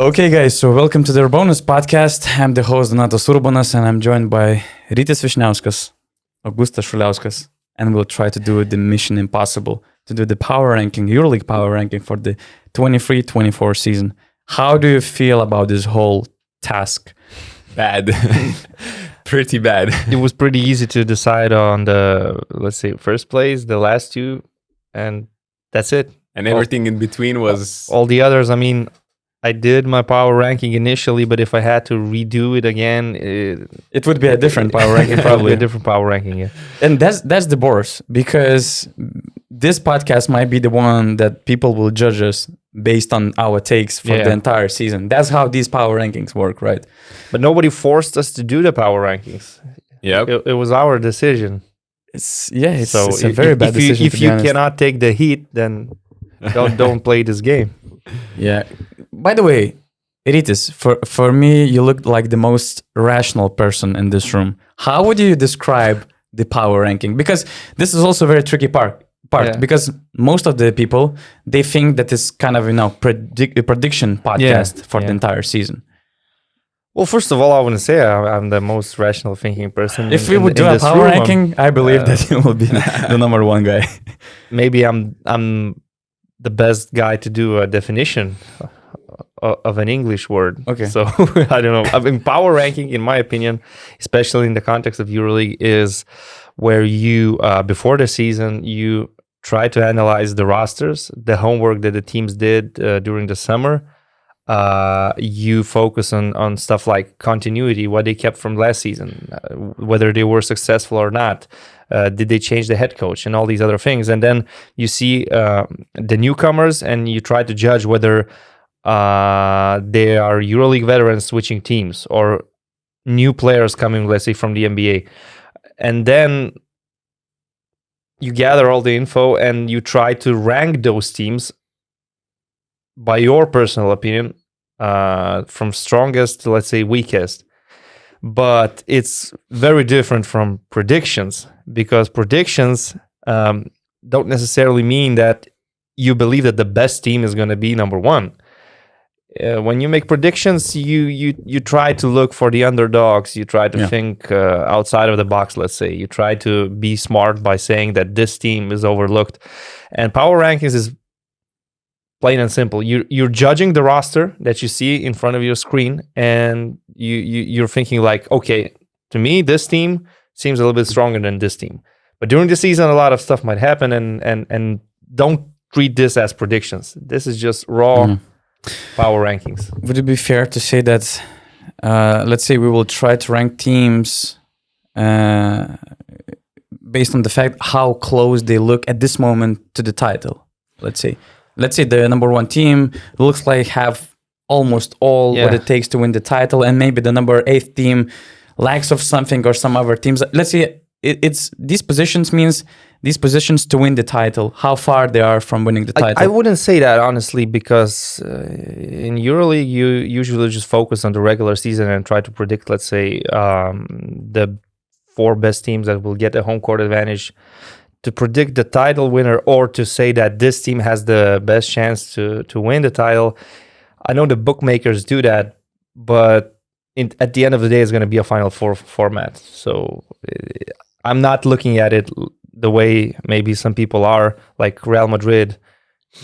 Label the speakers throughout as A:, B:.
A: Okay, guys, so welcome to the URBONUS podcast. I'm the host, Donatas URBONUS, and I'm joined by Rytis Vyšniauskas, Augustas Šuliauskas, and we'll try to do the mission impossible, to do the power ranking, EuroLeague power ranking for the 23-24 season. How do you feel about this whole task?
B: Bad. Pretty bad.
C: It was pretty easy to decide on the, let's say, first place, the last two, and that's it.
B: And everything in between was...
C: All the others, I mean, I did my power ranking initially, but if I had to redo it again...
A: It would be a different power ranking,
C: probably.
A: probably.
C: A different power ranking, yeah.
A: And that's the worst, because this podcast might be the one that people will judge us based on our takes for the entire season. That's how these power rankings work, right?
C: But nobody forced us to do the power rankings.
B: Yep.
C: It was our decision.
A: It's a very bad decision.
C: If you cannot take the heat, then don't play this game.
A: Yeah. By the way, Rytis, for me, you look like the most rational person in this room. How would you describe the power ranking? Because this is also a very tricky part. Because most of the people, they think that it's kind of a prediction podcast for the entire season.
C: Well, first of all, I want to say I'm the most rational thinking person.
A: If we would do a power ranking, I believe that you will be the number one guy.
C: Maybe I'm the best guy to do a definition of an English word.
A: Okay.
C: So I don't know. I mean, power ranking, in my opinion, especially in the context of EuroLeague, is where you before the season you try to analyze the rosters, the homework that the teams did during the summer. You focus on stuff like continuity, what they kept from last season, whether they were successful or not. Did they change the head coach and all these other things? And then you see the newcomers and you try to judge whether they are EuroLeague veterans switching teams or new players coming, let's say, from the NBA. And then you gather all the info and you try to rank those teams by your personal opinion, from strongest to, let's say, weakest. But it's very different from predictions, because predictions don't necessarily mean that you believe that the best team is going to be number one. When you make predictions, you try to look for the underdogs. You try to think outside of the box, let's say. You try to be smart by saying that this team is overlooked. And power rankings is plain and simple. You're judging the roster that you see in front of your screen, and you're thinking like, okay, to me, this team seems a little bit stronger than this team. But during the season, a lot of stuff might happen, and don't treat this as predictions. This is just raw power rankings.
A: Would it be fair to say that, let's say we will try to rank teams based on the fact how close they look at this moment to the title? Let's say the number one team looks like have almost all what it takes to win the title, and maybe the number 8 team lacks of something, or some other teams. Let's say it's these positions means these positions to win the title, how far they are from winning the title.
C: I wouldn't say that, honestly, because in EuroLeague, you usually just focus on the regular season and try to predict, let's say, the 4 best teams that will get a home court advantage. To predict the title winner, or to say that this team has the best chance to win the title. I know the bookmakers do that, but at the end of the day, it's going to be a Final Four format. So I'm not looking at it the way maybe some people are, like Real Madrid.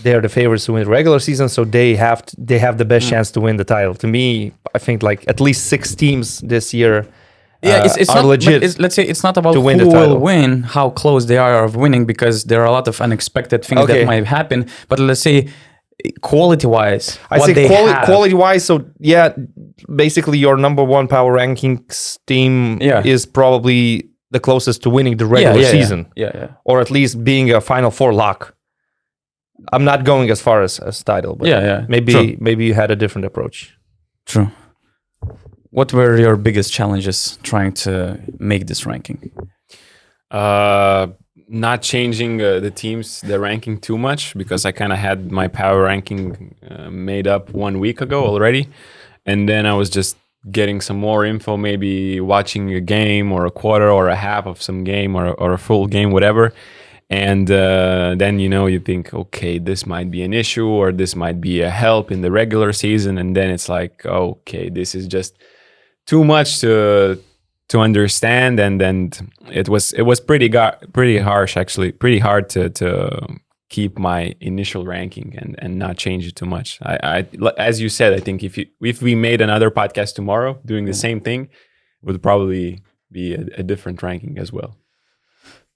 C: They're the favorites to win the regular season, so they have the best chance to win the title. To me, I think like at least 6 teams this year
A: it's
C: are
A: not
C: legit.
A: Let's say it's not about who will win, how close they are of winning, because there are a lot of unexpected things that might happen. But let's say quality-wise,
C: quality-wise. So basically your number one power rankings team is probably the closest to winning the regular season, or at least being a Final Four lock. I'm not going as far as title, but maybe you had a different approach.
A: True. What were your biggest challenges trying to make this ranking?
B: Not changing the ranking too much, because I kind of had my power ranking made up 1 week ago already. And then I was just getting some more info, maybe watching a game or a quarter or a half of some game or a full game, whatever. And then, you think, okay, this might be an issue or this might be a help in the regular season. And then it's like, okay, this is just too much to understand. And then it was pretty harsh, actually, pretty hard to keep my initial ranking and not change it too much. I as you said, I think if we made another podcast tomorrow doing the same thing, it would probably be a different ranking as well.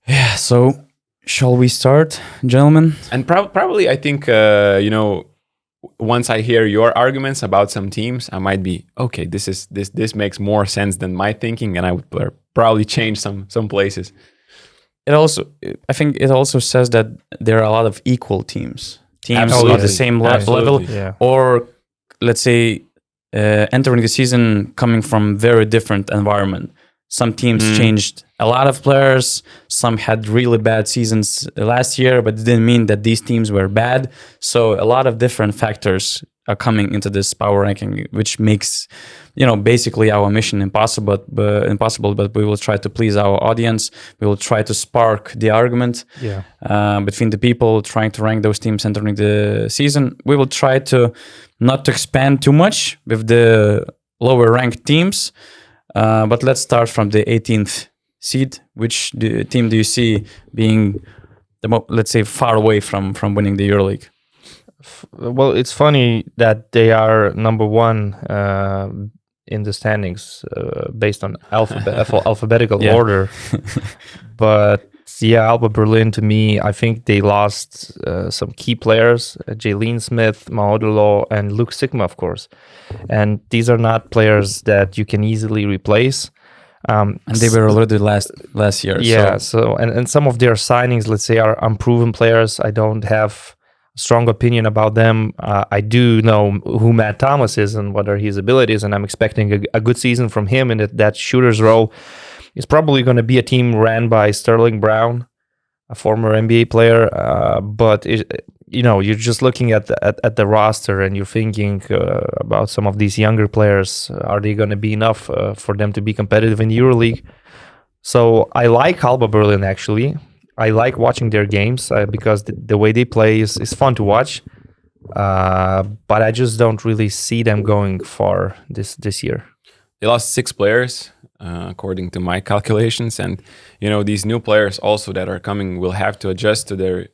A: Yeah, so shall we start, gentlemen?
B: And probably, I think, once I hear your arguments about some teams, I might be, okay, this makes more sense than my thinking, and I would probably change some places.
A: I think it also says that there are a lot of equal teams
B: Absolutely.
A: at the same level,
C: Yeah.
A: or let's say entering the season coming from very different environment. Some teams changed a lot of players. Some had really bad seasons last year, but it didn't mean that these teams were bad. So a lot of different factors are coming into this power ranking, which makes, basically our mission impossible. But we will try to please our audience. We will try to spark the argument between the people trying to rank those teams entering the season. We will try to not to expand too much with the lower ranked teams. But let's start from the 18th seed. Which team do you see being let's say, far away from winning the EuroLeague?
C: Well, it's funny that they are number one in the standings based on alphabetical order. But yeah, Alba Berlin, to me, I think they lost some key players, Jaylene Smith, Maodolo, and Luke Sigma, of course. And these are not players that you can easily replace.
A: And they were already last year.
C: Yeah, so and some of their signings, let's say, are unproven players. I don't have a strong opinion about them. I do know who Matt Thomas is and what are his abilities, and I'm expecting a good season from him in that shooter's role. It's probably going to be a team ran by Sterling Brown, a former NBA player. But you're just looking at the roster and you're thinking about some of these younger players. Are they going to be enough for them to be competitive in EuroLeague? So I like Alba Berlin, actually. I like watching their games because the way they play is fun to watch. But I just don't really see them going far this year.
B: They lost 6 players. According to my calculations, and these new players also that are coming will have to adjust to their,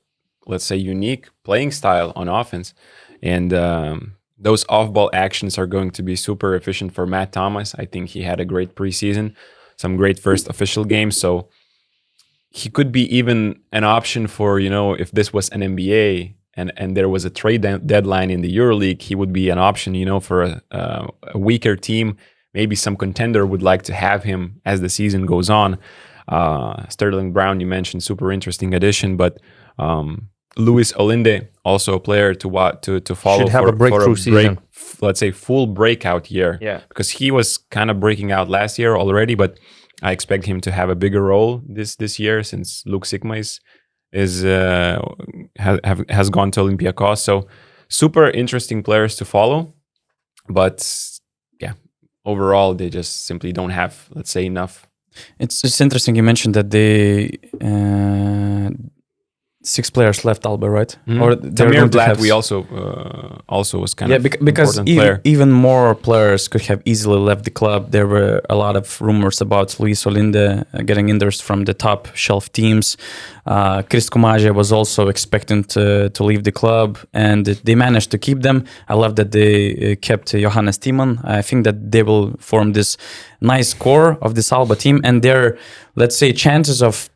B: let's say, unique playing style on offense, and those off-ball actions are going to be super efficient for Matt Thomas. I think he had a great preseason, some great first official games, so he could be even an option for, if this was an NBA and there was a trade deadline in the EuroLeague, he would be an option, for a weaker team. Maybe some contender would like to have him as the season goes on. Sterling Brown, you mentioned, super interesting addition, but Luis Olinde, also a player to follow.
C: Should have a breakthrough season.
B: Let's say full breakout year. Yeah. Because he was kind of breaking out last year already, but I expect him to have a bigger role this year since Luke Sigma has gone to Olympiacos. So super interesting players to follow, but overall, they just simply don't have, let's say, enough.
A: It's interesting you mentioned that they 6 players left Alba, right?
B: Mm-hmm.
A: Or
B: Tamir Blatt, we also was kind of
A: because even more players could have easily left the club. There were a lot of rumors about Luis Olinde getting interest from the top shelf teams. Chris Kumaje was also expecting to leave the club, and they managed to keep them. I love that they kept Johannes Tiemann. I think that they will form this nice core of this Alba team, and their, let's say, chances of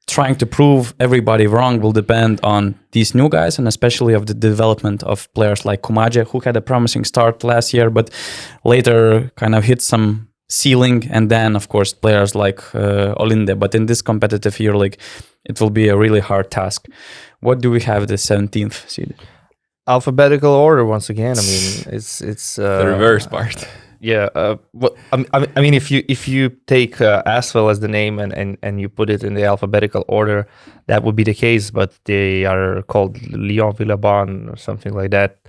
A: trying to prove everybody wrong will depend on these new guys, and especially of the development of players like Kumaje, who had a promising start last year, but later kind of hit some ceiling. And then, of course, players like Olinde. But in this competitive EuroLeague, it will be a really hard task. What do we have the 17th seed?
C: Alphabetical order once again. I mean, it's
B: the reverse part.
C: Yeah, well, I mean, if you take Asvel as the name and you put it in the alphabetical order, that would be the case. But they are called Lyon Villabon or something like that.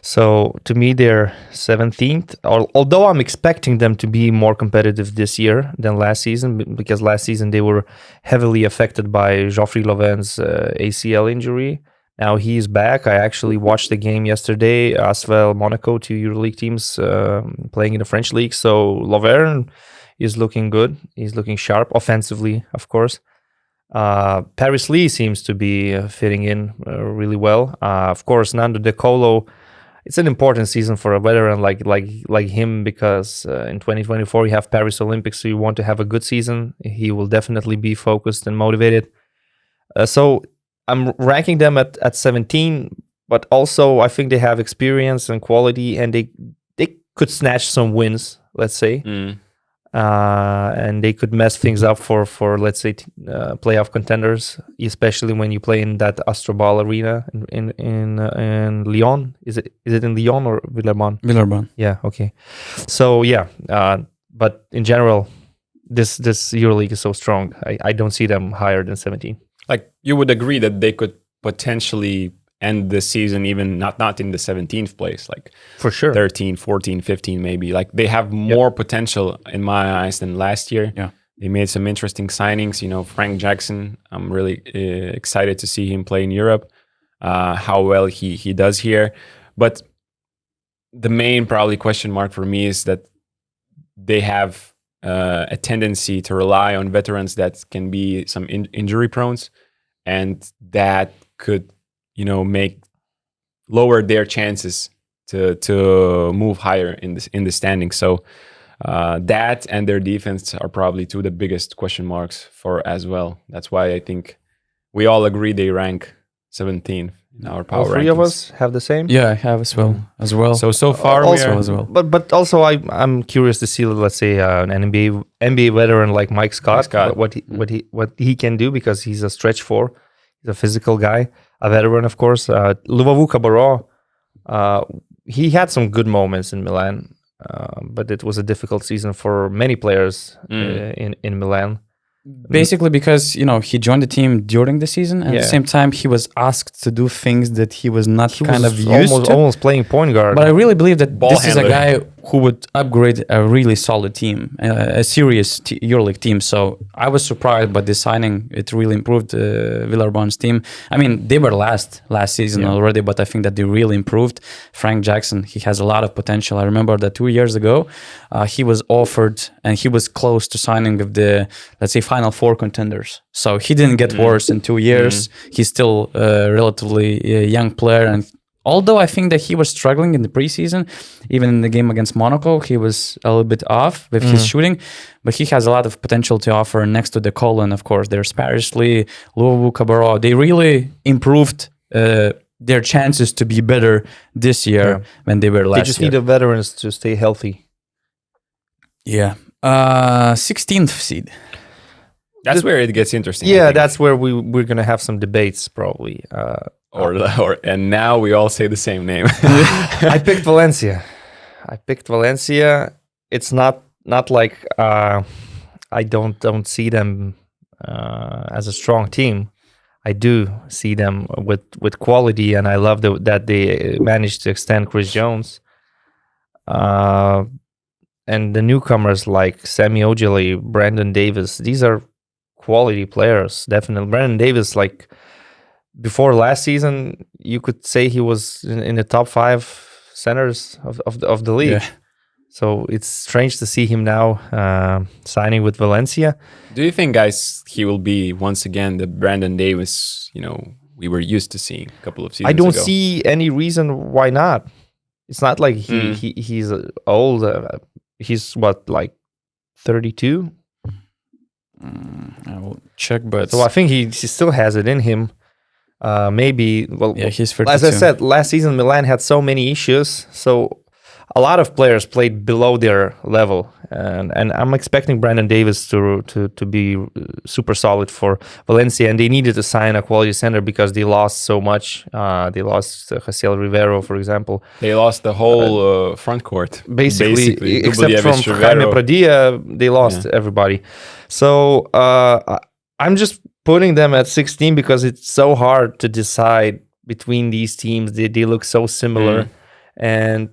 C: So to me, they're 17th. Although I'm expecting them to be more competitive this year than last season, because last season they were heavily affected by Geoffrey Lauvin's ACL injury. Now he's back. I actually watched the game yesterday. Asvel, Monaco, two EuroLeague teams playing in the French league. So Lauvin is looking good. He's looking sharp offensively, of course. Paris Lee seems to be fitting in really well. Of course, Nando De Colo. It's an important season for a veteran like him because in 2024 you have Paris Olympics, so you want to have a good season. He will definitely be focused and motivated. So I'm ranking them at 17, but also I think they have experience and quality, and they could snatch some wins, let's say. And they could mess things up for let's say playoff contenders, especially when you play in that Astrobal arena in Lyon. Is it in Lyon or Villeurbanne?
A: Villeurbanne.
C: Yeah. Okay. So yeah, but in general, this EuroLeague is so strong. I don't see them higher than 17.
B: Like you would agree that they could potentially end the season even not in the 17th place, like
C: for sure
B: 13, 14, 15 maybe. Like they have more potential in my eyes than last year.
A: Yeah,
B: they made some interesting signings. Frank Jackson, I'm really excited to see him play in Europe, how well he does here. But the main probably question mark for me is that they have a tendency to rely on veterans that can be some injury prone, and that could lower their chances to move higher in the standings. So that and their defense are probably two of the biggest question marks for as well. That's why I think we all agree they rank 17th in our power rankings.
C: All three of us have the same.
A: Yeah, I have as well.
B: So far
A: also as well.
C: But also I'm curious to see, let's say an NBA veteran like Mike Scott. What he can do, because he's a stretch four. He's a physical guy, a veteran, of course. Luvavu Cabarro, he had some good moments in Milan, but it was a difficult season for many players in Milan.
A: Basically because, he joined the team during the season, and at the same time he was asked to do things that he was not used to.
C: Almost playing point guard.
A: But I really believe that this is a guy who would upgrade a really solid team, a serious EuroLeague team. So I was surprised by this signing. It really improved Villeurbanne's team. I mean, they were last season already, but I think that they really improved. Frank Jackson, he has a lot of potential. I remember that 2 years ago, he was offered and he was close to signing with the, let's say, Final Four contenders. So he didn't get worse in 2 years. He's still a relatively young player, and although I think that he was struggling in the preseason, even in the game against Monaco, he was a little bit off with his shooting, but he has a lot of potential to offer next to De Colo. And of course, there's Paris Lee, Luvavu Cabarro. They really improved their chances to be better this year than they were last year.
C: They just need the veterans to stay healthy.
A: Yeah. 16th seed.
B: That's where it gets interesting.
C: Yeah, that's where we're going to have some debates probably.
B: And now we all say the same name.
C: I picked Valencia. It's not like I don't see them as a strong team. I do see them with quality, and I love that they managed to extend Chris Jones. And the newcomers like Semi Ojeleye, Brandon Davis, these are quality players, definitely. Brandon Davis, like before last season, you could say he was in the top 5 centers of the league. Yeah. So it's strange to see him now signing with Valencia.
B: Do you think, guys, he will be once again the Brandon Davis, we were used to seeing a couple of seasons ago?
C: I don't see any reason why not. It's not like he's old. He's like 32?
A: I will check, but
C: so I think he still has it in him. Maybe
A: he's 32.
C: As I said, last season Milan had so many issues, so a lot of players played below their level, and I'm expecting Brandon Davis to be super solid for Valencia, and they needed to sign a quality center because they lost so much. They lost Jaciel Rivero, for example.
B: They lost the whole front court,
C: basically except from Jaime Pradilla. They lost everybody. So I'm just putting them at 16 because it's so hard to decide between these teams. They look so similar. And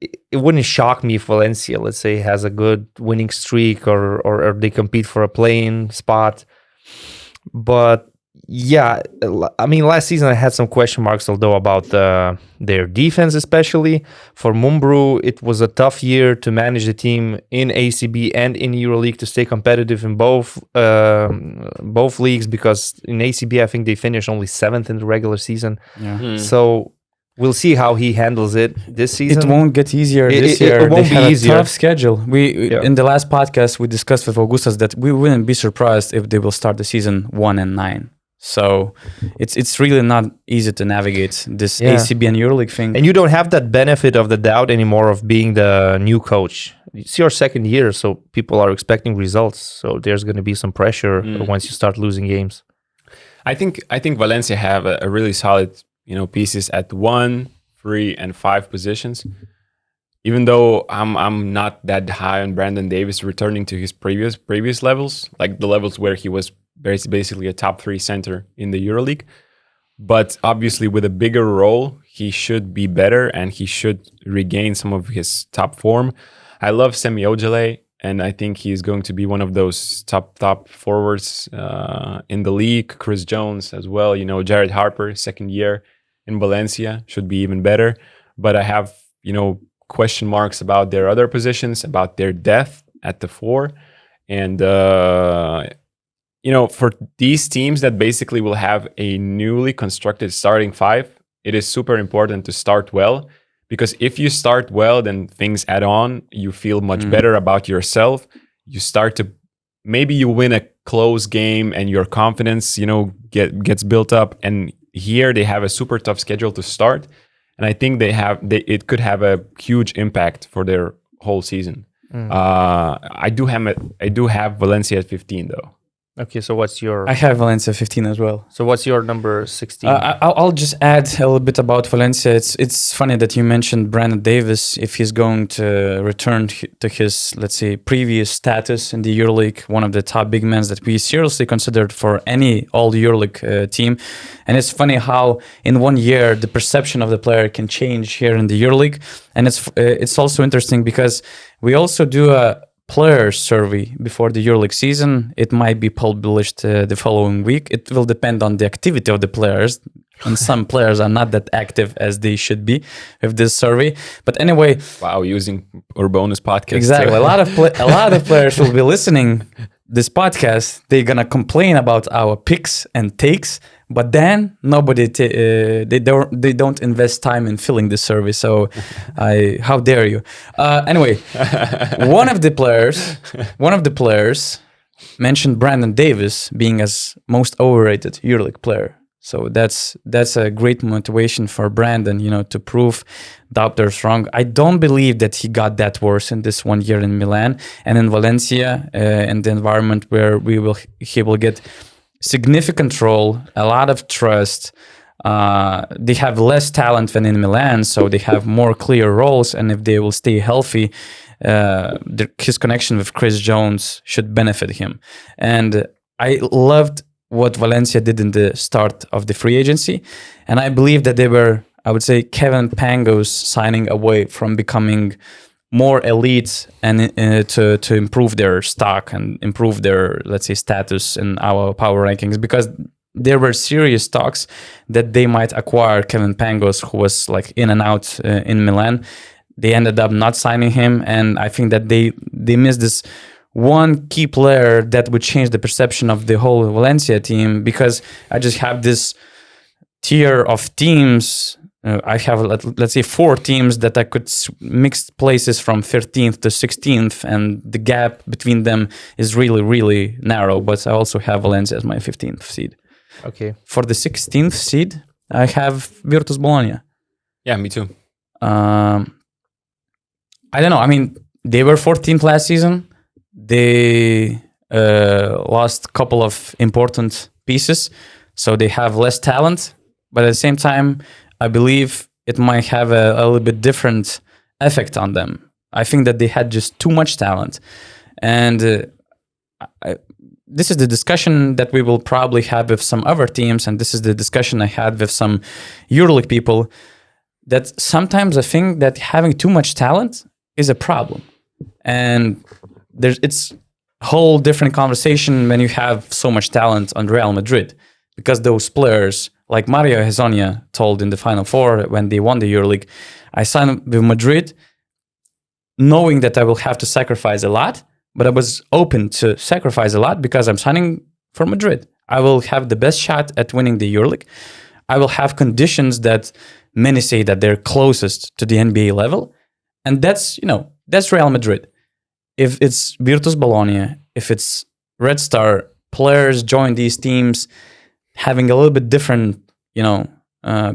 C: it wouldn't shock me if Valencia, let's say, has a good winning streak or they compete for a play-in spot. But yeah, I mean, last season I had some question marks, although about their defense, especially for Mumbrú. It was a tough year to manage the team in ACB and in EuroLeague to stay competitive in both leagues, because in ACB I think they finished only 7th in the regular season. So we'll see how he handles it this season.
A: It won't get easier this year.
C: It won't
A: they
C: be
A: have
C: easier.
A: A tough schedule. In the last podcast we discussed with Augustas that we wouldn't be surprised if they will start the season 1-9. So it's really not easy to navigate this ACB and EuroLeague thing.
C: And you don't have that benefit of the doubt anymore of being the new coach. It's your second year, so people are expecting results. So there's going to be some pressure once you start losing games.
B: I think Valencia have a really solid, pieces at 1, 3, and 5 positions. Even though I'm not that high on Brandon Davis returning to his previous levels, like the levels where he was basically a top 3 center in the EuroLeague. But obviously with a bigger role, he should be better and he should regain some of his top form. I love Semi Ojeleye, and I think he's going to be one of those top forwards in the league. Chris Jones as well. Jared Harper, second year in Valencia, should be even better. But I have, question marks about their other positions, about their depth at the 4. And, for these teams that basically will have a newly constructed starting 5, it is super important to start well, because if you start well, then things add on. You feel much better about yourself. You start to, maybe you win a close game and your confidence, gets built up. And here they have a super tough schedule to start. And I think it could have a huge impact for their whole season. I do have Valencia at 15 though.
C: Okay, so what's your...
A: I have Valencia 15 as well.
C: So what's your number 16?
A: I'll just add a little bit about Valencia. It's funny that you mentioned Brandon Davis, if he's going to return to his, let's say, previous status in the EuroLeague, one of the top big men that we seriously considered for any all-EuroLeague team. And it's funny how in 1 year the perception of the player can change here in the EuroLeague. And it's also interesting because we also do a player survey before the EuroLeague season. It might be published the following week. It will depend on the activity of the players, and some players are not that active as they should be with this survey. But anyway,
B: wow, using URBONUS podcast.
A: Exactly. A lot of players will be listening this podcast. They're gonna complain about our picks and takes, but then nobody they don't invest time in filling this survey. So how dare you? Anyway, one of the players mentioned Brandon Davis being as most overrated EuroLeague player. So that's a great motivation for Brandon, to prove doubters wrong. I don't believe that he got that worse in this 1 year in Milan and in Valencia, in the environment where he will get significant role, a lot of trust. They have less talent than in Milan, so they have more clear roles. And if they will stay healthy, his connection with Chris Jones should benefit him. And I loved what Valencia did in the start of the free agency. And I believe that they were, I would say, Kevin Pangos signing away from becoming more elite and to improve their stock and improve their, let's say, status in our power rankings, because there were serious talks that they might acquire Kevin Pangos, who was like in and out in Milan. They ended up not signing him, and I think that they missed this one key player that would change the perception of the whole Valencia team, because I just have this tier of teams. I have, let's say, 4 teams that I could mix places from 13th to 16th, and the gap between them is really, really narrow. But I also have Valencia as my 15th seed.
C: Okay.
A: For the 16th seed, I have Virtus Bologna.
B: Yeah, me too.
A: I don't know. I mean, they were 14th last season. They lost a couple of important pieces, so they have less talent. But at the same time, I believe it might have a little bit different effect on them. I think that they had just too much talent. And this is the discussion that we will probably have with some other teams, and this is the discussion I had with some EuroLeague people. that sometimes I think that having too much talent is a problem. And it's a whole different conversation when you have so much talent on Real Madrid, because those players, like Mario Hezonja told in the Final Four when they won the EuroLeague, I signed with Madrid knowing that I will have to sacrifice a lot, but I was open to sacrifice a lot because I'm signing for Madrid. I will have the best shot at winning the EuroLeague. I will have conditions that many say that they're closest to the NBA level. And that's Real Madrid. If it's Virtus Bologna, if it's Red Star, players join these teams having a little bit different,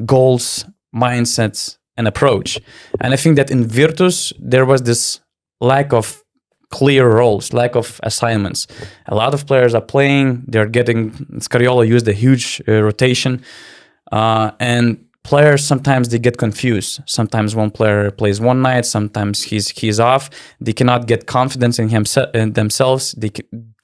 A: goals, mindsets, and approach. And I think that in Virtus, there was this lack of clear roles, lack of assignments. A lot of players are playing, they're getting, Scariolo used a huge rotation, and players, sometimes they get confused. Sometimes one player plays one night, sometimes he's off. They cannot get confidence in themselves. They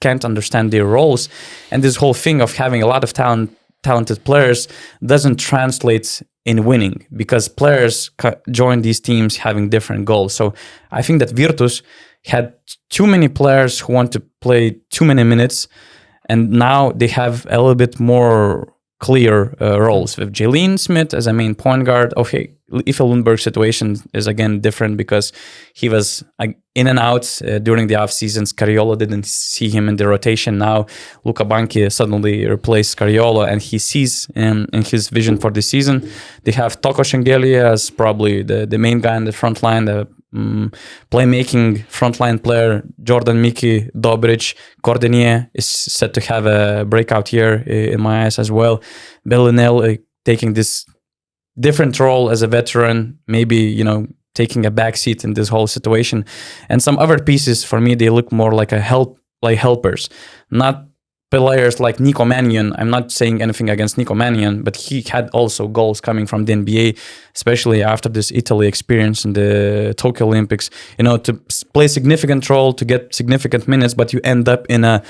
A: can't understand their roles. And this whole thing of having a lot of talented players doesn't translate in winning, because players join these teams having different goals. So I think that Virtus had too many players who want to play too many minutes, and now they have a little bit more clear roles with Jalen Smith as a main point guard. Okay, Ife Lundberg's situation is again different because he was in and out during the offseason. Scariolo didn't see him in the rotation. Now Luka Banchi suddenly replaced Scariolo, and he sees in his vision for the season. They have Toko Shengelia as probably the main guy in the front line, the playmaking frontline player. Jordan Miki, Dobric, Cordenier is set to have a breakout year in my eyes as well. Bellinel taking this different role as a veteran, maybe taking a backseat in this whole situation. And some other pieces, for me, they look more like helpers, not players like Nico Mannion. I'm not saying anything against Nico Mannion, but he had also goals coming from the NBA, especially after this Italy experience in the Tokyo Olympics, to play significant role, to get significant minutes, but you end up in a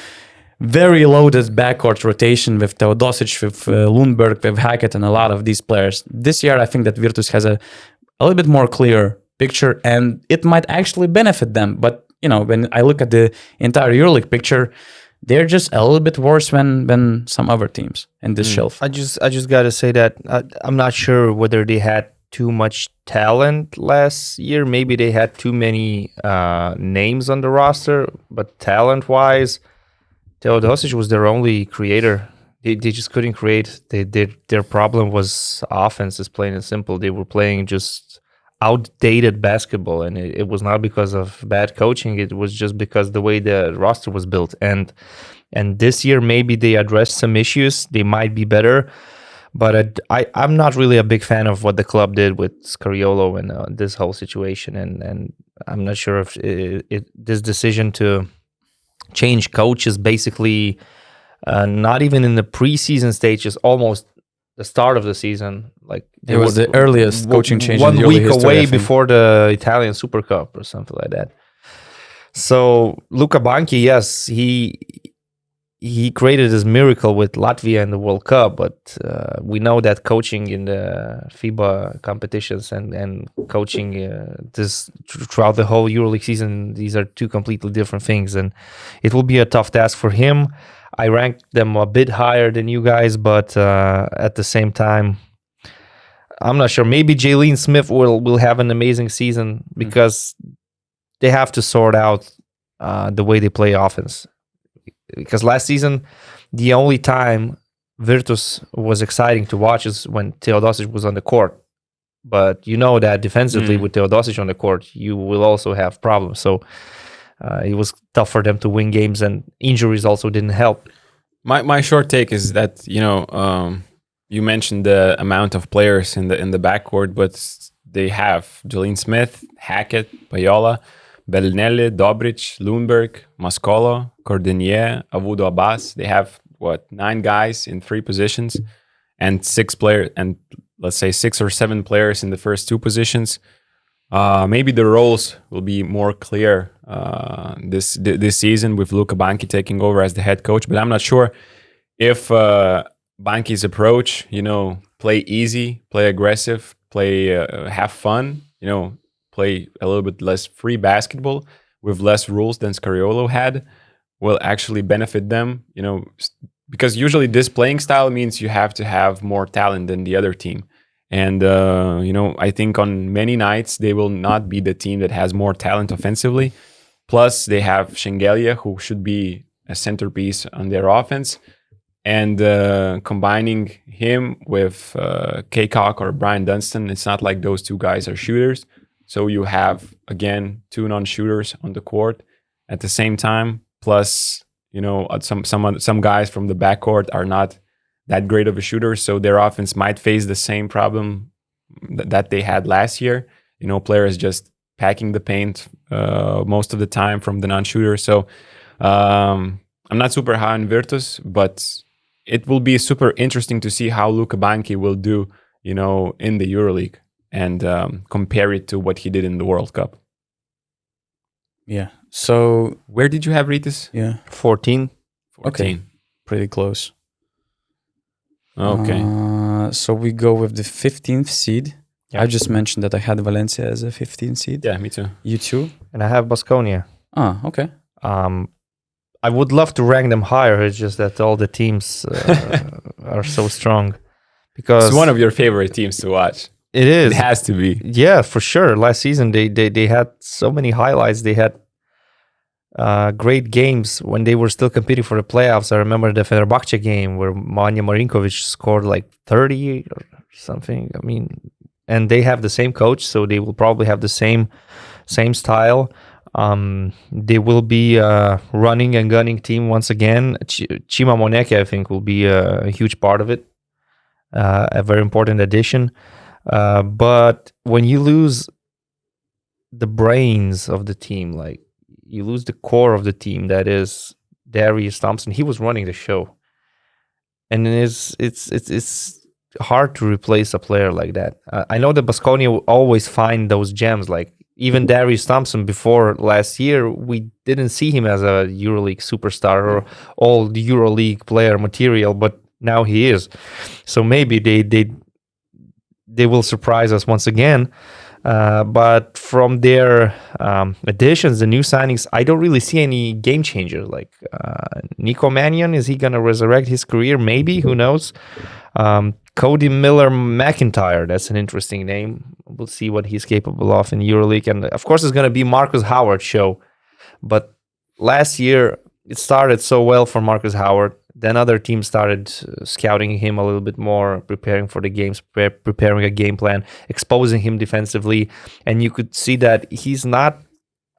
A: very loaded backcourt rotation with Teodosic, with Lundberg, with Hackett, and a lot of these players. This year, I think that Virtus has a little bit more clear picture, and it might actually benefit them. But, when I look at the entire EuroLeague picture, they're just a little bit worse than some other teams in this shelf.
C: I just got to say that I'm not sure whether they had too much talent last year. Maybe they had too many names on the roster, but talent-wise, Teodosic was their only creator. They just couldn't create. Their problem was offense, is plain and simple. They were playing just outdated basketball, and it was not because of bad coaching. It was just because the way the roster was built. And this year, maybe they addressed some issues. They might be better. But I'm not really a big fan of what the club did with Scariolo and this whole situation. And I'm not sure if this decision to change coaches basically not even in the preseason stages, almost the start of the season. Like
A: it was the earliest coaching change
C: 1
A: in the
C: week
A: history,
C: away before the Italian Super Cup or something like that. So Luka Banchi, yes, he created this miracle with Latvia in the World Cup, but we know that coaching in the FIBA competitions and coaching this throughout the whole EuroLeague season, these are two completely different things, and it will be a tough task for him. I ranked them a bit higher than you guys, but at the same time, I'm not sure. Maybe Jalen Smith will have an amazing season because they have to sort out the way they play offense. Because last season, the only time Virtus was exciting to watch is when Teodosic was on the court. But you know that defensively with Teodosic on the court, you will also have problems. So it was tough for them to win games, and injuries also didn't help.
B: My short take is that, you mentioned the amount of players in the backcourt, but they have Jalen Smith, Hackett, Payola, Bellinelli, Dobric, Lundberg, Mascolo, Cordenier, Avudo Abbas. They have 9 guys in 3 positions, and 6 players, and let's say 6 or 7 players in the first 2 positions. Maybe the roles will be more clear this season with Luka Banchi taking over as the head coach. But I'm not sure if Banchi's approach, play easy, play aggressive, play, have fun, play a little bit less free basketball with less rules than Scariolo had, will actually benefit them, because usually this playing style means you have to have more talent than the other team. And, I think on many nights, they will not be the team that has more talent offensively. Plus, they have Shengelia, who should be a centerpiece on their offense. And combining him with Kaycock or Brian Dunstan, it's not like those two guys are shooters. So you have, again, two non-shooters on the court at the same time. Plus, some guys from the backcourt are not that great of a shooter, so their offense might face the same problem that they had last year. Players just packing the paint most of the time from the non-shooter. So I'm not super high on Virtus, but it will be super interesting to see how Luka Banki will do, in the EuroLeague and compare it to what he did in the World Cup.
A: Yeah. So
B: where did you have Rytis?
A: Yeah.
C: 14.
A: Okay. Pretty close.
B: Okay.
A: So we go with the 15th seed.
C: Yeah.
A: I just mentioned that I had Valencia as a 15th seed.
B: Yeah, me too.
A: You too?
C: And I have Baskonia.
A: Okay.
C: I would love to rank them higher. It's just that all the teams are so strong. Because
B: it's one of your favorite teams to watch.
C: It is.
B: It has to be.
C: Yeah, for sure. Last season, they had so many highlights. They had great games when they were still competing for the playoffs. I remember the Fenerbahce game where Manja Marinkovic scored like 30 or something. I mean, and they have the same coach, so they will probably have the same style. They will be a running and gunning team once again. Chima Moneke, I think, will be a huge part of it. A very important addition. But when you lose the brains of the team, like you lose the core of the team, that is Darius Thompson. He was running the show, and it's hard to replace a player like that. I know that Baskonia will always find those gems. Like even Darius Thompson before last year, we didn't see him as a EuroLeague superstar or all the EuroLeague player material, but now he is. So maybe they will surprise us once again. But from their additions, the new signings, I don't really see any game changers. Like Nico Mannion, is he going to resurrect his career? Maybe, who knows? Cody Miller-McIntyre, that's an interesting name. We'll see what he's capable of in EuroLeague. And of course, it's going to be Marcus Howard's show. But last year, it started so well for Marcus Howard. Then other teams started scouting him a little bit more, preparing for the games, preparing a game plan, exposing him defensively. And you could see that he's not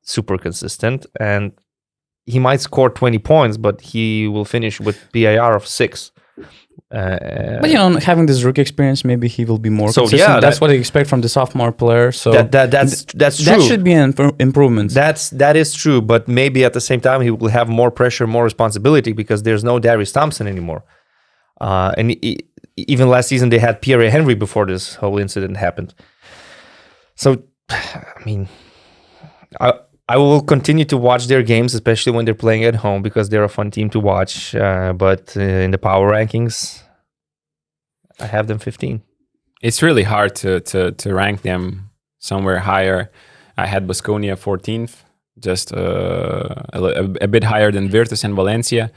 C: super consistent. And he might score 20 points, but he will finish with BIR of 6.
A: But having this rookie experience, maybe he will be more consistent.
C: Yeah,
A: that's what I expect from the sophomore player. So
C: that's true.
A: That should be an improvement.
C: That is true, but maybe at the same time he will have more pressure, more responsibility because there's no Darius Thompson anymore. And even last season they had Pierre Henry before this whole incident happened. So, I mean, I will continue to watch their games, especially when they're playing at home, because they're a fun team to watch. But in the power rankings, I have them 15.
B: It's really hard to rank them somewhere higher. I had Baskonia 14th, just a bit higher than Virtus and Valencia.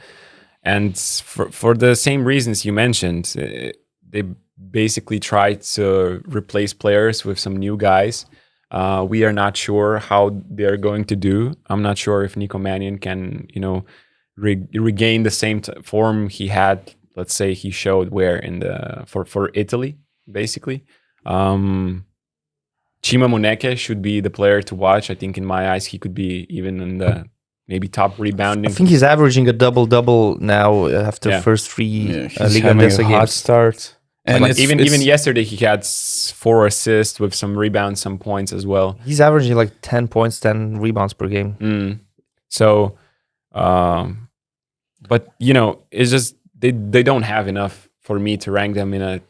B: And for the same reasons you mentioned, they basically tried to replace players with some new guys. We are not sure how they're going to do. I'm not sure if Nico Mannion can, regain the same form he had. Let's say he showed for Italy, basically. Chima Moneke should be the player to watch. I think in my eyes he could be even in the maybe top rebounding.
C: I think he's averaging a double-double now after first 3 Liga Desa games.
A: Hot start.
B: And like even yesterday, he had 4 assists with some rebounds, some points as well.
C: He's averaging like 10 points, 10 rebounds per game.
B: So, but it's just they don't have enough for me to rank them in a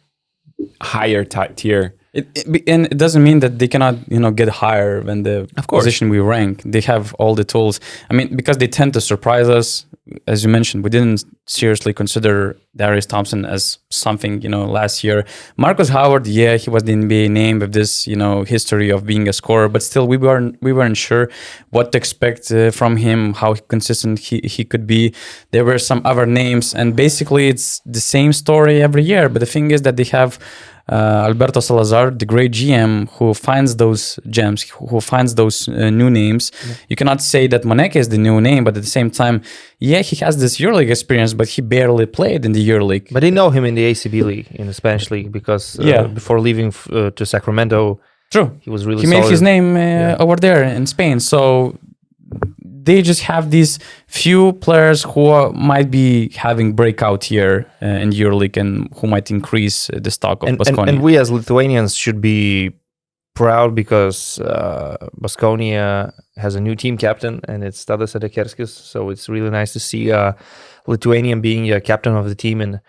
B: higher tier.
A: And it doesn't mean that they cannot, get higher than the position we rank. They have all the tools. I mean, because they tend to surprise us. As you mentioned, we didn't seriously consider Darius Thompson as something, last year. Marcus Howard, yeah, he was the NBA name with this, history of being a scorer, but still we weren't sure what to expect from him, how consistent he could be. There were some other names, and basically it's the same story every year. But the thing is that they have Alberto Salazar, the great GM, who finds those gems, who finds those new names. You cannot say that Monaco is the new name, but at the same time, yeah, he has this EuroLeague experience, but he barely played in the EuroLeague.
C: But they know him in the ACB league, in the Spanish league, because before leaving to Sacramento,
A: true,
C: he was really
A: he
C: solid.
A: made his name over there in Spain. So they just have these few players who might be having breakout year in EuroLeague and who might increase the stock of Baskonia.
C: And we as Lithuanians should be proud because Baskonia has a new team captain, and it's Tadas Adekerskis. So it's really nice to see a Lithuanian being a captain of the team, and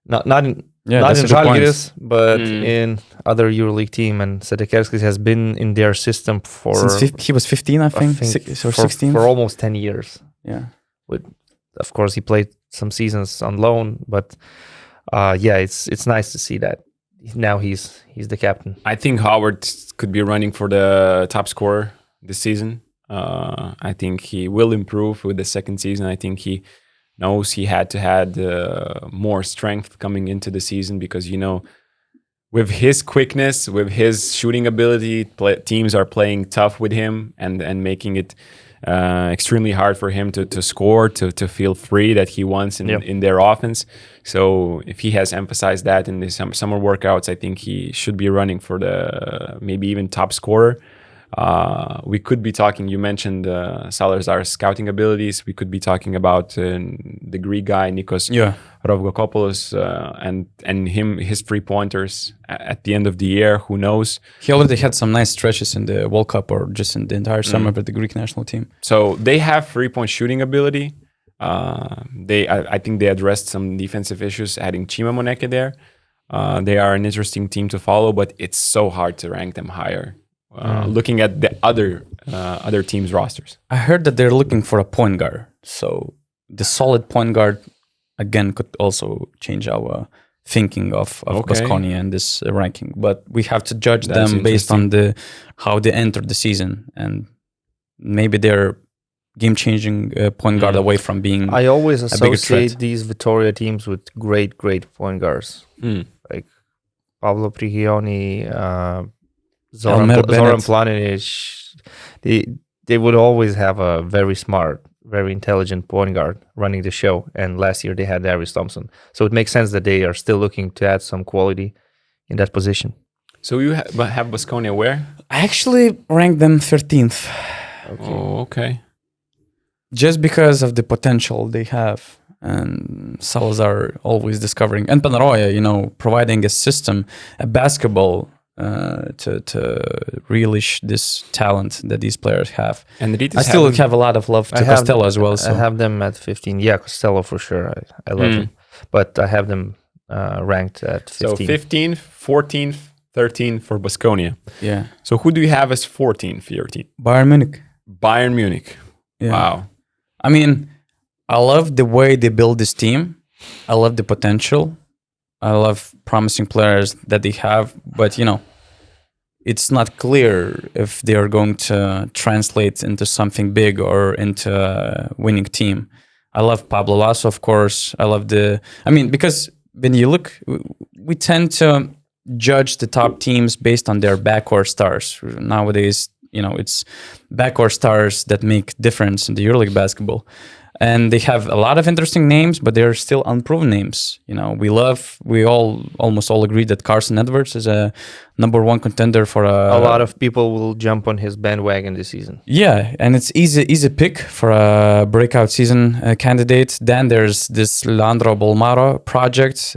C: not in Zalgiris, but in other EuroLeague team. And Sedekerskis has been in their system
A: since he was 15, I think, or 16
C: for almost 10 years.
A: Yeah,
C: of course he played some seasons on loan, but it's nice to see that now he's the captain.
B: I think Howard could be running for the top scorer this season. I think he will improve with the second season. I think he knows he had to add more strength coming into the season because, with his quickness, with his shooting ability, teams are playing tough with him and making it extremely hard for him to score, to feel free that he wants in their offense. So if he has emphasized that in the summer workouts, I think he should be running for the maybe even top scorer. We could be talking, you mentioned Salazar's scouting abilities. We could be talking about the Greek guy, Nikos Rovgokopoulos, and his 3-pointers at the end of the year. Who knows?
A: He already had some nice stretches in the World Cup or just in the entire summer with the Greek national team.
B: So they have 3-point shooting ability. I think they addressed some defensive issues, adding Chima Moneke there. They are an interesting team to follow, but it's so hard to rank them higher. Looking at the other teams' rosters.
A: I heard that they're looking for a point guard. So the solid point guard, again, could also change our thinking of Baskonia in this ranking. But we have to judge them based on how they entered the season. And maybe they're game-changing point guard away from being
C: I always associate these Vitoria teams with great point guards. Like Pablo Prigioni, Zoran Planinic, they would always have a very smart, very intelligent point guard running the show. And last year they had Darius Thompson. So it makes sense that they are still looking to add some quality in that position.
B: So you have Baskonia where?
A: I actually ranked them 13th.
B: Okay. Oh, okay.
A: Just because of the potential they have. And Salazar always discovering. And Panaroya, providing a system, a basketball to relish this talent that these players have.
B: And
A: I still have a lot of love to Costello as well. So.
C: I have them at 15. Yeah, Costello for sure. I love him. But I have them ranked at 15.
B: So 15th, 14th, 13th for Baskonia.
A: Yeah.
B: So who do you have as 14th for your team?
A: Bayern Munich.
B: Bayern Munich.
A: Yeah.
B: Wow.
A: I mean, I love the way they build this team. I love the potential. I love promising players that they have, but it's not clear if they are going to translate into something big or into a winning team. I love Pablo Lasso, of course. I love because when you look, we tend to judge the top teams based on their backcourt stars. Nowadays, it's backcourt stars that make difference in the EuroLeague basketball. And they have a lot of interesting names, but they're still unproven names. We almost all agree that Carson Edwards is a number one contender for a
C: lot of people will jump on his bandwagon this season.
A: Yeah, and it's easy pick for a breakout season candidate. Then there's this Leandro Bolmaro project.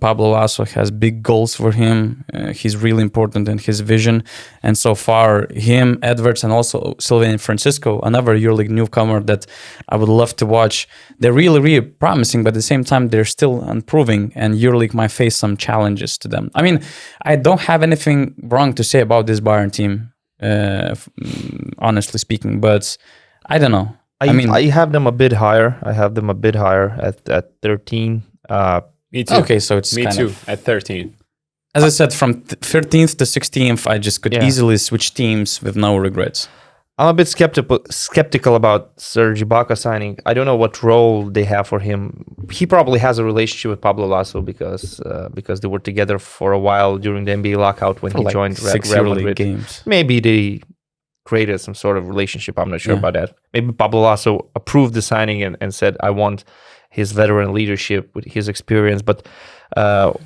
A: Pablo Lasso has big goals for him. He's really important in his vision. And so far, him, Edwards, and also Sylvain Francisco, another EuroLeague newcomer that I would love to watch. They're really, really promising, but at the same time, they're still unproving, and EuroLeague might face some challenges to them. I mean, I don't have anything wrong to say about this Bayern team, honestly speaking, but I don't know.
C: I have them a bit higher. I have them a bit higher at 13.
B: Me too.
A: Okay, so it's
B: me too at 13.
A: As I said, from 13th to 16th, I just could easily switch teams with no regrets.
C: I'm a bit skeptical about Serge Ibaka signing. I don't know what role they have for him. He probably has a relationship with Pablo Lasso because they were together for a while during the NBA lockout when he joined Real Madrid.
A: Games.
C: Maybe they created some sort of relationship. I'm not sure about that. Maybe Pablo Lasso approved the signing and said, I want his veteran leadership with his experience. But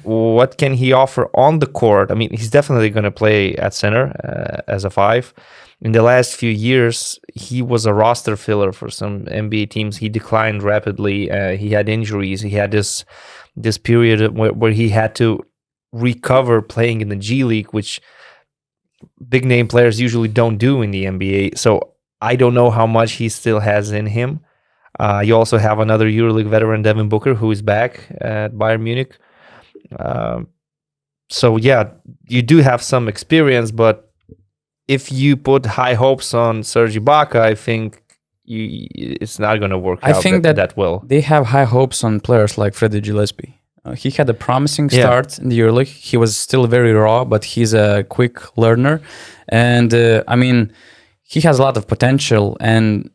C: what can he offer on the court? I mean, he's definitely going to play at center as a 5. In the last few years, he was a roster filler for some NBA teams. He declined rapidly. He had injuries. He had this period where he had to recover playing in the G League, which big name players usually don't do in the NBA. So I don't know how much he still has in him. You also have another EuroLeague veteran, Devin Booker, who is back at Bayern Munich. So yeah, you do have some experience, but if you put high hopes on Serge Ibaka, I think it's not going to work out that well.
A: They have high hopes on players like Freddie Gillespie. He had a promising start in the EuroLeague. He was still very raw, but he's a quick learner. And I mean, he has a lot of potential. And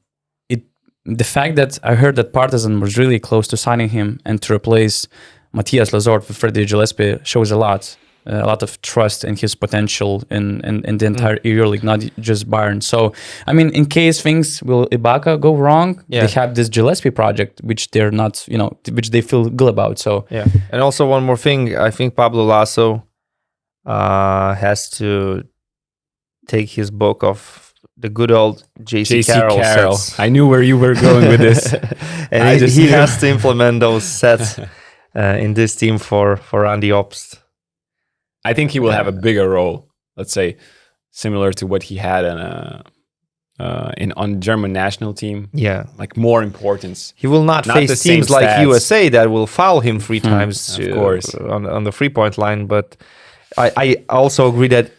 A: the fact that I heard that Partizan was really close to signing him and to replace Matthias Lazort with Freddie Gillespie shows a lot of trust in his potential in the entire EuroLeague, not just Bayern. So, I mean, in case things will Ibaka go wrong, they have this Gillespie project, which they're not, which they feel good about. So,
C: yeah. And also one more thing, I think Pablo Lasso has to take his book of the good old JC Carroll sets.
B: I knew where you were going with this.
C: And he has to implement those sets in this team for Randy Obst.
B: I think he will have a bigger role, let's say, similar to what he had on German national team.
C: Yeah,
B: like more importance.
C: He will not face teams like USA that will foul him 3 times,
B: of course,
C: on the 3-point line. But I also agree that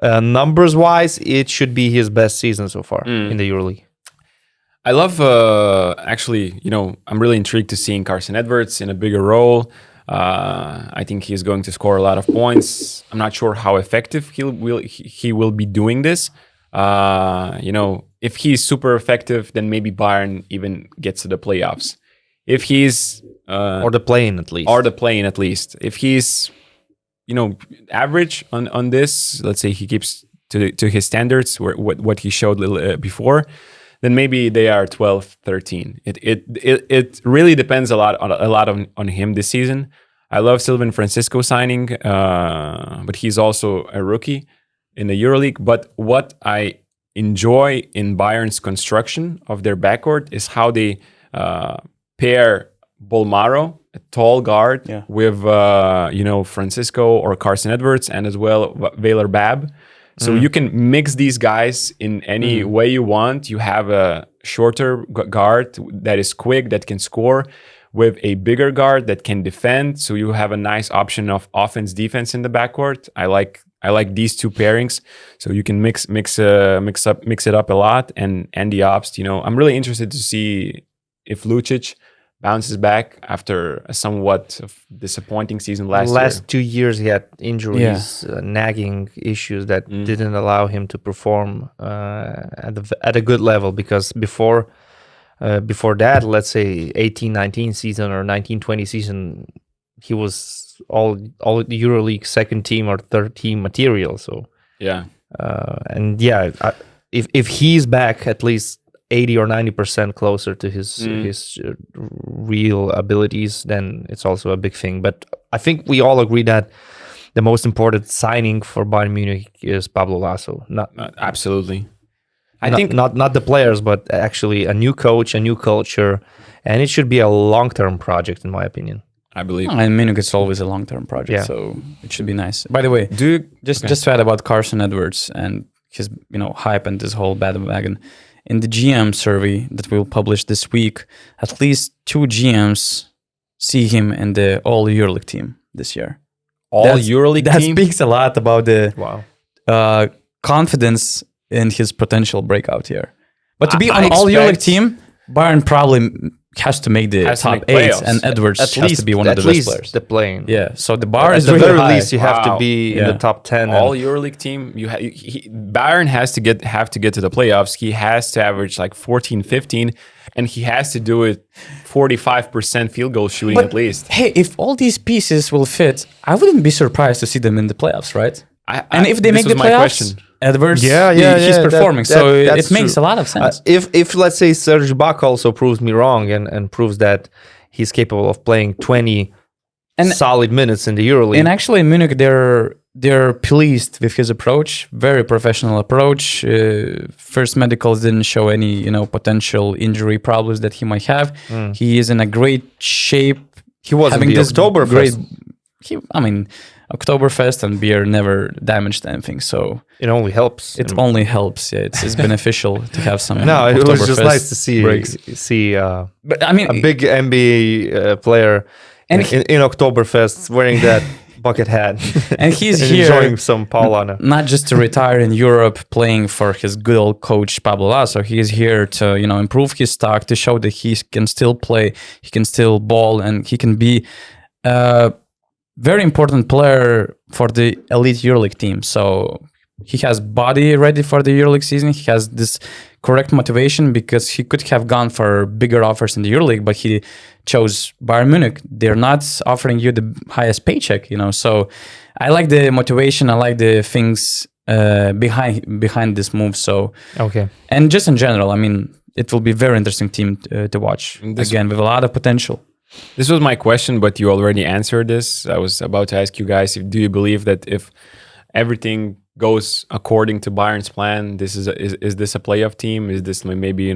C: numbers-wise, it should be his best season so far in the EuroLeague.
B: I love, actually, I'm really intrigued to seeing Carson Edwards in a bigger role. I think he's going to score a lot of points. I'm not sure how effective he will be doing this. If he's super effective, then maybe Bayern even gets to the playoffs. If he's
C: or the play-in at least.
B: If he's average on this, let's say he keeps to his standards, what he showed before, then maybe they are 12, 13. It really depends a lot on him this season. I love Sylvan Francisco signing, but he's also a rookie in the EuroLeague. But what I enjoy in Bayern's construction of their backcourt is how they pair Bolmaro, a tall guard, with Francisco or Carson Edwards, and as well Valor Bab. So you can mix these guys in any way you want. You have a shorter guard that is quick, that can score, with a bigger guard that can defend. So you have a nice option of offense, defense in the backcourt. I like these 2 pairings. So you can mix it up a lot. And Andy Obst, I'm really interested to see if Lucic bounces back after a somewhat disappointing season last year.
C: Last 2 years, he had injuries, nagging issues that didn't allow him to perform at a good level. Because before that, let's say 18-19 season or 19-20 season, he was all the EuroLeague second team or third team material. So if he's back at least 80 or 90% closer to his real abilities, then it's also a big thing. But I think we all agree that the most important signing for Bayern Munich is Pablo Lasso.
B: Absolutely.
C: I think not the players, but actually a new coach, a new culture, and it should be a long-term project, in my opinion.
B: I believe.
A: And Munich is always a long-term project, so it should be nice. By the way, just to add about Carson Edwards and his hype and this whole bandwagon. In the GM survey that we'll publish this week, at least 2 GMs see him in the all EuroLeague team this year.
B: EuroLeague
A: team? That
B: team?
A: speaks a lot about the confidence in his potential breakout here. But to be on all EuroLeague team, Bayern probably has to make the top 8, and Edwards has to be one of the best players.
C: The playing.
A: Yeah, so the bar
C: At
A: is
C: the
A: really
C: very
A: high.
C: least, you have to be in the top 10.
B: All EuroLeague team, Bayern have to get to the playoffs. He has to average like 14, 15, and he has to do it 45% field goal shooting at least.
A: Hey, if all these pieces will fit, I wouldn't be surprised to see them in the playoffs, right? And if they make the playoffs, Edwards, he's performing, so it makes a lot of sense.
C: If let's say Serge Ibaka also proves me wrong and proves that he's capable of playing 20 solid minutes in the EuroLeague.
A: And actually in Munich, they're pleased with his approach, very professional approach. First medicals didn't show any potential injury problems that he might have. He is in a great shape.
C: He was having this Oktoberfest.
A: Oktoberfest and beer never damaged anything, so
C: it only helps.
A: It only helps. Yeah, it's beneficial to have some.
C: No, it was just nice to see.
A: But I mean,
C: a big NBA player in Oktoberfest wearing that bucket hat,
A: and he's here
C: enjoying some Paulana.
A: Not just to retire in Europe, playing for his good old coach Pablo Lasso. He is here to improve his stock, to show that he can still play, he can still ball, and he can be. Very important player for the elite EuroLeague team. So he has body ready for the EuroLeague season. He has this correct motivation because he could have gone for bigger offers in the EuroLeague, but he chose Bayern Munich. They're not offering you the highest paycheck, So I like the motivation. I like the things behind this move. So
C: okay,
A: and just in general, I mean, it will be a very interesting team to watch. Again, with a lot of potential.
B: This was my question, but you already answered this. I was about to ask you guys, do you believe that if everything goes according to Bayern's plan, is this a playoff team? Is this maybe,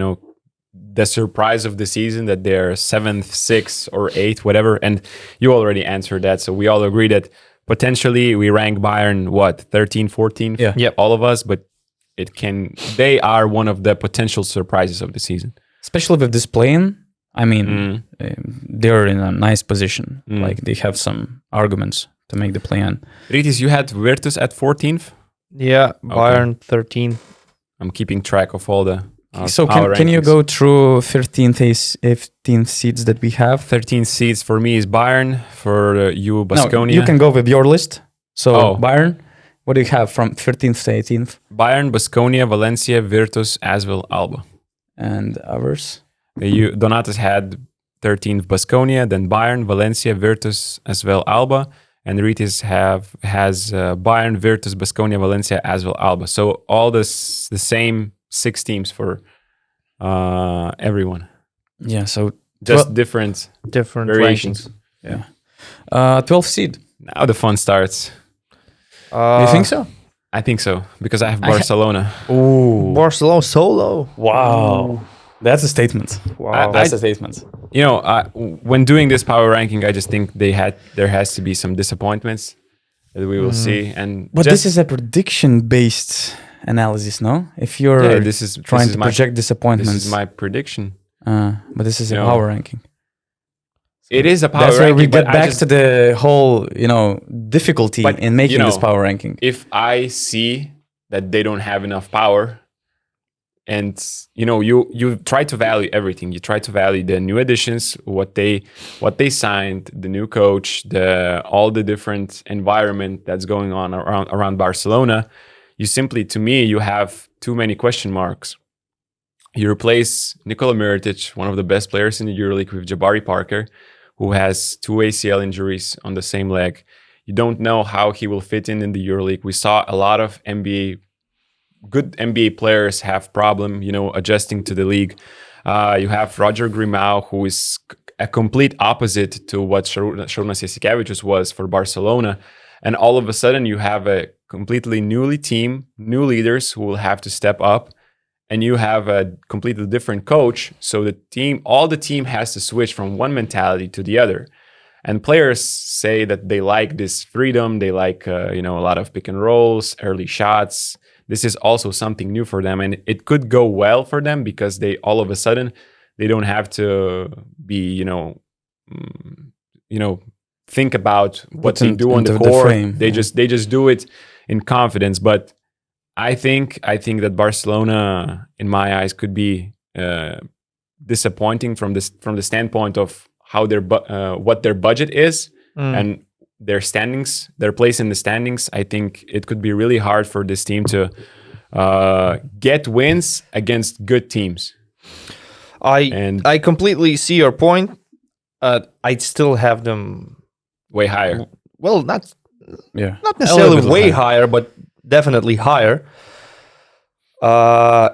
B: the surprise of the season that they're 7th, 6th, or 8th, whatever? And you already answered that. So we all agree that potentially we rank Bayern, 13, 14?
A: Yeah.
C: Yep.
B: All of us, but they are one of the potential surprises of the season.
A: Especially with this play-in. I mean, they're in a nice position. Like they have some arguments to make the play-in.
B: Rytis, you had Virtus at 14th?
C: Yeah, Bayern 13th.
B: I'm keeping track of all the
A: so can you go through 15th seeds that we have?
B: 13th seeds for me is Bayern, for you Baskonia.
A: No, you can go with your list. So Bayern, what do you have from 13th to 18th?
B: Bayern, Baskonia, Valencia, Virtus, Asvel, Alba.
A: And others?
B: Donatas had 13th Baskonia, then Bayern, Valencia, Virtus, as well Alba, and Rytis has Bayern, Virtus, Baskonia, Valencia, as well Alba. So all the same 6 teams for everyone.
A: Yeah, so
B: just different variations.
A: Rankings. Yeah, 12th seed.
B: Now the fun starts.
A: You think so?
B: I think so because I have Barcelona.
A: Ooh,
C: Barcelona solo.
A: Wow.
C: Ooh.
A: That's a statement.
C: Wow,
A: that's a statement.
B: When doing this power ranking, I just think there has to be some disappointments that we will see. But
A: this is a prediction-based analysis, no? If you're trying to project disappointments,
B: this is my prediction.
A: But this is a power ranking.
B: It is a power
A: ranking.
B: That's where
A: we get back to the whole, difficulty in making this power ranking.
B: If I see that they don't have enough power. And you try to value everything. You try to value the new additions, what they signed, the new coach, all the different environment that's going on around Barcelona. To me, you have too many question marks. You replace Nikola Mirotic, one of the best players in the EuroLeague, with Jabari Parker, who has 2 ACL injuries on the same leg. You don't know how he will fit in the EuroLeague. We saw a lot of good NBA players have problem, adjusting to the league. You have Roger Grimau, who is a complete opposite to what Šarūnas Jasikevičius was for Barcelona. And all of a sudden, you have a completely new leaders who will have to step up. And you have a completely different coach. So all the team has to switch from one mentality to the other. And players say that they like this freedom. They like, a lot of pick and rolls, early shots. This is also something new for them, and it could go well for them because they all of a sudden they don't have to be, think about what they do on the court. They just do it in confidence. But I think that Barcelona, in my eyes, could be disappointing from the standpoint of how what their budget is and their standings, their place in the standings. I think it could be really hard for this team to get wins against good teams.
C: I completely see your point. I'd still have them
B: way higher.
C: Well, not necessarily way higher, but definitely higher.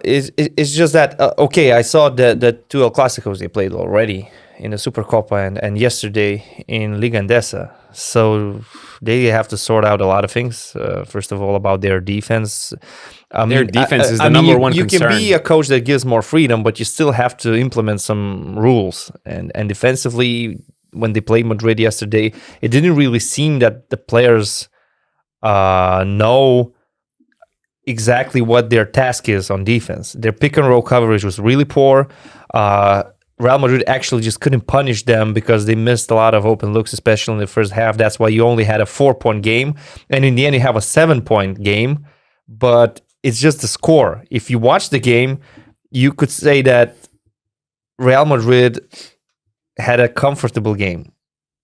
C: It's just that okay, I saw the two El Clásicos they played already in the Supercopa and yesterday in Liga Endesa. So they have to sort out a lot of things. First of all, about their defense.
B: Their defense is the number one concern.
C: You can be a coach that gives more freedom, but you still have to implement some rules. And defensively, when they played Madrid yesterday, it didn't really seem that the players know exactly what their task is on defense. Their pick and roll coverage was really poor. Real Madrid actually just couldn't punish them because they missed a lot of open looks, especially in the first half. That's why you only had a 4-point game. And in the end, you have a 7-point game. But it's just the score. If you watch the game, you could say that Real Madrid had a comfortable game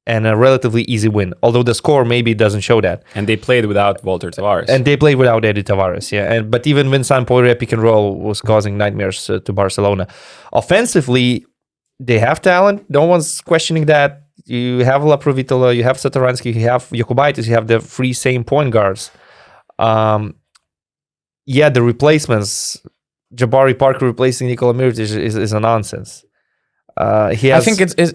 C: and a relatively easy win, although the score maybe doesn't show that.
B: And they played without Walter Tavares.
C: And they played without Eddie Tavares, yeah. But even Vincent Poirier pick and roll was causing nightmares to Barcelona. Offensively, they have talent. No one's questioning that. You have La Provitola, you have Satoransky, you have Jokubaitis, you have the three same point guards. Yeah, the replacements, Jabari Parker replacing Nikola Mirotic is a nonsense. I
A: think it's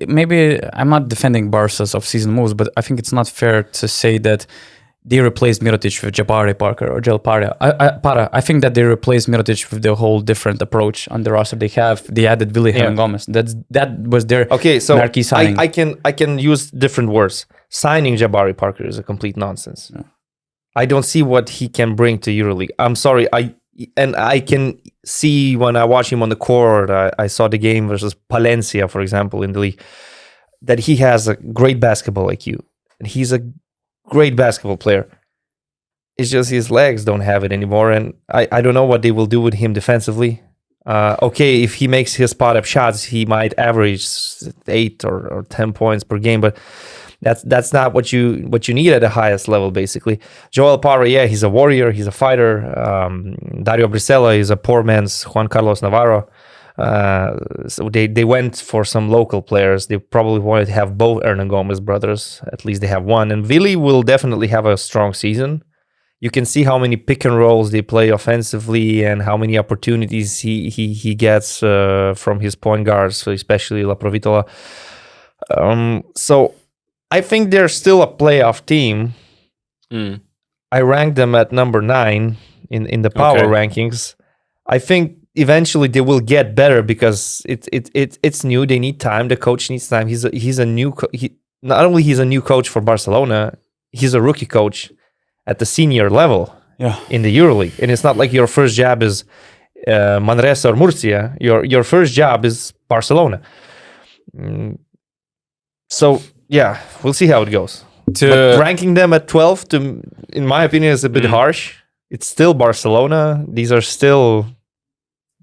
A: maybe I'm not defending Barca's off-season moves, but I think it's not fair to say that they replaced Mirotic with Jabari Parker or Gel Para. I think that they replaced Mirotic with the whole different approach on the roster they added Willy Gomez. That was their marquee signing.
C: I can use different words. Signing Jabari Parker is a complete nonsense. Yeah. I don't see what he can bring to EuroLeague. I'm sorry. I can see when I watch him on the court, I saw the game versus Valencia, for example, in the league, that he has a great basketball IQ. And he's a great basketball player. It's just his legs don't have it anymore. And I don't know what they will do with him defensively. Okay, if he makes his spot-up shots, he might average 8 or 10 points per game, but that's not what you need at the highest level, basically. Joel Parra, yeah, he's a warrior, he's a fighter. Dario Brisella is a poor man's Juan Carlos Navarro. So they went for some local players. They probably wanted to have both Hernan Gomez brothers. At least they have one. And Willy will definitely have a strong season. You can see how many pick and rolls they play offensively and how many opportunities he gets from his point guards, especially La Provitola. So I think they're still a playoff team. I ranked them at number 9 in the power rankings. I think eventually they will get better because it's new. They need time. The coach needs time. He's a new not only he's a new coach for Barcelona, he's a rookie coach at the senior level in the EuroLeague. And it's not like your first job is Manresa or Murcia. Your first job is Barcelona. So yeah, we'll see how it goes. But ranking them at 12, in my opinion, is a bit harsh. It's still Barcelona. These are still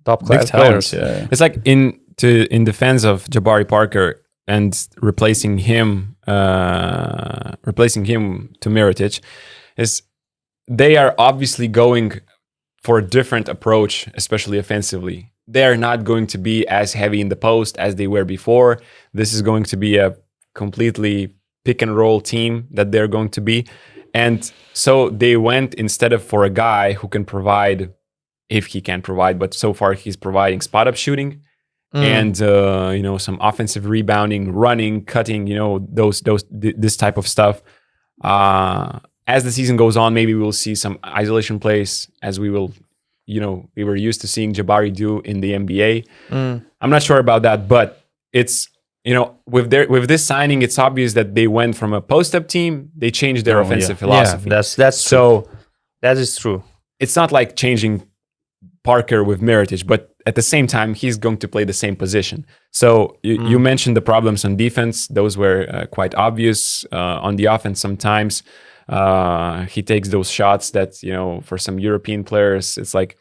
C: top class players.
B: Yeah. It's like in defense of Jabari Parker and replacing him to Mirotic, is they are obviously going for a different approach, especially offensively. They are not going to be as heavy in the post as they were before. This is going to be a completely pick and roll team that they're going to be. And so they went instead of for a guy who can provide, if he can provide, but so far he's providing spot up shooting and some offensive rebounding, running, cutting, this type of stuff. As the season goes on, maybe we'll see some isolation plays as we were used to seeing Jabari do in the NBA. I'm not sure about that, but it's with this signing, it's obvious that they went from a post-up team, they changed their offensive philosophy.
C: Yeah, that's
B: so
C: true. That is true.
B: It's not like changing Parker with Mirotic, but at the same time, he's going to play the same position. So you mentioned the problems on defense; those were quite obvious. On the offense, sometimes he takes those shots that for some European players, it's like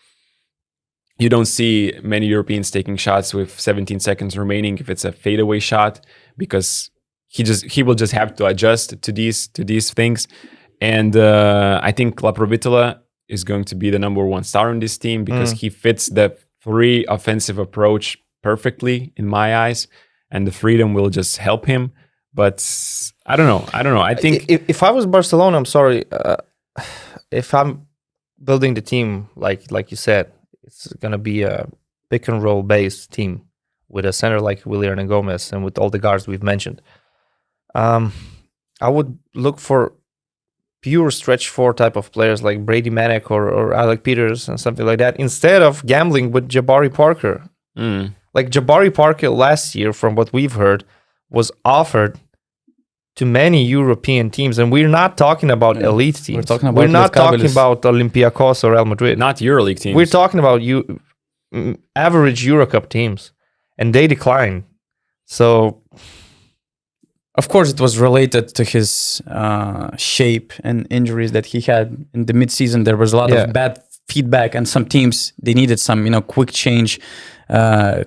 B: you don't see many Europeans taking shots with 17 seconds remaining if it's a fadeaway shot, because he will just have to adjust to these things. And I think La Provitola is going to be the number one star on this team because he fits the free offensive approach perfectly in my eyes, and the freedom will just help him. But I don't know. I think
C: if I was Barcelona, I'm sorry, if I'm building the team like you said, it's gonna be a pick and roll based team with a center like Willian Gomez and with all the guards we've mentioned. I would look for pure stretch four type of players like Brady Manek or Alec Peters and something like that, instead of gambling with Jabari Parker. Like Jabari Parker last year, from what we've heard, was offered to many European teams, and we're not talking about elite teams. We're not talking about Olympiacos or Real Madrid.
B: Not EuroLeague teams.
C: We're talking about average Eurocup teams, and they decline. So,
A: of course, it was related to his shape and injuries that he had in the midseason. There was a lot of bad feedback, and some teams, they needed some, quick change,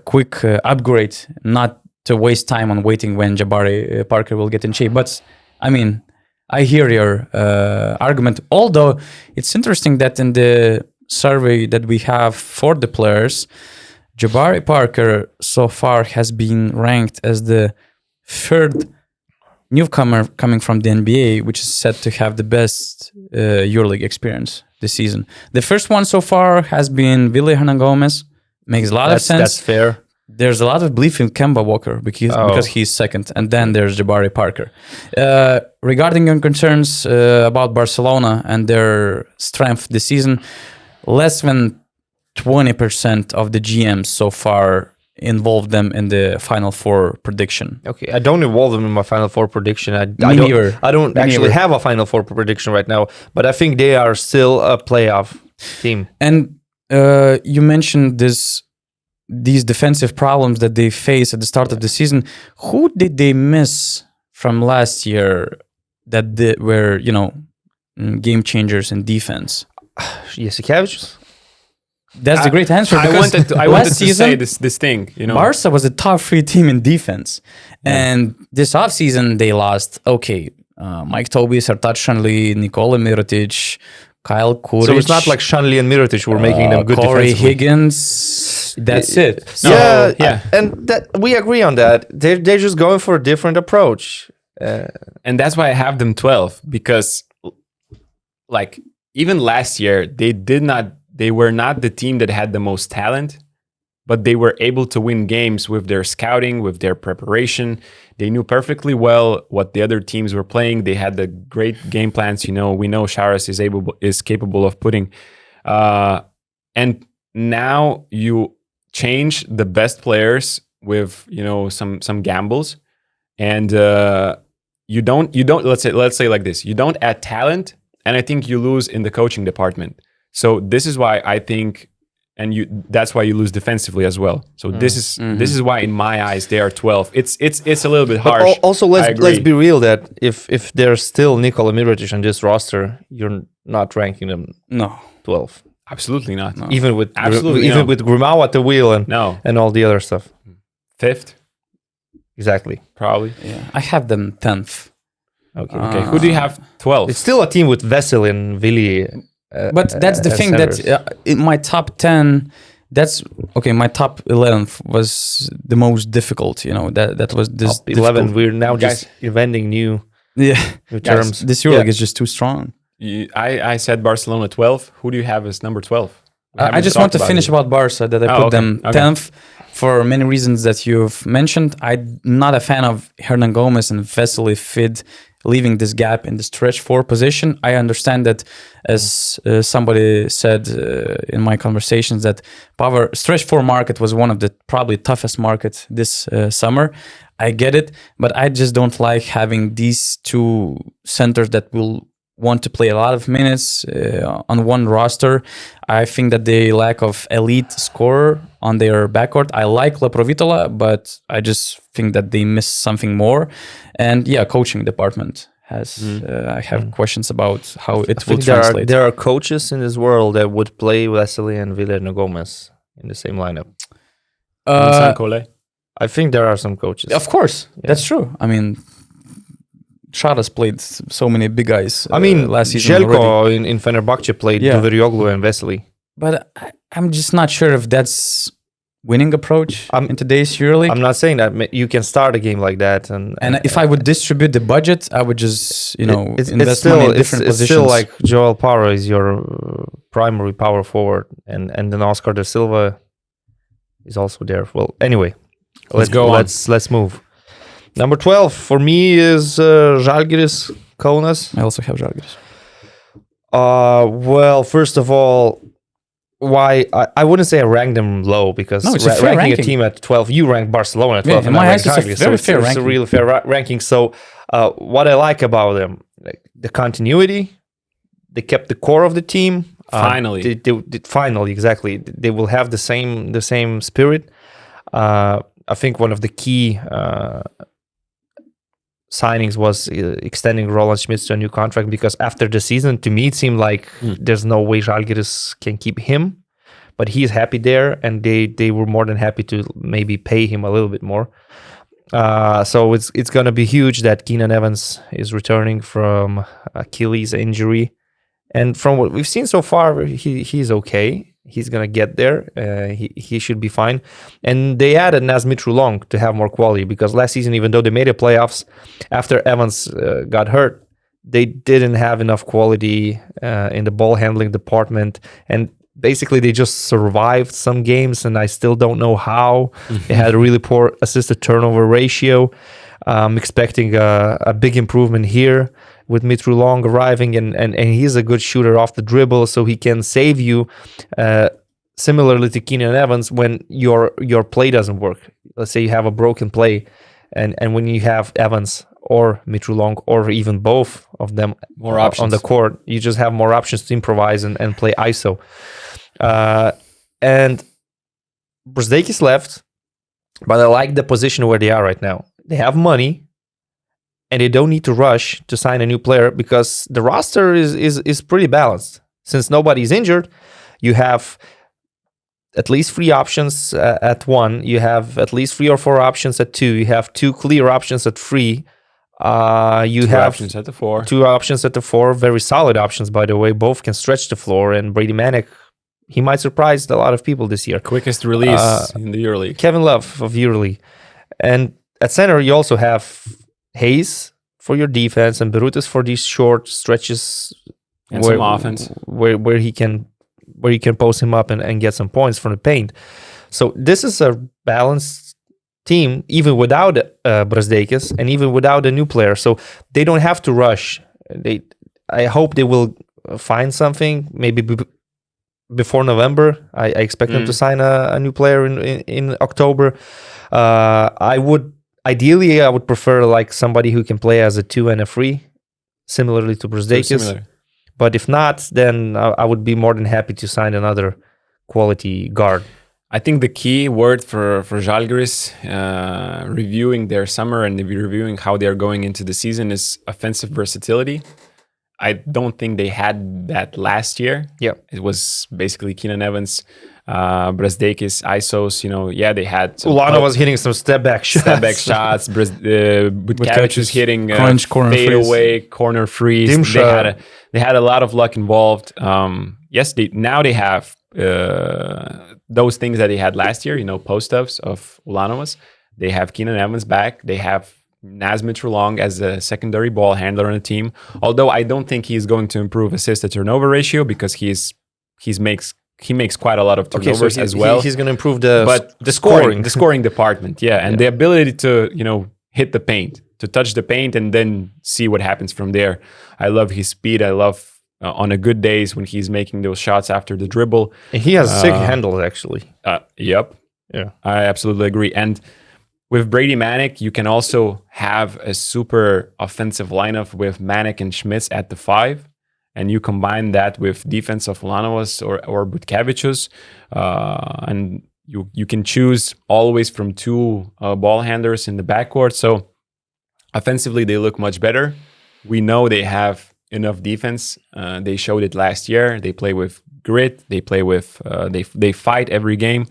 A: quick upgrade, not to waste time on waiting when Jabari Parker will get in shape. But I mean, I hear your argument. Although it's interesting that in the survey that we have for the players, Jabari Parker so far has been ranked as the third newcomer coming from the NBA, which is said to have the best EuroLeague experience this season. The first one so far has been Willian Gomez. Makes a lot of sense.
C: That's fair.
A: There's a lot of belief in Kemba Walker because he's second, and then there's Jabari Parker. Regarding your concerns about Barcelona and their strength this season, less than 20% of the GMs so far involved them in the Final Four prediction.
C: Okay, I don't involve them in my Final Four prediction. I don't actually have a Final Four prediction right now, but I think they are still a playoff team.
A: And you mentioned these defensive problems that they face at the start of the season. Who did they miss from last year that were, game changers in defense?
C: Jasikevičius?
A: That's the great answer.
B: I wanted to say this thing.
A: Barca was a top 3 team in defense. And this offseason, they lost, Mike Tobey, Sertac Shanli, Nikola Mirotic, Kyle Kuric.
C: So it's not like Shanli and Mirotic were making them good
A: Corey
C: defensively.
A: Higgins. That's it.
C: So, and that we agree on that. They're just going for a different approach.
B: And that's why I have them 12, because even last year, they were not the team that had the most talent, but they were able to win games with their scouting, with their preparation. They knew perfectly well what the other teams were playing. They had the great game plans. We know Sharas is capable of putting. And now you change the best players with some gambles, and you don't let's say like this. You don't add talent, and I think you lose in the coaching department. So this is why I think. And that's why you lose defensively as well. So this is why, in my eyes, they are 12. It's a little bit harsh.
C: But also, let's be real that if there's still Nikola Mirotic on this roster, you're not ranking them 12.
B: Absolutely not.
C: No. Even with Grimau at the wheel and all the other stuff.
B: 5th,
C: exactly,
B: probably.
A: Yeah, I have them 10th.
B: Okay. Who do you have 12?
C: It's still a team with Vesely and Vili.
A: But that's the thing that in my top 10, my top 11 was the most difficult. That was this
C: top 11. Difficult. We're now just inventing new terms.
A: This EuroLeague is just too strong.
B: I said Barcelona 12. Who do you have as number 12?
A: I just want to finish about Barca, that I put them 10th for many reasons that you've mentioned. I'm not a fan of Hernan Gomez and Vesely Fid leaving this gap in the stretch 4 position. I understand that, as somebody said in my conversations, that stretch 4 market was one of the probably toughest markets this summer. I get it, but I just don't like having these 2 centers that will want to play a lot of minutes on one roster. I think that they lack of elite scorer on their backcourt. I like La Provitola, but I just think that they miss something more. And coaching department has. I have questions about how it will translate.
C: There are coaches in this world that would play Vesely and Willian Gomez in the same lineup?
B: I
C: think there are some coaches.
A: Of course, that's true. I mean, Sharas played so many big guys. Last season
C: Željko in Fenerbahce played Duverioglu and Vesely.
A: But I'm just not sure if that's winning approach in today's EuroLeague.
C: I'm not saying that you can start a game like that. And
A: if I would distribute the budget, I would just invest money in different positions.
C: It's still like Joel Parra is your primary power forward, and then Oscar da Silva is also there. Well, anyway, let's go on. Let's move. Number 12 for me is Žalgiris Kaunas.
A: I also have Žalgiris.
C: Well, first of all, why I wouldn't say I rank them low, because ranking a team at 12, you rank Barcelona at 12,
A: and I rank Žalgiris.
C: It's a really fair ranking. So what I like about them, like the continuity, they kept the core of the team.
B: Finally,
C: finally, exactly. They will have the same spirit. I think one of the key signings was extending Roland Schmitz to a new contract, because after the season, to me, it seemed like there's no way Žalgiris can keep him, but he's happy there, and they were more than happy to maybe pay him a little bit more. So it's going to be huge that Keenan Evans is returning from Achilles injury, and from what we've seen so far, he's okay. He's going to get there. He should be fine. And they added Naz Mitrulong to have more quality, because last season, even though they made the playoffs, after Evans got hurt, they didn't have enough quality in the ball handling department. And basically, they just survived some games, and I still don't know how. They had a really poor assist-to-turnover ratio. I'm expecting a big improvement here with Mitrulong arriving, and he's a good shooter off the dribble, so he can save you similarly to Keenan Evans when your play doesn't work. Let's say you have a broken play, and when you have Evans or Mitrulong or even both of them
B: more options
C: on the court, you just have more options to improvise and play ISO. And Brzdakis left, but I like the position where they are right now. They have money, and they don't need to rush to sign a new player, because the roster is pretty balanced. Since nobody's injured, you have at least 3 options at 1. You have at least 3 or 4 options at 2. You have 2 clear options at 3. You have
B: options at the 4.
C: 2 options at the 4. Very solid options, by the way. Both can stretch the floor. And Brady Manick, he might surprise a lot of people this year.
B: Quickest release in the EuroLeague.
C: Kevin Love of EuroLeague. And at center, you also have Hayes for your defense and Berutas for these short stretches
B: and some offense
C: where he can post him up and get some points from the paint. So this is a balanced team, even without Brzdakis and even without a new player. So they don't have to rush. I hope they will find something maybe before November. I expect them to sign a new player in October. Ideally, I would prefer like somebody who can play as a 2 and a 3, similarly to Brzdakis. But if not, then I would be more than happy to sign another quality guard.
B: I think the key word for Žalgiris, reviewing their summer and reviewing how they're going into the season, is offensive versatility. I don't think they had that last year.
C: Yeah,
B: it was basically Keenan Evans, Brzdakis, ISOs. They had.
C: Ulana was hitting some step back shots.
B: Butkevic was hitting
A: crunch, corner
B: fadeaway, corner freeze. They had a lot of luck involved. Yes, they have those things that they had last year. Post-ups of Ulanovas. They have Keenan Evans back. They have Naz Mitrulong as a secondary ball handler on the team. Although I don't think he's going to improve assist-to-turnover ratio, because he makes quite a lot of turnovers as well.
C: He's going to improve the
B: scoring department, and the ability to hit the paint, to touch the paint, and then see what happens from there. I love his speed. I love on a good days when he's making those shots after the dribble.
C: And he has sick handles, actually.
B: Yep.
C: Yeah,
B: I absolutely agree. And with Brady Manick, you can also have a super offensive lineup with Manick and Schmitz at the 5. And you combine that with defense of Ulanovas or Butkevicius, and you can choose always from 2 ball handlers in the backcourt. So offensively, they look much better. We know they have enough defense. They showed it last year. They play with grit. They play with they fight every game.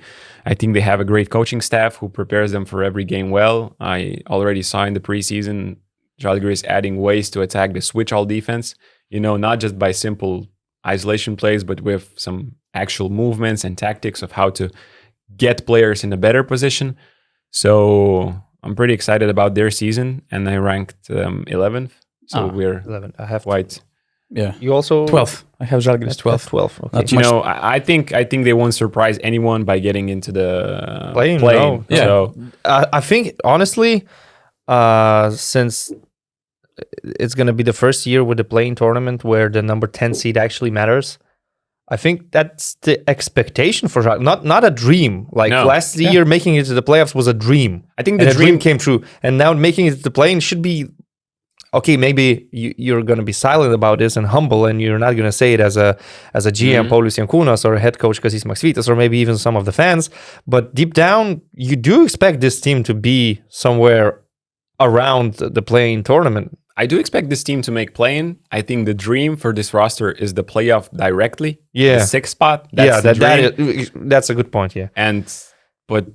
B: I think they have a great coaching staff who prepares them for every game well. I already saw in the preseason Zalgiris adding ways to attack the switch all defense. Not just by simple isolation plays, but with some actual movements and tactics of how to get players in a better position. So I'm pretty excited about their season, and I ranked 11th. So we're
C: 11. I have
B: quite.
A: Yeah.
C: You also
A: 12th. I have Zalgiris 12.
C: 12. Okay.
B: I think they won't surprise anyone by getting into the
C: Playing.
B: No.
A: Yeah.
B: So
C: I think honestly, since it's going to be the first year with the playing tournament where the number 10 seed actually matters, I think that's the expectation for Zalgiris. Not a dream. Like last year, making it to the playoffs was a dream.
B: I think
C: the dream came true. And now making it to the play-in should be, okay, maybe you're going to be silent about this and humble, and you're not going to say it as a GM, Paulius Jankūnas, or a head coach, Kazis Maksvytis, or maybe even some of the fans. But deep down, you do expect this team to be somewhere around the play-in tournament.
B: I do expect this team to make play-in. I think the dream for this roster is the playoff directly.
C: Yeah.
B: The 6th spot. That's
C: a good point, yeah.
B: But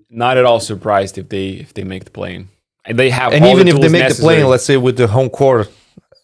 B: not at all surprised if they make the play-in. They have
C: and
B: all
C: even
B: the
C: if they
B: tools
C: make
B: necessary.
C: the play-in, let's say with the home court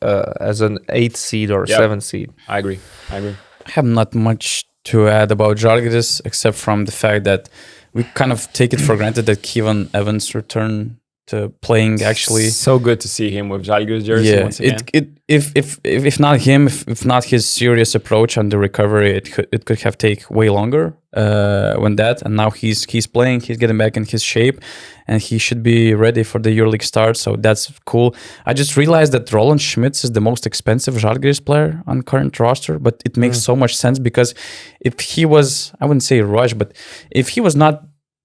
C: as an 8th seed or 7th seed.
B: I agree.
A: I have not much to add about Zalgiris except from the fact that we kind of take it for granted that Kevin Evans returned to playing actually.
B: So good to see him with Zalgiris jersey once again.
A: If not him, if not his serious approach on the recovery, it could have taken way longer and now he's playing, he's getting back in his shape, and he should be ready for the EuroLeague start. So that's cool. I just realized that Roland Schmitz is the most expensive Zalgiris player on current roster, but it makes so much sense because if he was, I wouldn't say rushed, but if he was not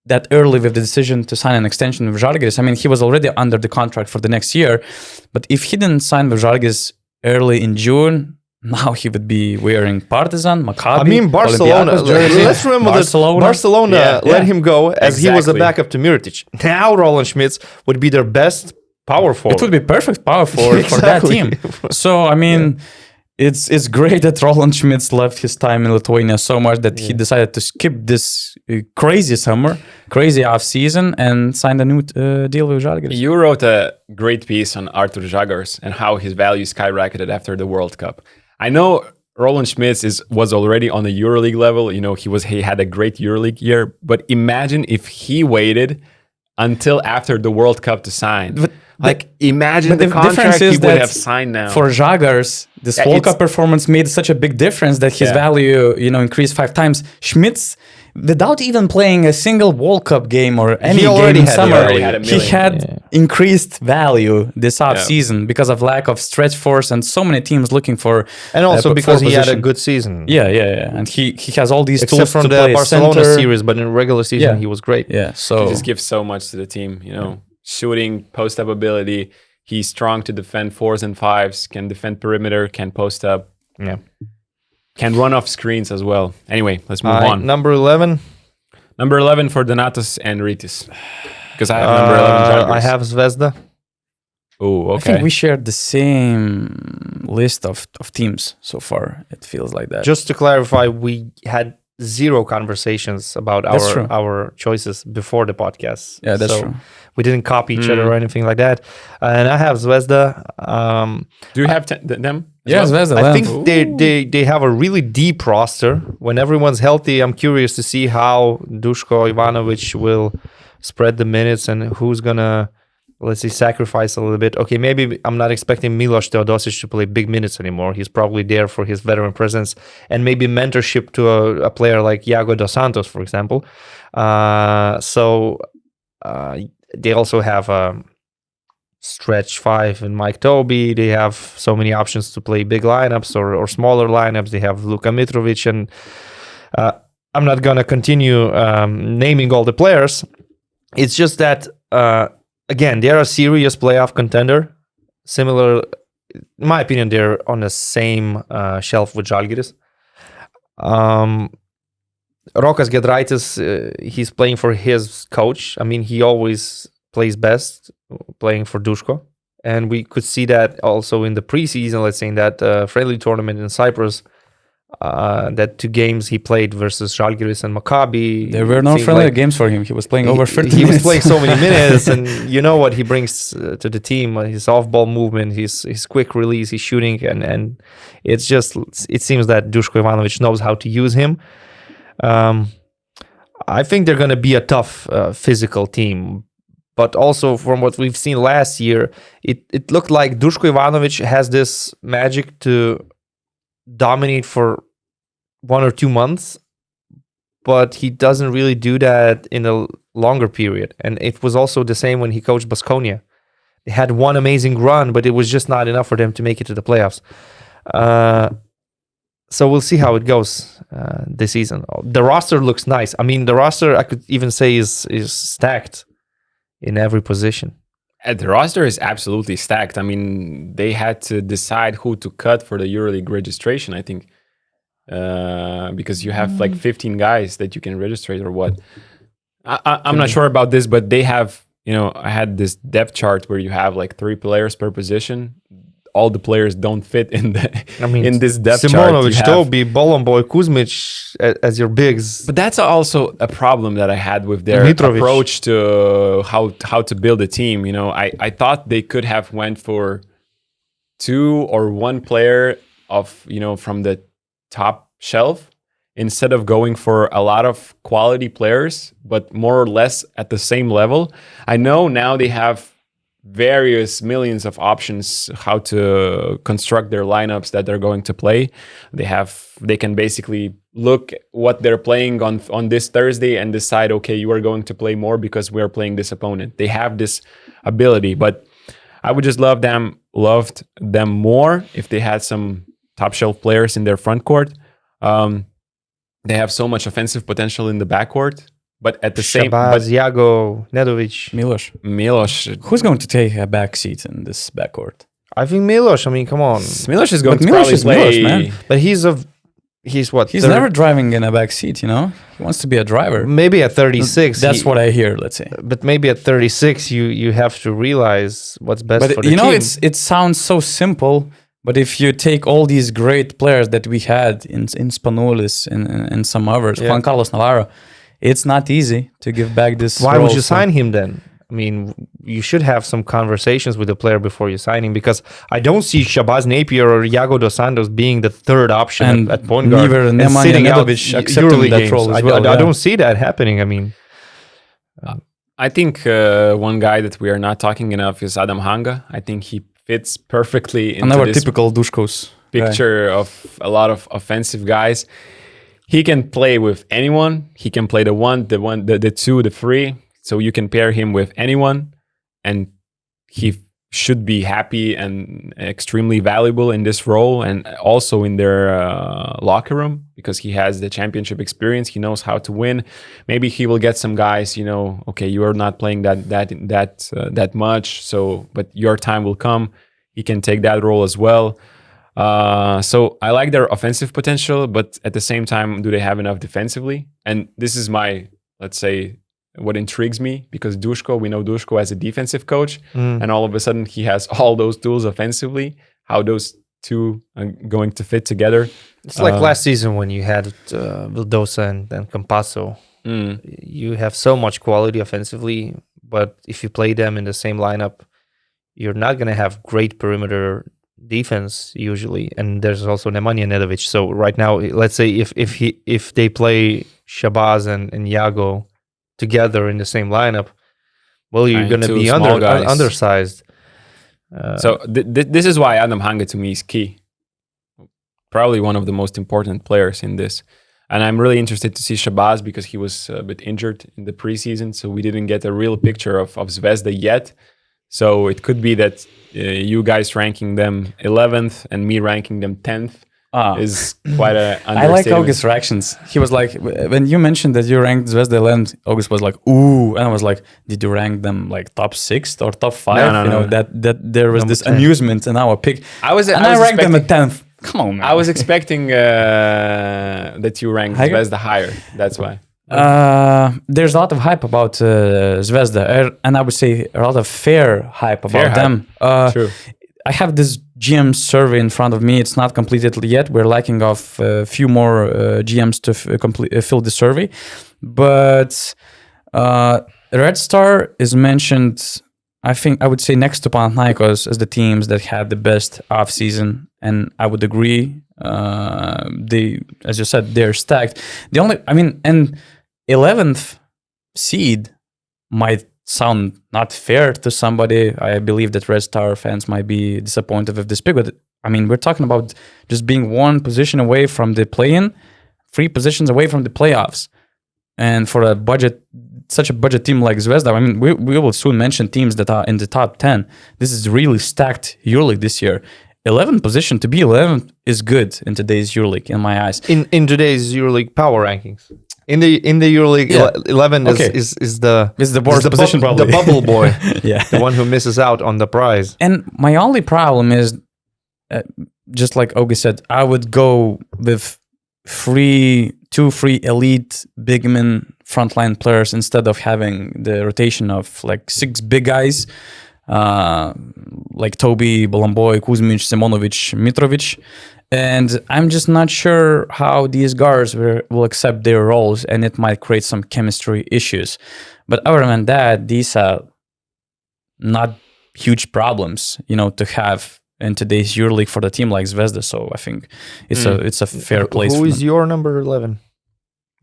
A: that early with the decision to sign an extension with Zalgiris, I mean, he was already under the contract for the next year, but if he didn't sign with Zalgiris early in June, now he would be wearing Partizan, Maccabi.
C: I mean, Barcelona.
A: Olympiacos jersey.
C: Let's remember that Barcelona let him go as he was a backup to Mirotic. Now Roland Schmitz would be their best power forward.
A: It would be perfect power forward for that team. So, I mean, it's great that Roland Schmitz left his time in Lithuania so much that he decided to skip this crazy summer, crazy off season, and signed a new deal with Zalgiris.
B: You wrote a great piece on Artur Žagars and how his value skyrocketed after the World Cup. I know Roland Schmitz was already on the EuroLeague level. He had a great EuroLeague year, but imagine if he waited until after the World Cup to sign. Imagine the contract he would have signed now.
A: For Žagars, this World Cup performance made such a big difference that his value, increased 5 times. Schmitz, without even playing a single World Cup game or any game in summer, he had increased value this off season because of lack of stretch force and so many teams looking for.
C: And also because he had a good season.
A: Yeah. And he has all these tools
C: from
A: to
C: the
A: play
C: Barcelona
A: center.
C: series, but in regular season he was great.
A: Yeah, so
B: he just gives so much to the team. Shooting, post-up ability. He's strong to defend 4s and 5s, can defend perimeter, can post up.
C: Yeah.
B: Can run off screens as well. Anyway, let's move on.
C: Number 11.
B: Number 11 for Donatas and Rytis. Because I have number 11 Zalgiris.
C: I have Zvezda.
B: Oh, okay.
A: I think we shared the same list of teams so far. It feels like that.
C: Just to clarify, we had 0 conversations about our choices before the podcast.
A: Yeah, that's true.
C: We didn't copy each other or anything like that. And I have Zvezda.
B: Do you have them?
A: Yeah, Zvezda.
C: I think they have a really deep roster. When everyone's healthy, I'm curious to see how Duško Ivanović will spread the minutes and who's gonna, let's say, sacrifice a little bit. Okay, maybe I'm not expecting Miloš Teodosić to play big minutes anymore. He's probably there for his veteran presence and maybe mentorship to a player like Iago dos Santos, for example. They also have stretch 5 and Mike Toby. They have so many options to play big lineups or smaller lineups. They have Luka Mitrovic, and I'm not gonna continue naming all the players. It's just that again, they're a serious playoff contender. Similar, in my opinion, they're on the same shelf with Žalgiris. Rokas Giedraitis, he's playing for his coach. I mean, he always plays best playing for Duško. And we could see that also in the preseason, let's say in that friendly tournament in Cyprus, That 2 games he played versus Zalgiris and Maccabi.
A: There were no friendly games for him. He was playing over 50 minutes.
C: He was playing so many minutes, and you know what he brings to the team: his off-ball movement, his quick release, his shooting, and it seems that Duško Ivanović knows how to use him. I think they're going to be a tough physical team, but also from what we've seen last year, it looked like Duško Ivanović has this magic to dominate for 1 or 2 months, but he doesn't really do that in a longer period. And it was also the same when he coached Baskonia. They had one amazing run, but it was just not enough for them to make it to the playoffs. So we'll see how it goes this season. The roster looks nice. I mean, the roster, I could even say, is stacked in every position.
B: The roster is absolutely stacked. I mean, they had to decide who to cut for the EuroLeague registration, I think, because you have like 15 guys that you can register or what. I'm not sure about this, but they have, I had this depth chart where you have like 3 players per position. All the players don't fit in in this depth chart.
C: Simonovic, Toby, Bolomboy, Kuzmic as your bigs.
B: But that's also a problem that I had with their
C: Mitrovic.
B: approach to how to build a team. I thought they could have went for 2 or 1 player of from the top shelf instead of going for a lot of quality players, but more or less at the same level. I know now they have various millions of options how to construct their lineups that they're going to play. They can basically look what they're playing on this Thursday and decide, okay, you are going to play more because we're playing this opponent. They have this ability, but I would just loved them more if they had some top shelf players in their front court. They have so much offensive potential in the backcourt. But at the same time,
C: Jago, Nedovic,
B: Milos.
A: Who's going to take a back seat in this backcourt?
C: I think Milos. I mean, come on.
B: Milos is going to
A: Milos
B: probably
A: is
B: play.
A: Milos, man.
C: But he's what?
A: He's never driving in a back seat, He wants to be a driver.
C: Maybe at 36.
A: That's what I hear, let's say.
C: But maybe at 36, you have to realize what's best for the team.
A: It sounds so simple, but if you take all these great players that we had in Spanulis and some others, Juan Carlos Navarro, it's not easy to give back this.
C: Why would you sign him then? I mean, you should have some conversations with the player before you sign him, because I don't see Shabazz Napier or Iago Dos Santos being the third option at point guard
A: and
C: sitting out
A: accepting that role as well.
C: I don't see that happening. I mean,
B: I think one guy that we are not talking enough is Adam Hanga. I think he fits perfectly into this
A: typical Duško's
B: picture of a lot of offensive guys. He can play with anyone. He can play the 1, the 2, the 3. So you can pair him with anyone, and he should be happy and extremely valuable in this role, and also in their locker room, because he has the championship experience. He knows how to win. Maybe he will get some guys. Okay, you are not playing that much, but your time will come. He can take that role as well. So I like their offensive potential, but at the same time, do they have enough defensively? And this is let's say, what intrigues me, because we know Duško as a defensive coach, and all of a sudden he has all those tools offensively. How those two are going to fit together?
C: It's like last season when you had Vildosa and Campasso. You have so much quality offensively, but if you play them in the same lineup, you're not going to have great perimeter defense usually, and there's also Nemanja Nedovic. So right now, let's say if they play Shabazz and Iago together in the same lineup, well, you're going to be undersized.
B: So this is why Adam Hanga to me is key. Probably one of the most important players in this. And I'm really interested to see Shabazz, because he was a bit injured in the preseason, so we didn't get a real picture of Zvezda yet. So it could be that you guys ranking them 11th and me ranking them 10th is quite an understatement.
A: I like August's reactions. He was like, when you mentioned that you ranked Zvezda 11th, August was like, ooh. And I was like, did you rank them like top 6th or top 5?
B: No.
A: That there was this 10. Amusement in our pick.
B: I
A: ranked them at 10th. Come on, man.
B: I was expecting that you ranked Zvezda higher. That's why.
A: There's a lot of hype about Zvezda, and I would say a lot of fair hype about them.
B: True.
A: I have this GM survey in front of me. It's not completed yet. We're lacking of a few more GMs to fill the survey. But Red Star is mentioned, I think I would say next to Panathinaikos as the teams that had the best off-season. And I would agree. They, as you said, they're stacked. And 11th seed might sound not fair to somebody. I believe that Red Star fans might be disappointed with this pick, but we're talking about just being one position away from the play-in, 3 positions away from the playoffs. And for such a budget team like Zvezda, we will soon mention teams that are in the top 10. This is really stacked EuroLeague this year. 11th position, to be 11th is good in today's EuroLeague, in my eyes.
C: In today's EuroLeague power rankings. In the EuroLeague, 11 is the
A: worst position, probably.
C: The bubble boy,
A: yeah,
C: the one who misses out on the prize.
A: And my only problem is, just like Ogi said, I would go with 2 free elite big men frontline players instead of having the rotation of like 6 big guys, like Toby, Bolomboy, Kuzmic, Simonovic, Mitrovic. And I'm just not sure how these guards will accept their roles, and it might create some chemistry issues. But other than that, these are not huge problems, to have in today's EuroLeague for the team like Zvezda. So I think it's a fair place.
C: Who is your number 11?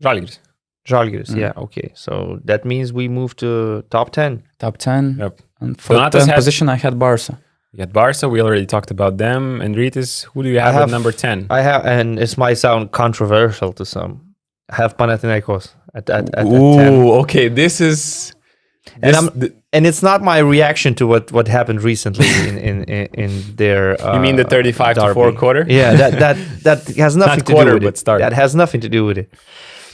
B: Zalgiris.
C: Yeah. Okay. So that means we move to top 10.
A: Top 10.
B: Yep.
A: And for the 10th position, I had Barca.
B: You had Barca. We already talked about them. And Rytis, who do you have at number 10?
C: I have, and it might sound controversial to some, I have Panathinaikos at 10.
B: Okay. This is...
C: And it's not my reaction to what happened recently in their.
B: You mean the 35-4 quarter?
C: Yeah, that has nothing to do with it.
B: Start.
C: That has nothing to do with it.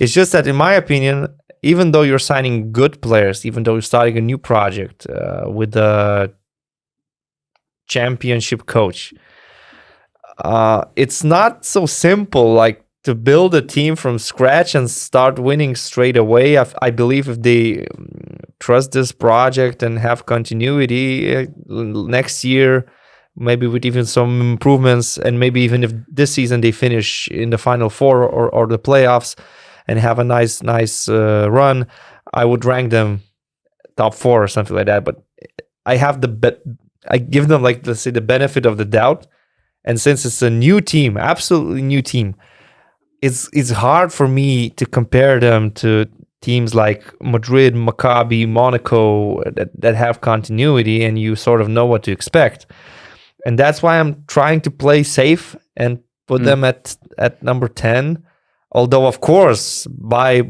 C: It's just that, in my opinion, even though you're signing good players, even though you're starting a new project with a championship coach, it's not so simple. Like, to build a team from scratch and start winning straight away. I believe if they trust this project and have continuity next year, maybe with even some improvements, and maybe even if this season they finish in the Final Four or the playoffs and have a nice run, I would rank them top 4 or something like that. But I have I give them, like, let's say, the benefit of the doubt. And since it's a new team, absolutely new team, it's hard for me to compare them to teams like Madrid, Maccabi, Monaco that have continuity and you sort of know what to expect. And that's why I'm trying to play safe and put them at number 10. Although, of course, by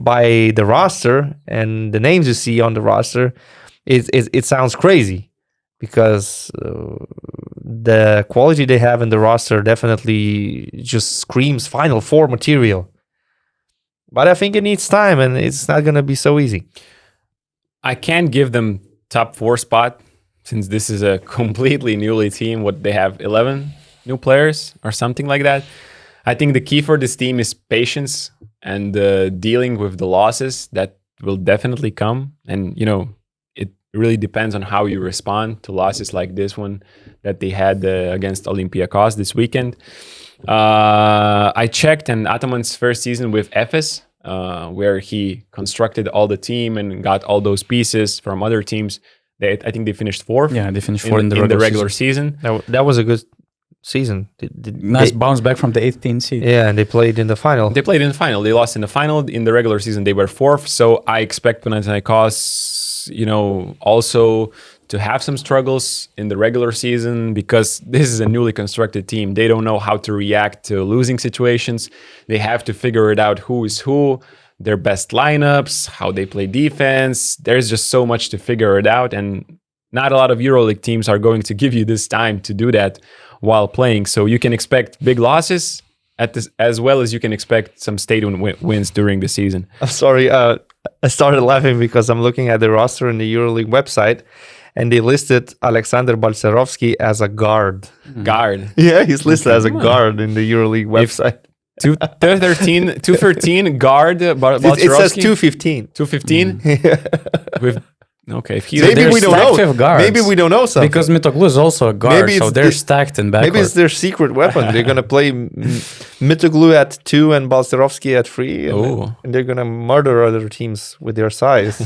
C: the roster and the names you see on the roster, it sounds crazy. Because the quality they have in the roster definitely just screams Final Four material. But I think it needs time, and it's not going to be so easy.
B: I can't give them top 4 spot, since this is a completely newly team. What they have, 11 new players or something like that. I think the key for this team is patience and dealing with the losses that will definitely come. And, it really depends on how you respond to losses like this one that they had against Olympiacos this weekend. I checked, and Ataman's first season with Efes, where he constructed all the team and got all those pieces from other teams. I think they finished 4th.
A: Yeah, they finished 4th in the
B: regular season.
C: That was a good season.
A: Nice bounce back from the 18th seed.
C: Yeah, and they played in the final.
B: They lost in the final. In the regular season, they were 4th. So I expect Panathinaikos, also to have some struggles in the regular season, because this is a newly constructed team. They don't know how to react to losing situations. They have to figure it out, who is who, their best lineups, how they play defense. There's just so much to figure it out, and not a lot of EuroLeague teams are going to give you this time to do that while playing. So you can expect big losses as well as you can expect some stadium wins during the season.
C: I'm sorry, I started laughing because I'm looking at the roster in the EuroLeague website, and they listed Alexander Balcerovski as a guard.
B: Guard?
C: Yeah, he's listed as a guard in the EuroLeague website.
B: 213 guard Balcerovski?
C: It says 215.
B: 215?
C: Yeah.
B: With Okay, if
C: Maybe we don't know.
A: Guards,
C: maybe we don't know something.
A: Because Mitoglu is also a guard, so they're stacked in backcourt.
C: Maybe it's their secret weapon. They're gonna play Mitoglu at 2 and Balcerovski at 3, and they're gonna murder other teams with their size.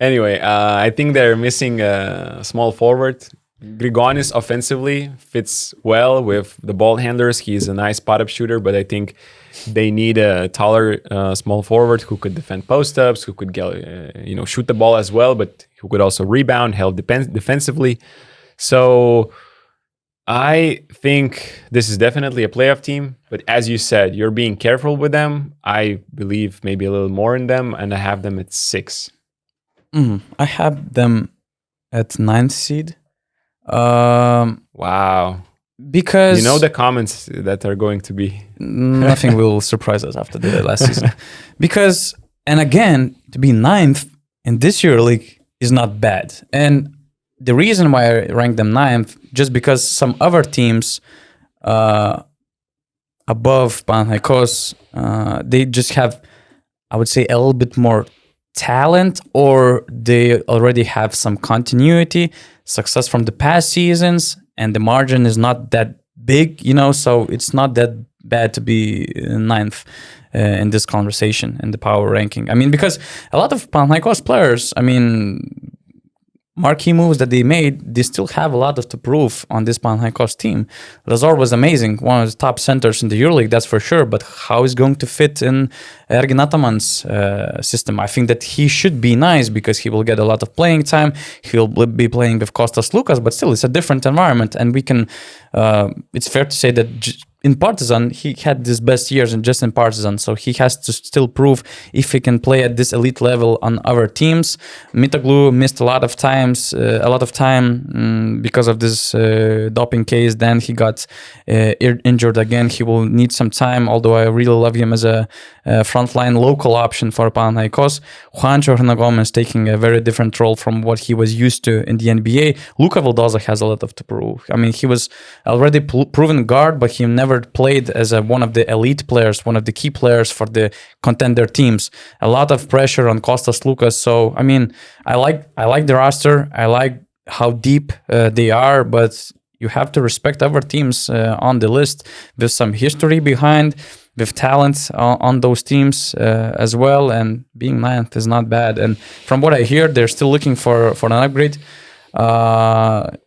B: Anyway, I think they're missing a small forward. Grigonis offensively fits well with the ball handlers. He's a nice spot-up shooter, but I think they need a taller small forward who could defend post-ups, who could shoot the ball as well, but who could also rebound, help defensively. So I think this is definitely a playoff team, but as you said, you're being careful with them. I believe maybe a little more in them, and I have them at 6.
A: I have them at 9th seed.
B: Wow. Because you know the comments that are going to be
A: nothing will surprise us after the last season. Because, and again, to be 9th in this EuroLeague is not bad. And the reason why I rank them 9th, just because some other teams above Panathinaikos, they just have, I would say, a little bit more talent, or they already have some continuity, success from the past seasons, and the margin is not that big, so it's not that bad to be 9th in this conversation, in the power ranking. I mean, because a lot of Panathinaikos players, marquee moves that they made, they still have a lot to prove on this Panathinaikos team. Lazar was amazing, one of the top centers in the EuroLeague, that's for sure, but how is going to fit in Ergin Ataman's system? I think that he should be nice because he will get a lot of playing time. He'll be playing with Kostas Lukas, but still, it's a different environment, and we can, it's fair to say that in Partizan, he had his best years in Partizan, so he has to still prove if he can play at this elite level on other teams. Mitoglu missed a lot of time because of this doping case. Then he got injured again. He will need some time, although I really love him as a frontline local option for Panathinaikos. Juancho Hernagom is taking a very different role from what he was used to in the NBA. Luka Vildoza has a lot to prove. He was already proven guard, but he never played as one of the elite players, one of the key players for the contender teams. A lot of pressure on Kostas Lukas. So I like the roster. I like how deep they are, but you have to respect other teams on the list with some history behind, with talent on those teams as well. And being 9th is not bad. And from what I hear, they're still looking for an upgrade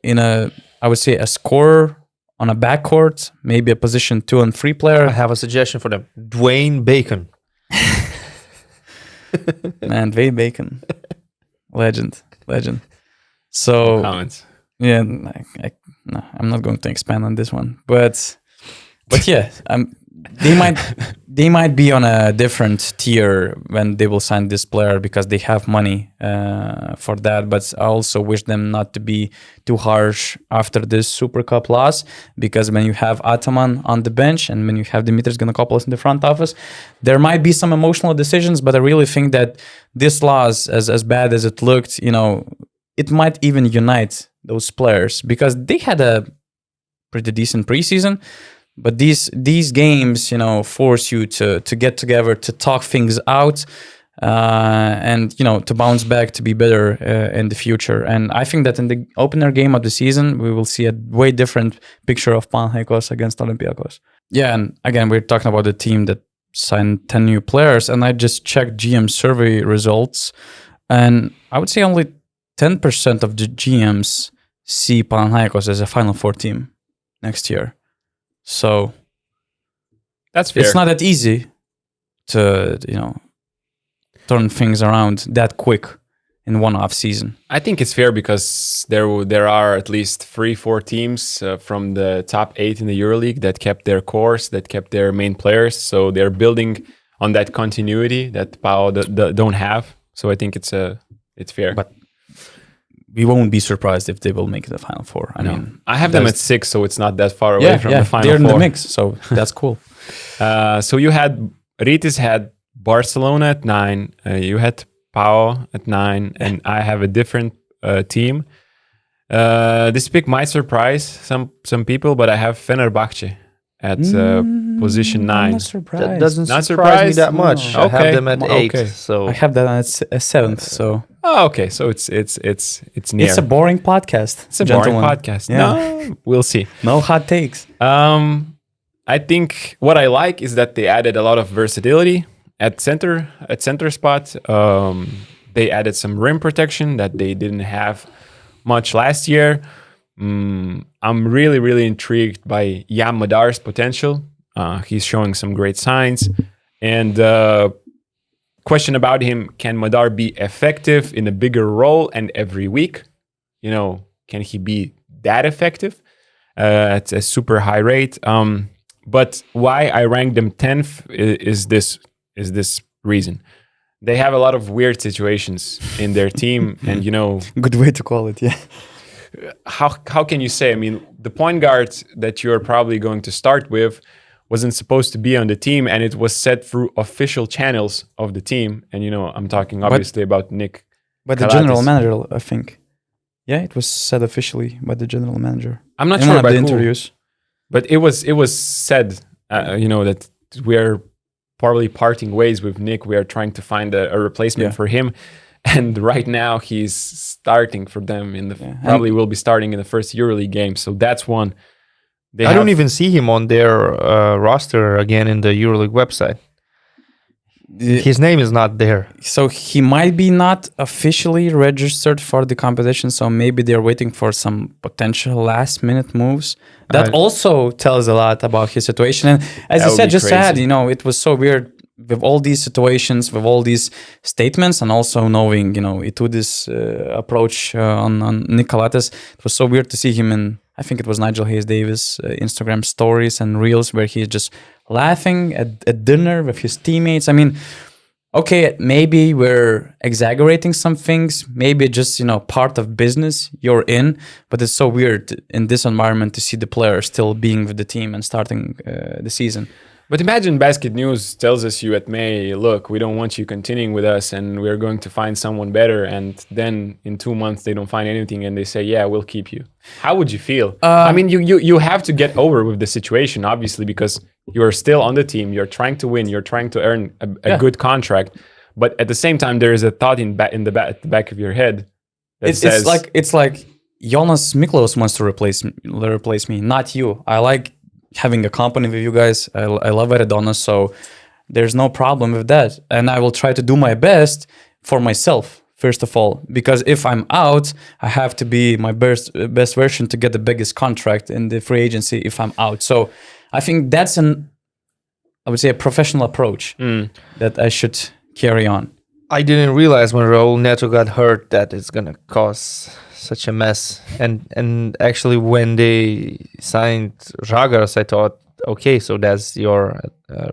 A: in I would say a scorer on a backcourt, maybe a position 2 and 3 player.
C: I have a suggestion for them. Dwayne Bacon.
A: Man, Dwayne Bacon. Legend. So,
B: comments.
A: Yeah, no, I'm not going to expand on this one. But yeah, they might be on a different tier when they will sign this player because they have money for that. But I also wish them not to be too harsh after this Super Cup loss, because when you have Ataman on the bench and when you have Dimitris Ganakopoulos in the front office, there might be some emotional decisions. But I really think that this loss, as bad as it looked, it might even unite those players, because they had a pretty decent preseason. But these games, force you to get together, to talk things out, and to bounce back, to be better in the future. And I think that in the opener game of the season, we will see a way different picture of Panathinaikos against Olympiacos. Yeah, and again, we're talking about the team that signed 10 new players, and I just checked GM survey results, and I would say only 10% of the GMs see Panathinaikos as a Final Four team next year. So
B: that's fair.
A: It's not that easy to turn things around that quick in one off season.
B: I think it's fair because there are at least 3-4 teams from the top 8 in the EuroLeague that kept their course, that kept their main players. So they're building on that continuity that Pau don't have. So I think it's fair.
A: But we won't be surprised if they will make the Final Four. I mean,
B: I have them at 6, so it's not that far away from the Final Four.
A: They're in the mix, so that's cool.
B: So you had Rytis had Barcelona at 9. You had Pau at 9, and I have a different team. This pick might surprise some people, but I have Fenerbahce at position 9.
A: I'm not surprised.
C: That doesn't
B: Not
C: surprise me
B: surprised?
C: that much.
A: No.
C: I have
B: Okay.
C: them at 8.
B: Okay.
C: So
A: I have that at 7th, so
B: Oh, okay. So it's near.
A: it's a boring podcast.
B: It's a
A: gentlemen.
B: boring podcast.
A: Yeah.
B: No, we'll see.
A: No hot takes.
B: I think what I like is that they added a lot of versatility at center spot. They added some rim protection that they didn't have much last year. I'm really, really intrigued by Jan Madar's potential. He's showing some great signs. And question about him, can Madar be effective in a bigger role and every week? You know, can he be that effective at a super high rate? But why I ranked them 10th is this reason. They have a lot of weird situations in their team, and you know,
A: Good way to call it, yeah.
B: how can you say? I mean, the point guard that you're probably going to start with wasn't supposed to be on the team, and it was set through official channels of the team. And you know, I'm talking obviously about Nick.
A: But the
B: Kalatis.
A: general manager, I think. Yeah, it was said officially by the general manager.
B: I'm not
A: in
B: sure
A: one of
B: by
A: the
B: who,
A: interviews.
B: but it was said, you know, that we're probably parting ways with Nick. We are trying to find a replacement for him. And right now he's starting for them probably will be starting in the first EuroLeague game. So that's one.
C: I don't even see him on their roster again in the EuroLeague website. His name is not there.
A: So he might be not officially registered for the competition. So maybe they're waiting for some potential last minute moves. That also tells a lot about his situation. And as you said, just sad, you know, it was so weird with all these situations, with all these statements, and also knowing, you know, Itudi's approach on Nick Kalatis. It was so weird to see him in, I think it was Nigel Hayes-Davis Instagram stories and reels where he's just laughing at dinner with his teammates. I mean, okay, maybe we're exaggerating some things. Maybe just, you know, part of business you're in. But it's so weird in this environment to see the player still being with the team and starting the season.
B: But imagine BasketNews tells us you at May, look, we don't want you continuing with us and we're going to find someone better. And then in 2 months, they don't find anything and they say, yeah, we'll keep you. How would you feel? I mean, you have to get over with the situation, obviously, because you are still on the team. You're trying to win. You're trying to earn a good contract. But at the same time, there is a thought at the back of your head that says...
A: It's like Jonas Miklos wants to replace me, not you. I like having a company with you guys. I love Adonis, so there's no problem with that. And I will try to do my best for myself, first of all, because if I'm out, I have to be my best version to get the biggest contract in the free agency if I'm out. So I think that's I would say a professional approach that I should carry on.
C: I didn't realize when Raul Neto got hurt that it's going to cause such a mess. And actually, when they signed Žagaras, I thought, okay, so that's your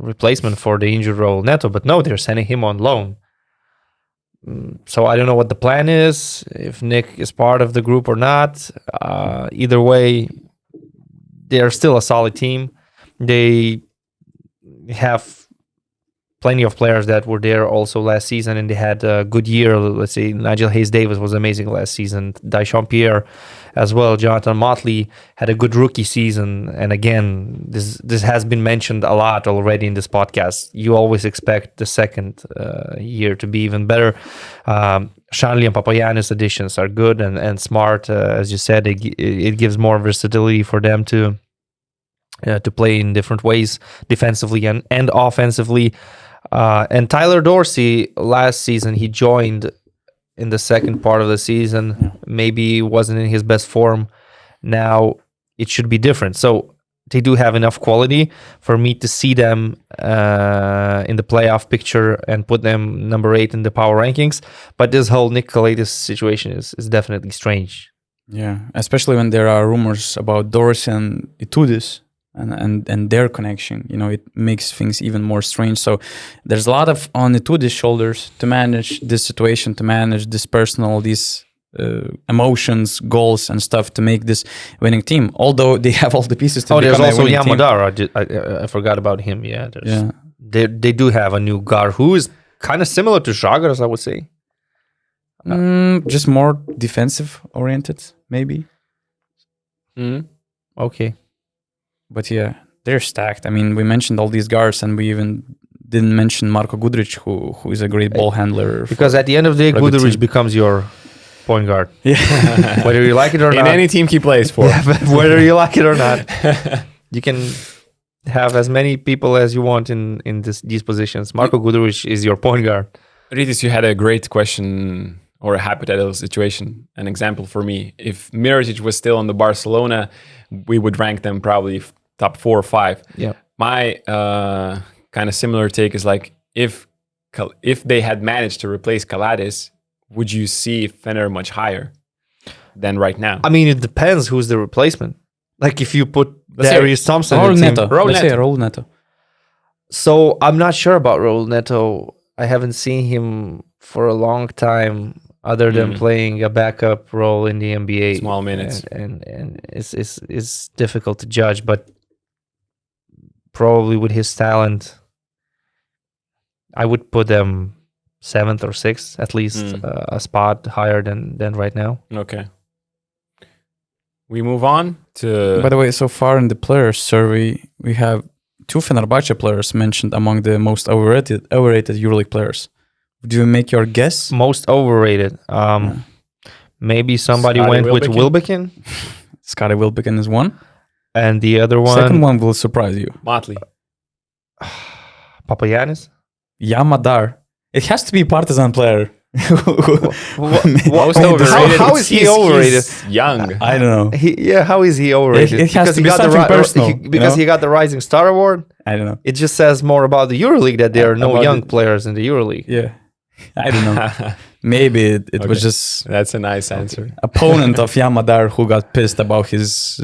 C: replacement for the injured Raul Neto. But no, they're sending him on loan. So I don't know what the plan is, if Nick is part of the group or not. Either way, they're still a solid team. They have plenty of players that were there also last season, and they had a good year. Let's say Nigel Hayes-Davis was amazing last season. Dyson Pierre as well. Jonathan Motley had a good rookie season. And again, this has been mentioned a lot already in this podcast. You always expect the second year to be even better. Shanley and Papagiannis additions are good and smart. As you said, it gives more versatility for them to play in different ways, defensively and offensively. And Tyler Dorsey, last season, he joined in the second part of the season. Maybe wasn't in his best form. Now it should be different. So they do have enough quality for me to see them in the playoff picture and put them number 8 in the power rankings. But this whole Nick Kalatis situation is definitely strange.
A: Yeah, especially when there are rumors about Dorsey and Itudis. And their connection, you know, it makes things even more strange. So there's a lot on Itudi's shoulders to manage this situation, to manage this these emotions, goals, and stuff to make this winning team. Although they have all the pieces to
C: there's
A: become
C: also
A: a winning team.
C: Yamadar. I forgot about him. Yeah, they do have a new guard who is kind of similar to Žagaras, I would say.
A: Just more defensive oriented, maybe.
C: Okay.
A: But yeah, they're stacked. I mean, we mentioned all these guards, and we even didn't mention Marko Guduric, who is a great ball handler.
C: Because at the end of the day, Guduric becomes your point guard.
A: Yeah.
C: Whether you like it or not.
B: In any team he plays for.
C: Yeah, but whether you like it or not, you can have as many people as you want in these positions. Marko Guduric is your point guard.
B: Rytis, you had a great question or a hypothetical situation, an example for me. If Mirotic was still on the Barcelona, we would rank them probably top 4 or 5.
C: Yeah.
B: My kind of similar take is like, if they had managed to replace Kalades, would you see Fener much higher than right now?
C: I mean, it depends who's the replacement. Like if you put Darius Thompson
A: Raul
C: in the team.
A: Neto. Let's say Raul Neto.
C: So I'm not sure about Raul Neto. I haven't seen him for a long time, other than playing a backup role in the NBA.
B: Small minutes.
C: And it's difficult to judge, but probably with his talent, I would put them 7th or 6th, at least a spot higher than right now.
B: Okay. We move on to...
A: By the way, so far in the players survey, we have 2 Fenerbahce players mentioned among the most overrated EuroLeague players. Do you make your guess?
C: Most overrated. Maybe somebody
B: Scotty
C: went with
B: Wilbekin?
A: Scotty Wilbekin is one.
C: And the other one...
A: Second one will surprise you.
B: Motley.
C: Papagiannis?
A: Yamadar. It has to be Partizan player.
B: Most overrated.
C: How is he overrated?
B: He's young.
A: I don't know.
C: How is he overrated?
A: It has to be something personal.
C: Because he got the Rising Star Award?
A: I don't know.
C: It just says more about the EuroLeague that there are no young players in the EuroLeague.
A: Yeah. I don't know. Maybe it was just...
B: That's a nice answer.
A: Opponent of Yamadar who got pissed about his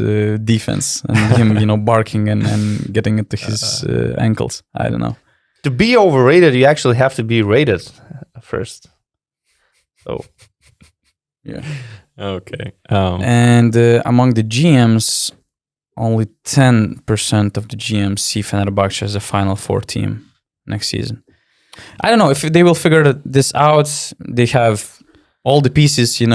A: defense and him, barking and getting into his ankles. I don't know.
C: To be overrated, you actually have to be rated first. So,
A: yeah.
B: Okay.
A: And among the GMs, only 10% of the GMs see Fenerbahce as a Final Four team next season. I don't know if they will figure this out. They have all the pieces, to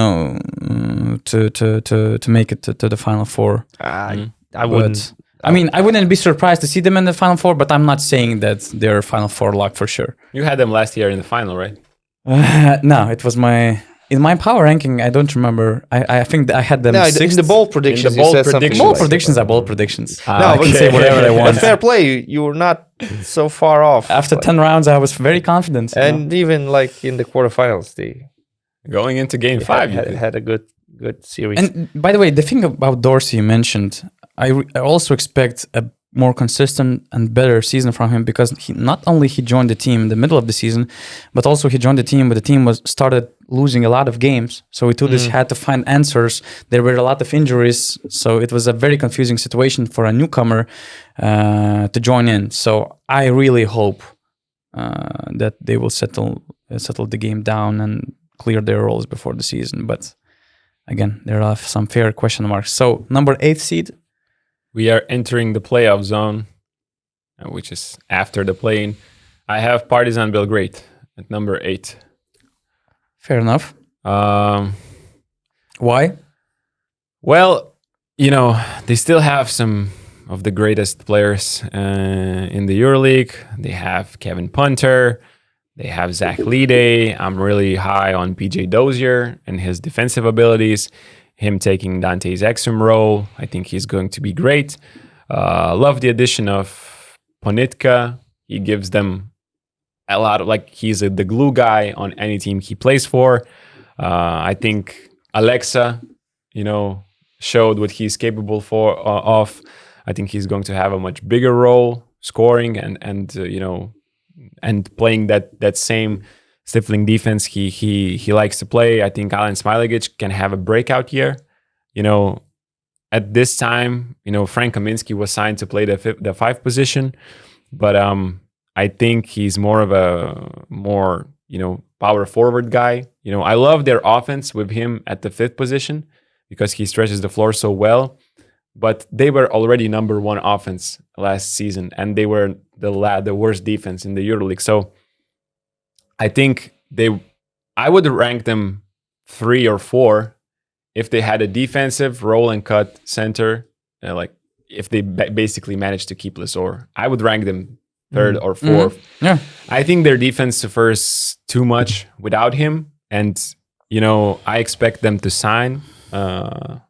A: make it to the Final Four.
C: I wouldn't.
A: I mean, I wouldn't be surprised to see them in the Final Four, but I'm not saying that they're Final Four lock for sure.
B: You had them last year in the final, right?
A: No, it was in my power ranking. I don't remember. I think I had them sixth.
C: In the bold predictions.
A: Bold predictions are bold predictions.
C: I
A: can say whatever I want.
C: Fair play. You were not so far off.
A: After 10 rounds, I was very confident.
C: And even like in the quarterfinals,
B: going into game 5,
C: had a good series.
A: And by the way, the thing about Dorsey you mentioned, I also expect a more consistent and better season from him, because he joined the team in the middle of the season, but also he joined the team, but the team started losing a lot of games. So Itoudis had to find answers. There were a lot of injuries, so it was a very confusing situation for a newcomer to join in. So I really hope that they will settle the game down and clear their roles before the season. But again, there are some fair question marks. So number 8 seed.
B: We are entering the playoff zone, which is after the play-in. I have Partizan Belgrade at number 8.
A: Fair enough. Why?
B: Well, they still have some of the greatest players in the EuroLeague. They have Kevin Punter. They have Zach Lide. I'm really high on PJ Dozier and his defensive abilities. Him taking Dante's Exum role, I think he's going to be great. Love the addition of Ponitka. He gives them a lot of, he's the glue guy on any team he plays for. I think Alexa, showed what he's capable of. I think he's going to have a much bigger role scoring and playing that same stifling defense he likes to play. I think Alen Smailagic can have a breakout year. At this time, Frank Kaminsky was signed to play the 5 position, but I think he's more of a power forward guy. I love their offense with him at the 5th position because he stretches the floor so well. But they were already number 1 offense last season, and they were the worst defense in the EuroLeague. So I think I would rank them 3 or 4 if they had a defensive roll and cut center, if they basically manage to keep Lesor. I would rank them third or fourth.
A: Yeah.
B: I think their defense suffers too much without him. And, I expect them to sign a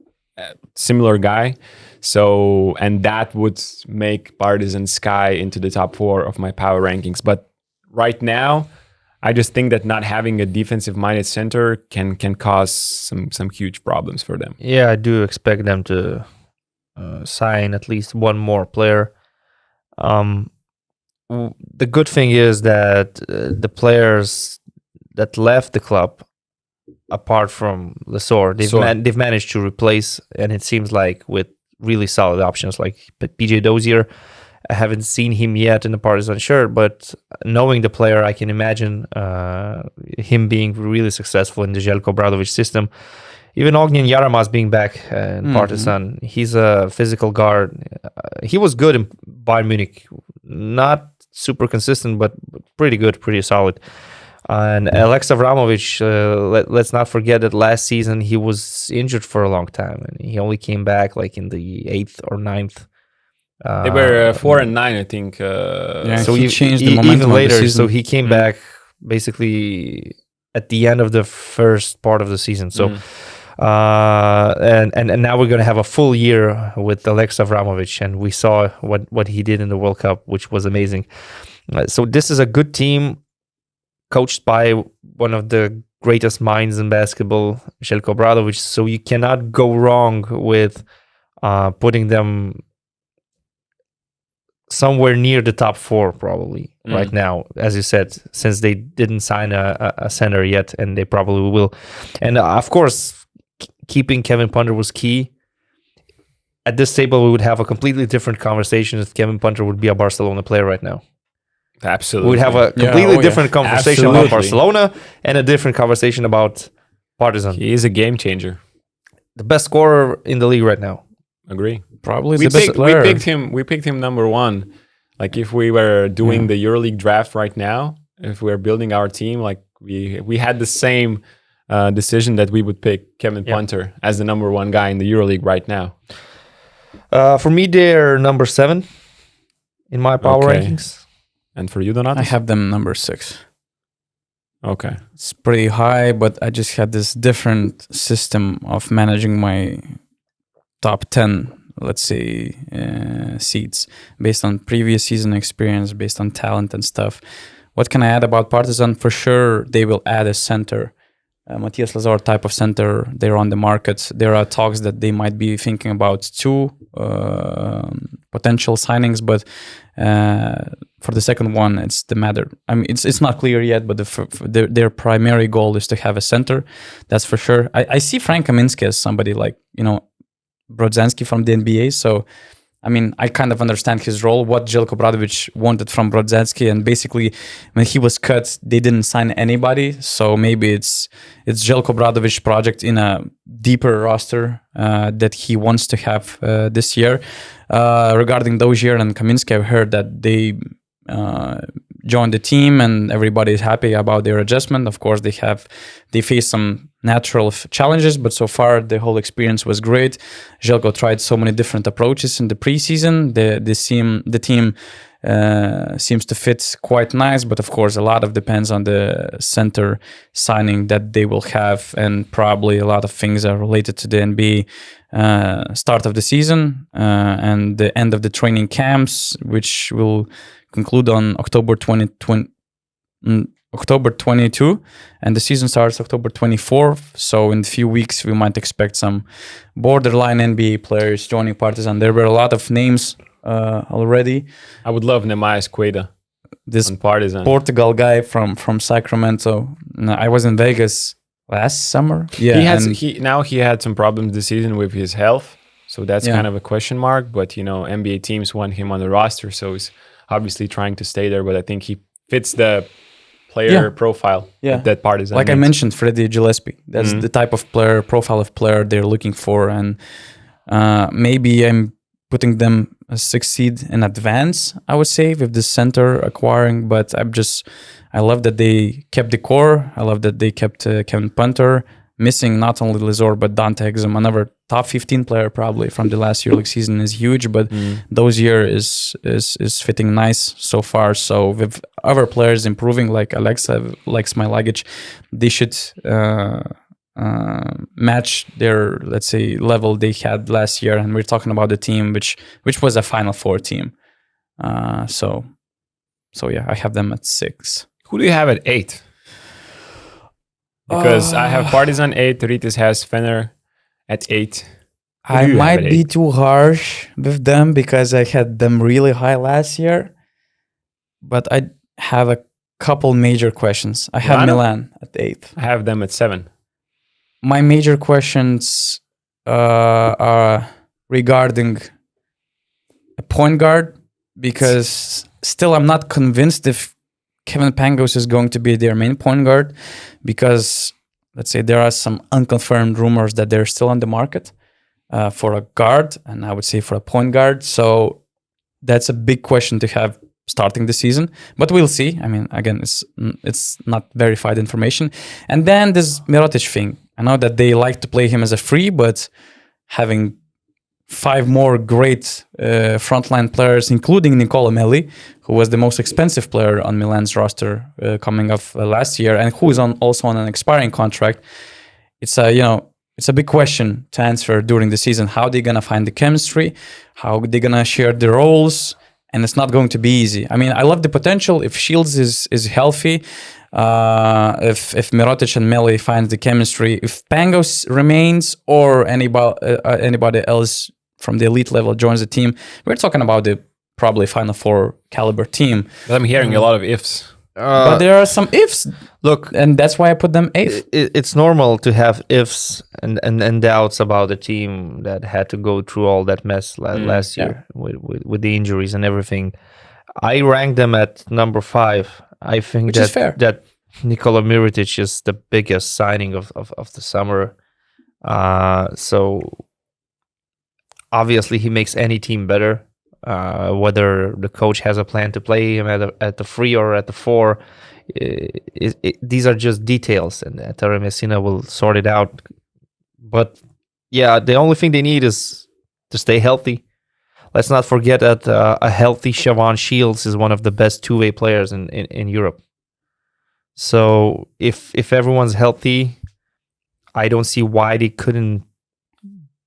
B: similar guy. So, and that would make Partizan sky into the top 4 of my power rankings. But right now, I just think that not having a defensive-minded center can cause some huge problems for them.
C: Yeah, I do expect them to sign at least one more player. The good thing is that the players that left the club, apart from Lesor, they've managed to replace, and it seems like with really solid options like PJ Dozier. I haven't seen him yet in the Partizan shirt, but knowing the player, I can imagine him being really successful in the Željko Obradović system. Even Ognjen Jaramaz being back in Partizan, he's a physical guard. He was good in Bayern Munich, not super consistent, but pretty good, pretty solid. And Alex Avramovic, let's not forget that last season he was injured for a long time, and he only came back like in the 8th or 9th.
B: They were 4 and 9, I think.
A: So he changed the momentum
C: even later.
A: of the season.
C: So he came back basically at the end of the first part of the season. So, and now we're going to have a full year with Alex Avramovic, and we saw what he did in the World Cup, which was amazing. So this is a good team, coached by one of the greatest minds in basketball, Željko Obradović. So you cannot go wrong with putting them somewhere near the top 4 probably right now, as you said, since they didn't sign a center yet, and they probably will. And of course, keeping Kevin Punter was key. At this table, we would have a completely different conversation if Kevin Punter would be a Barcelona player right now.
B: Absolutely.
C: We'd have a completely different conversation about Barcelona and a different conversation about Partizan.
B: He is a game changer.
C: The best scorer in the league right now.
B: Agree.
A: Probably the best player.
B: We picked him number 1. Like if we were doing the EuroLeague draft right now, if we were building our team, like we had the same decision that we would pick Kevin Punter as the number 1 guy in the EuroLeague right now.
C: For me, they're number 7 in my power rankings.
B: And for you, Donatas?
A: I have them number 6.
B: Okay.
A: It's pretty high, but I just had this different system of managing my top 10, let's say, seeds based on previous season experience, based on talent and stuff. What can I add about Partizan? For sure, they will add a center. Matthias Lesor type of center, they're on the market. There are talks that they might be thinking about 2 potential signings, but for the second one, it's the matter. I mean, it's not clear yet, but their primary goal is to have a center. That's for sure. I see Frank Kaminsky as somebody like, Brodzanski from the NBA. So, I mean, I kind of understand his role, what Željko Obradović wanted from Brodzanski. And basically, when he was cut, they didn't sign anybody. So maybe it's Željko Obradović project in a deeper roster that he wants to have this year. Regarding Dozier and Kaminsky, I've heard that they joined the team and everybody is happy about their adjustment. Of course, they face some natural challenges, but so far the whole experience was great. Željko tried so many different approaches in the preseason. The team seems to fit quite nice, but of course a lot of depends on the center signing that they will have, and probably a lot of things are related to the NBA start of the season and the end of the training camps, which will conclude on October 22, and the season starts October 24th. So in a few weeks, we might expect some borderline NBA players joining Partizan. There were a lot of names already.
B: I would love Neemias Queta, this Partizan.
A: Portugal guy from Sacramento. I was in Vegas last summer. Yeah,
B: he had some problems this season with his health, so that's kind of a question mark. But NBA teams want him on the roster, so he's obviously trying to stay there. But I think he fits the player profile that Partizan
A: like
B: needs.
A: I mentioned, Freddie Gillespie. That's the type of profile of player they're looking for. And maybe I'm putting them a 6 seed in advance, I would say, with the center acquiring. But I love that they kept the core. I love that they kept Kevin Punter. missing not only Lizor but Dante Exum, another top 15 player probably from the last EuroLeague season, is huge. But those year is fitting nice so far. So with other players improving like Alexa, like Smilagic, they should match their, let's say, level they had last year. And we're talking about the team which was a Final Four team. So yeah, I have them at 6.
B: Who do you have at 8? Because I have Partizan 8, Rytis has Fener at 8.
A: I might be too harsh with them because I had them really high last year. But I have a couple major questions. I have Milan at 8th.
B: I have them at 7.
A: My major questions are regarding a point guard, because still I'm not convinced if Kevin Pangos is going to be their main point guard, because let's say there are some unconfirmed rumors that they're still on the market for a guard, and I would say for a point guard. So that's a big question to have starting the season, but we'll see. I mean, again, it's not verified information. And then this Mirotic thing. I know that they like to play him as a free, but having 5 more great frontline players, including Nicola Melli, who was the most expensive player on Milan's roster coming off last year, and who is also on an expiring contract. It's a big question to answer during the season. How they're gonna find the chemistry, how they're gonna share the roles, and it's not going to be easy. I mean, I love the potential if Shields is healthy. If Mirotic and Melli finds the chemistry, if Pangos remains, or anybody else from the elite level joins the team, we're talking about the probably Final Four caliber team.
B: But I'm hearing a lot of ifs.
A: But there are some ifs.
C: Look,
A: and that's why I put them 8th.
C: It's normal to have ifs and doubts about a team that had to go through all that mess last year with the injuries and everything. I ranked them at number 5. I think
A: Which is fair.
C: that Nikola Mirotic is the biggest signing of the summer. So obviously he makes any team better. Whether the coach has a plan to play him at the 3 or at the 4, these are just details, and Terry Messina will sort it out. But yeah, the only thing they need is to stay healthy. Let's not forget that a healthy Siobhan Shields is one of the best two-way players in Europe. So if everyone's healthy, I don't see why they couldn't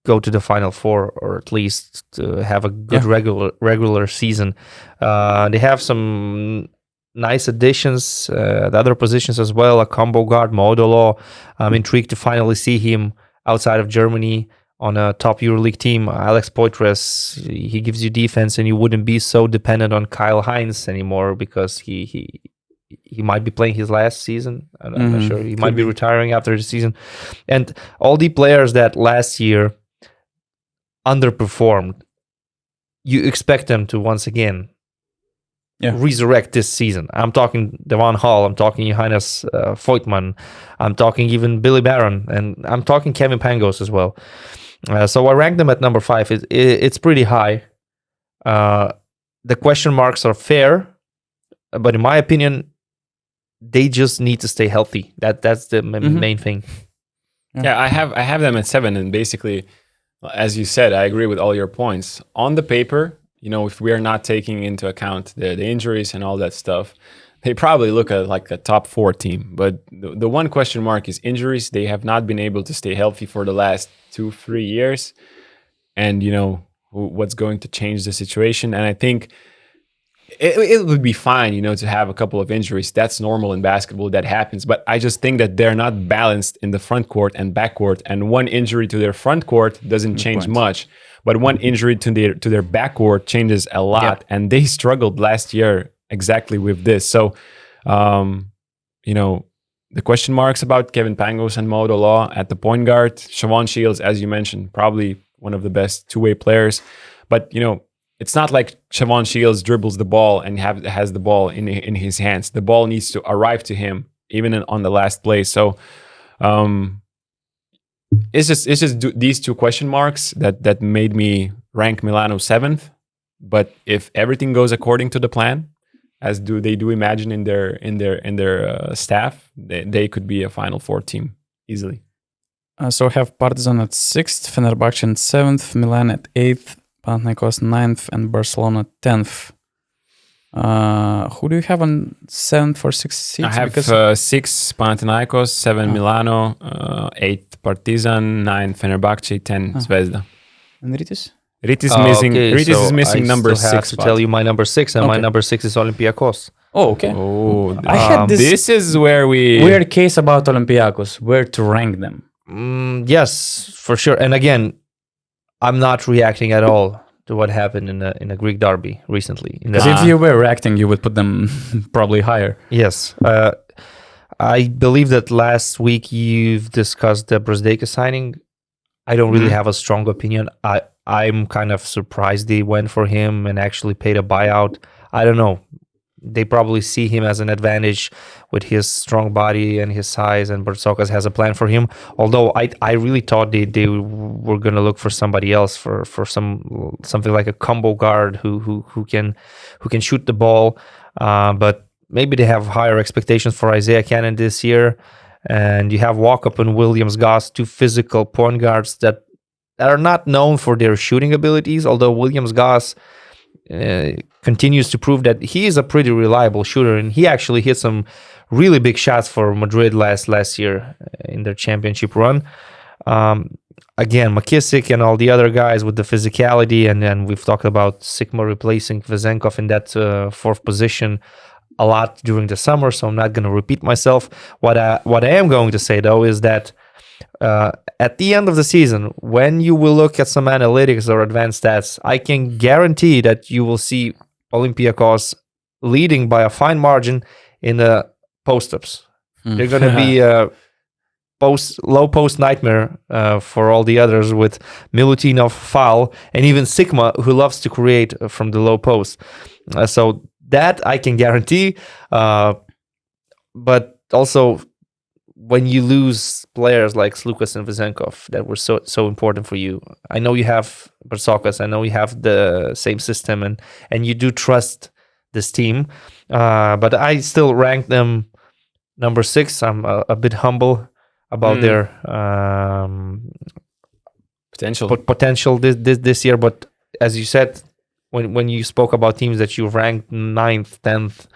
C: go to the Final Four, or at least to have a good regular season. They have some nice additions, the other positions as well. A combo guard, Modolo. I'm intrigued to finally see him outside of Germany on a top EuroLeague team. Alex Poitras, he gives you defense, and you wouldn't be so dependent on Kyle Hines anymore, because he might be playing his last season. I'm not sure. He might be retiring after the season. And all the players that last year underperformed, you expect them to once again resurrect this season. I'm talking Devon Hall, I'm talking Johannes Voigtman, I'm talking even Billy Barron, and I'm talking Kevin Pangos as well. So I ranked them at number 5. It's pretty high. The question marks are fair, but in my opinion, they just need to stay healthy. That's the main thing.
B: Yeah, I have them at 7, and basically, as you said, I agree with all your points. On the paper, if we are not taking into account the injuries and all that stuff, they probably look at like a top 4 team. But the one question mark is injuries. They have not been able to stay healthy for the last 2-3 years. And, what's going to change the situation? And I think it would be fine, to have a couple of injuries. That's normal in basketball. That happens. But I just think that they're not balanced in the front court and back court. And one injury to their front court doesn't change much. But one injury to their back court changes a lot. Yep. And they struggled last year exactly with this. So, the question marks about Kevin Pangos and Modo Law at the point guard. Siobhan Shields, as you mentioned, probably one of the best two-way players. But, it's not like Siobhan Shields dribbles the ball and has the ball in his hands. The ball needs to arrive to him, even on the last play. So it's just these two question marks that made me rank Milano 7th. But if everything goes according to the plan, as they do imagine in their staff, they could be a Final Four team easily.
A: So we have Partizan at 6th, Fenerbahce at 7th, Milan at 8th, Panathinaikos 9th, and Barcelona 10th. Who do you have on 7th for 6 seats?
B: I have 6 Panathinaikos, 7 Milano, 8 Partizan, 9 Fenerbahce, 10 Zvezda.
A: And Rytis?
B: Rytis is missing number 6.
C: I have to tell you my number 6, and my number 6 is Olympiacos.
A: Oh, okay.
B: Oh,
A: I had
B: this is where we...
A: weird case about Olympiacos, where to rank them.
C: Yes, for sure. And again, I'm not reacting at all to what happened in a Greek derby recently.
A: Because if you were reacting, you would put them probably higher.
C: Yes. I believe that last week you've discussed the Brzdeka signing. I don't really have a strong opinion. I'm kind of surprised they went for him and actually paid a buyout. I don't know. They probably see him as an advantage with his strong body and his size, and Bartzokas has a plan for him. Although I really thought they were going to look for somebody else for something like a combo guard who can shoot the ball. But maybe they have higher expectations for Isaiah Cannon this year. And you have Walkup and Williams-Goss, 2 physical point guards that are not known for their shooting abilities, although Williams-Goss continues to prove that he is a pretty reliable shooter, and he actually hit some really big shots for Madrid last year in their championship run. Again, McKissick and all the other guys with the physicality, and then we've talked about Sigma replacing Vezenkov in that 4th position a lot during the summer, so I'm not going to repeat myself. What I am going to say, though, is that at the end of the season, when you will look at some analytics or advanced stats, I can guarantee that you will see Olympiacos leading by a fine margin in the post-ups. They're going to be a low post nightmare for all the others, with Milutinov, Foul, and even Sigma, who loves to create from the low post. So that I can guarantee. But also, when you lose players like Slukas and Vezenkov that were so important for you, I know you have Bartzokas, I know you have the same system, and you do trust this team, but I still rank them number 6. I'm a bit humble about their potential this year. But as you said, when you spoke about teams that you ranked 9th, 10th,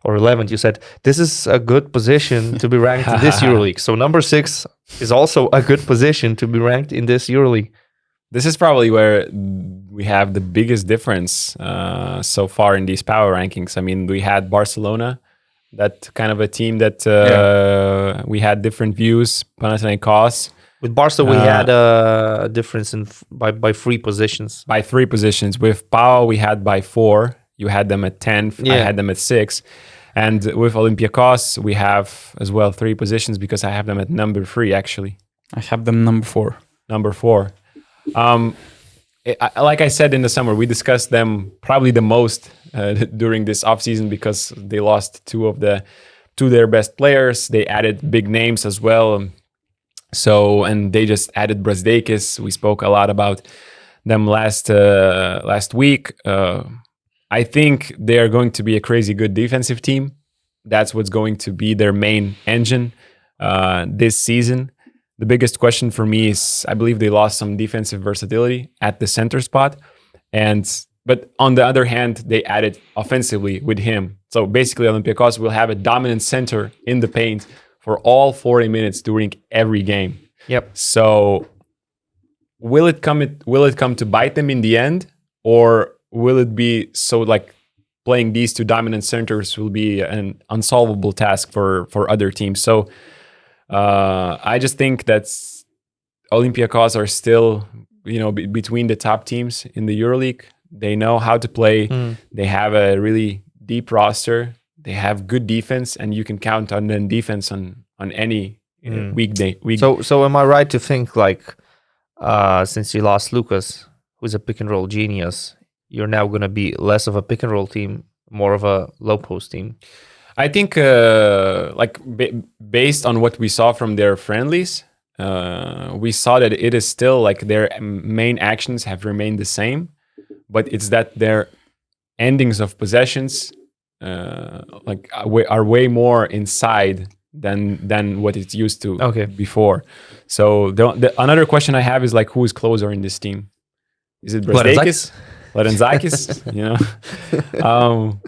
C: or 11th, you said this is a good position to be ranked in this EuroLeague. So number 6 is also a good position to be ranked in this EuroLeague.
B: This is probably where we have the biggest difference so far in these power rankings. I mean, we had Barcelona, that kind of a team that we had different views. Panathinaikos.
C: With Barca, we had a difference by 3 positions.
B: By 3 positions. With Pau, we had by 4. You had them at 10th. I had them at 6. And with Olympiacos, we have as well 3 positions because I have them at number 3, actually.
A: I have them number 4.
B: Number 4. Like I said in the summer, we discussed them probably the most during this offseason because they lost 2 of their best players. They added big names as well. And they just added Brzdekis. We spoke a lot about them last week. I think they are going to be a crazy good defensive team. That's what's going to be their main engine this season. The biggest question for me is I believe they lost some defensive versatility at the center spot. But on the other hand, they added offensively with him. So basically, Olympiacos will have a dominant center in the paint for all 40 minutes during every game.
C: Yep.
B: So will it come to bite them in the end, or will it be so like playing these 2 dominant centers will be an unsolvable task for other teams? So I just think that Olympiacos are still, between the top teams in the EuroLeague. They know how to play. They have a really deep roster. They have good defense, and you can count on the defense on any weekday.
C: So am I right to think like since you lost Lucas, who's a pick and roll genius, you're now going to be less of a pick and roll team, more of a low post team?
B: I think based on what we saw from their friendlies, we saw that it is still like their main actions have remained the same, but it's that their endings of possessions are way more inside than what it's used to
C: Okay.
B: before. So another question I have is like, who is closer in this team? Is it Brzezinski? You know.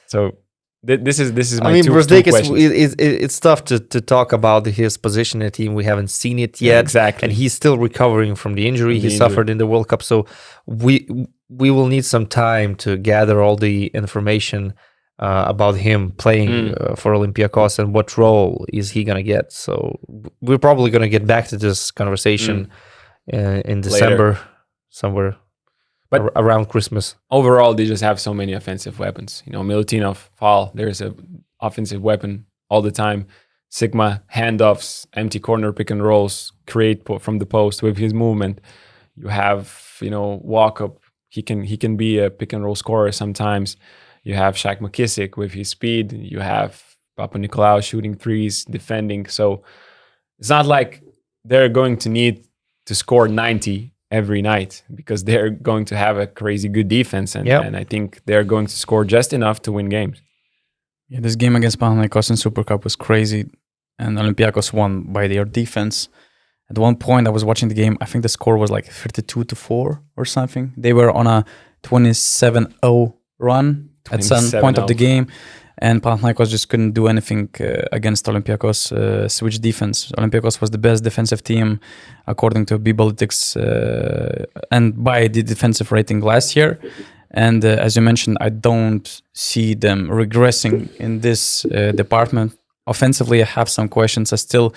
B: So this is my two questions.
C: It's tough to talk about his position in the team. We haven't seen it yet.
B: Yeah, exactly.
C: And he's still recovering from the injury he suffered in the World Cup. So we will need some time to gather all the information about him playing for Olympiacos and what role is he going to get. So we're probably going to get back to this conversation in December, somewhere around Christmas.
B: Overall, they just have so many offensive weapons. You know, Milutinov, Fall, there's a offensive weapon all the time. Sigma, handoffs, empty corner pick and rolls, create from the post with his movement. You have, you know, walk up. He can be a pick and roll scorer sometimes. You have Shaq McKissick with his speed. You have Papanikolaou shooting threes, defending. So it's not like they're going to need to score 90 every night, because they're going to have a crazy good defense. And I think they're going to score just enough to win games.
A: Yeah, this game against Panathinaikos in Super Cup was crazy. And Olympiacos won by their defense. At one point, I was watching the game. I think the score was like 32-4 or something. They were on a 27-0 run at some point of the game, and Panathinaikos just couldn't do anything against Olympiacos' switch defense. Olympiacos was the best defensive team according to Bibalytics and by the defensive rating last year. And as you mentioned, I don't see them regressing in this department. Offensively, I have some questions. I still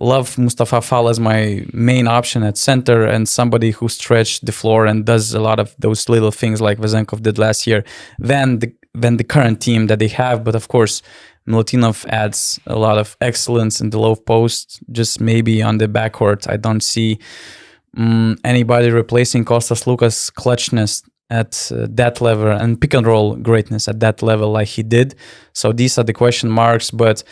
A: love Mustafa Fall as my main option at center, and somebody who stretched the floor and does a lot of those little things like Vezenkov did last year than the current team that they have. But of course, Milutinov adds a lot of excellence in the low post. Just maybe on the backcourt, I don't see anybody replacing Kostas Lukas' clutchness at that level and pick and roll greatness at that level like he did. So these are the question marks, but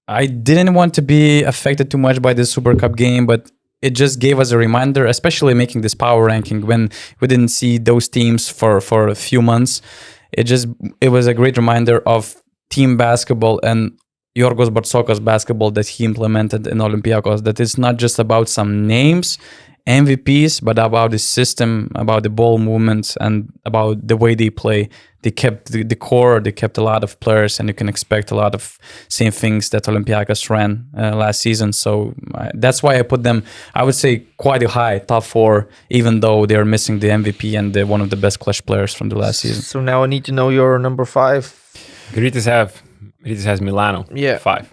A: I didn't want to be affected too much by the Super Cup game, but it just gave us a reminder, especially making this power ranking when we didn't see those teams for a few months. It was a great reminder of team basketball and Yorgos Bartzokas basketball that he implemented in Olympiacos, that it's not just about some names, MVPs, but about the system, about the ball movements, and about the way they play. They kept the core, they kept a lot of players, and you can expect a lot of same things that Olympiacos ran last season. So that's why I put them, I would say, quite a high, top 4, even though they're missing the MVP and one of the best clutch players from the last season.
C: So now I need to know your number 5.
B: Rytis has Milano, 5.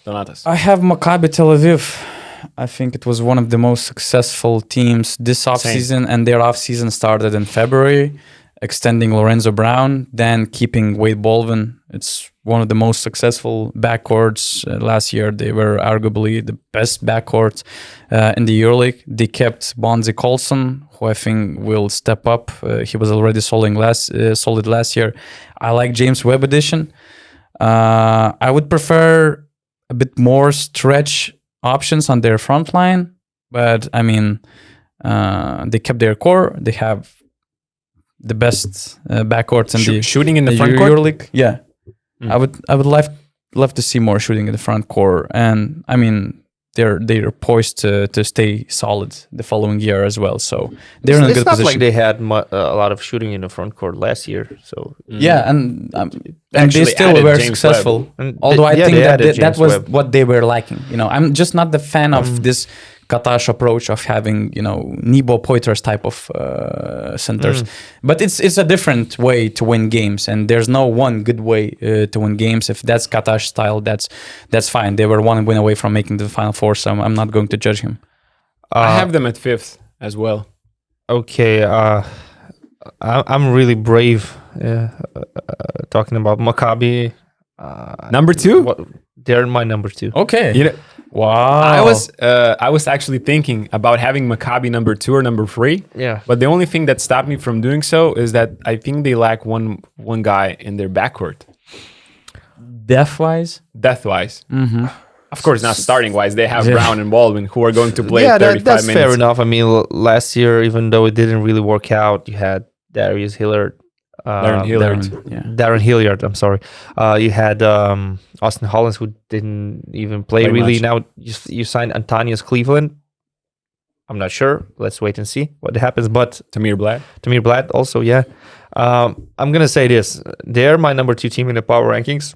B: Donatas.
A: I have Maccabi Tel Aviv. I think it was one of the most successful teams this offseason, and their offseason started in February, extending Lorenzo Brown, then keeping Wade Baldwin. It's one of the most successful backcourts. Last year, they were arguably the best backcourt in the EuroLeague. They kept Bonzi Colson, who I think will step up. He was already solid last year. I like James Webb addition. I would prefer a bit more stretch options on their front line, but I mean, they kept their core. They have the best backcourts in the
B: shooting in the front court.
A: EuroLeague. Yeah, I would love to see more shooting in the front core, and I mean, they're poised to stay solid the following year as well. So they're in a good position. It's not
C: like they had a lot of shooting in the front court last year. So
A: yeah, and they still were successful. Although I think that was what they were lacking. You know, I'm just not the fan of this Katash approach of having, you know, Nebo Poitras type of centers. But it's a different way to win games, and there's no one good way to win games. If that's Katash style, that's fine. They were one win away from making the Final Four, so I'm not going to judge him.
B: I have them at 5th as well.
C: Okay, I'm really brave talking about Maccabi.
B: Number 2?
C: They're my number 2.
A: Okay.
B: You know,
A: wow.
B: I was actually thinking about having Maccabi number 2 or number 3.
C: Yeah.
B: But the only thing that stopped me from doing so is that I think they lack one guy in their backcourt.
A: Depth-wise?
B: Mm-hmm. Of course, not starting-wise. They have Brown and Baldwin, who are going to play 35
C: that's
B: minutes.
C: Fair enough. I mean, last year, even though it didn't really work out, you had Darius Hillard
B: Darren Hilliard.
C: Darren Hilliard, I'm sorry. You had Austin Hollins, who didn't even play really. Much. Now you signed Antonius Cleveland. I'm not sure. Let's wait and see what happens. But
B: Tamir Blatt
C: also, yeah. I'm going to say this. They're my number 2 team in the power rankings.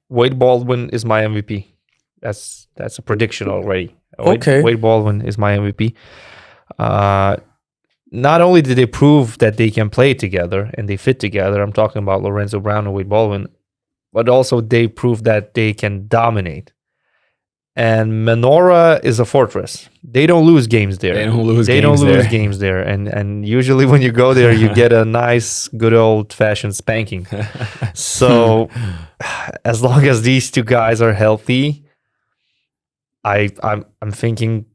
C: Wade Baldwin is my MVP. That's a prediction already. Wade Baldwin is my MVP. Not only did they prove that they can play together and they fit together, I'm talking about Lorenzo Brown and Wade Baldwin, but also they proved that they can dominate. And Menorah is a fortress. They don't lose games there. They don't lose games there. And usually when you go there, you get a nice, good old-fashioned spanking. So as long as these 2 guys are healthy, I'm thinking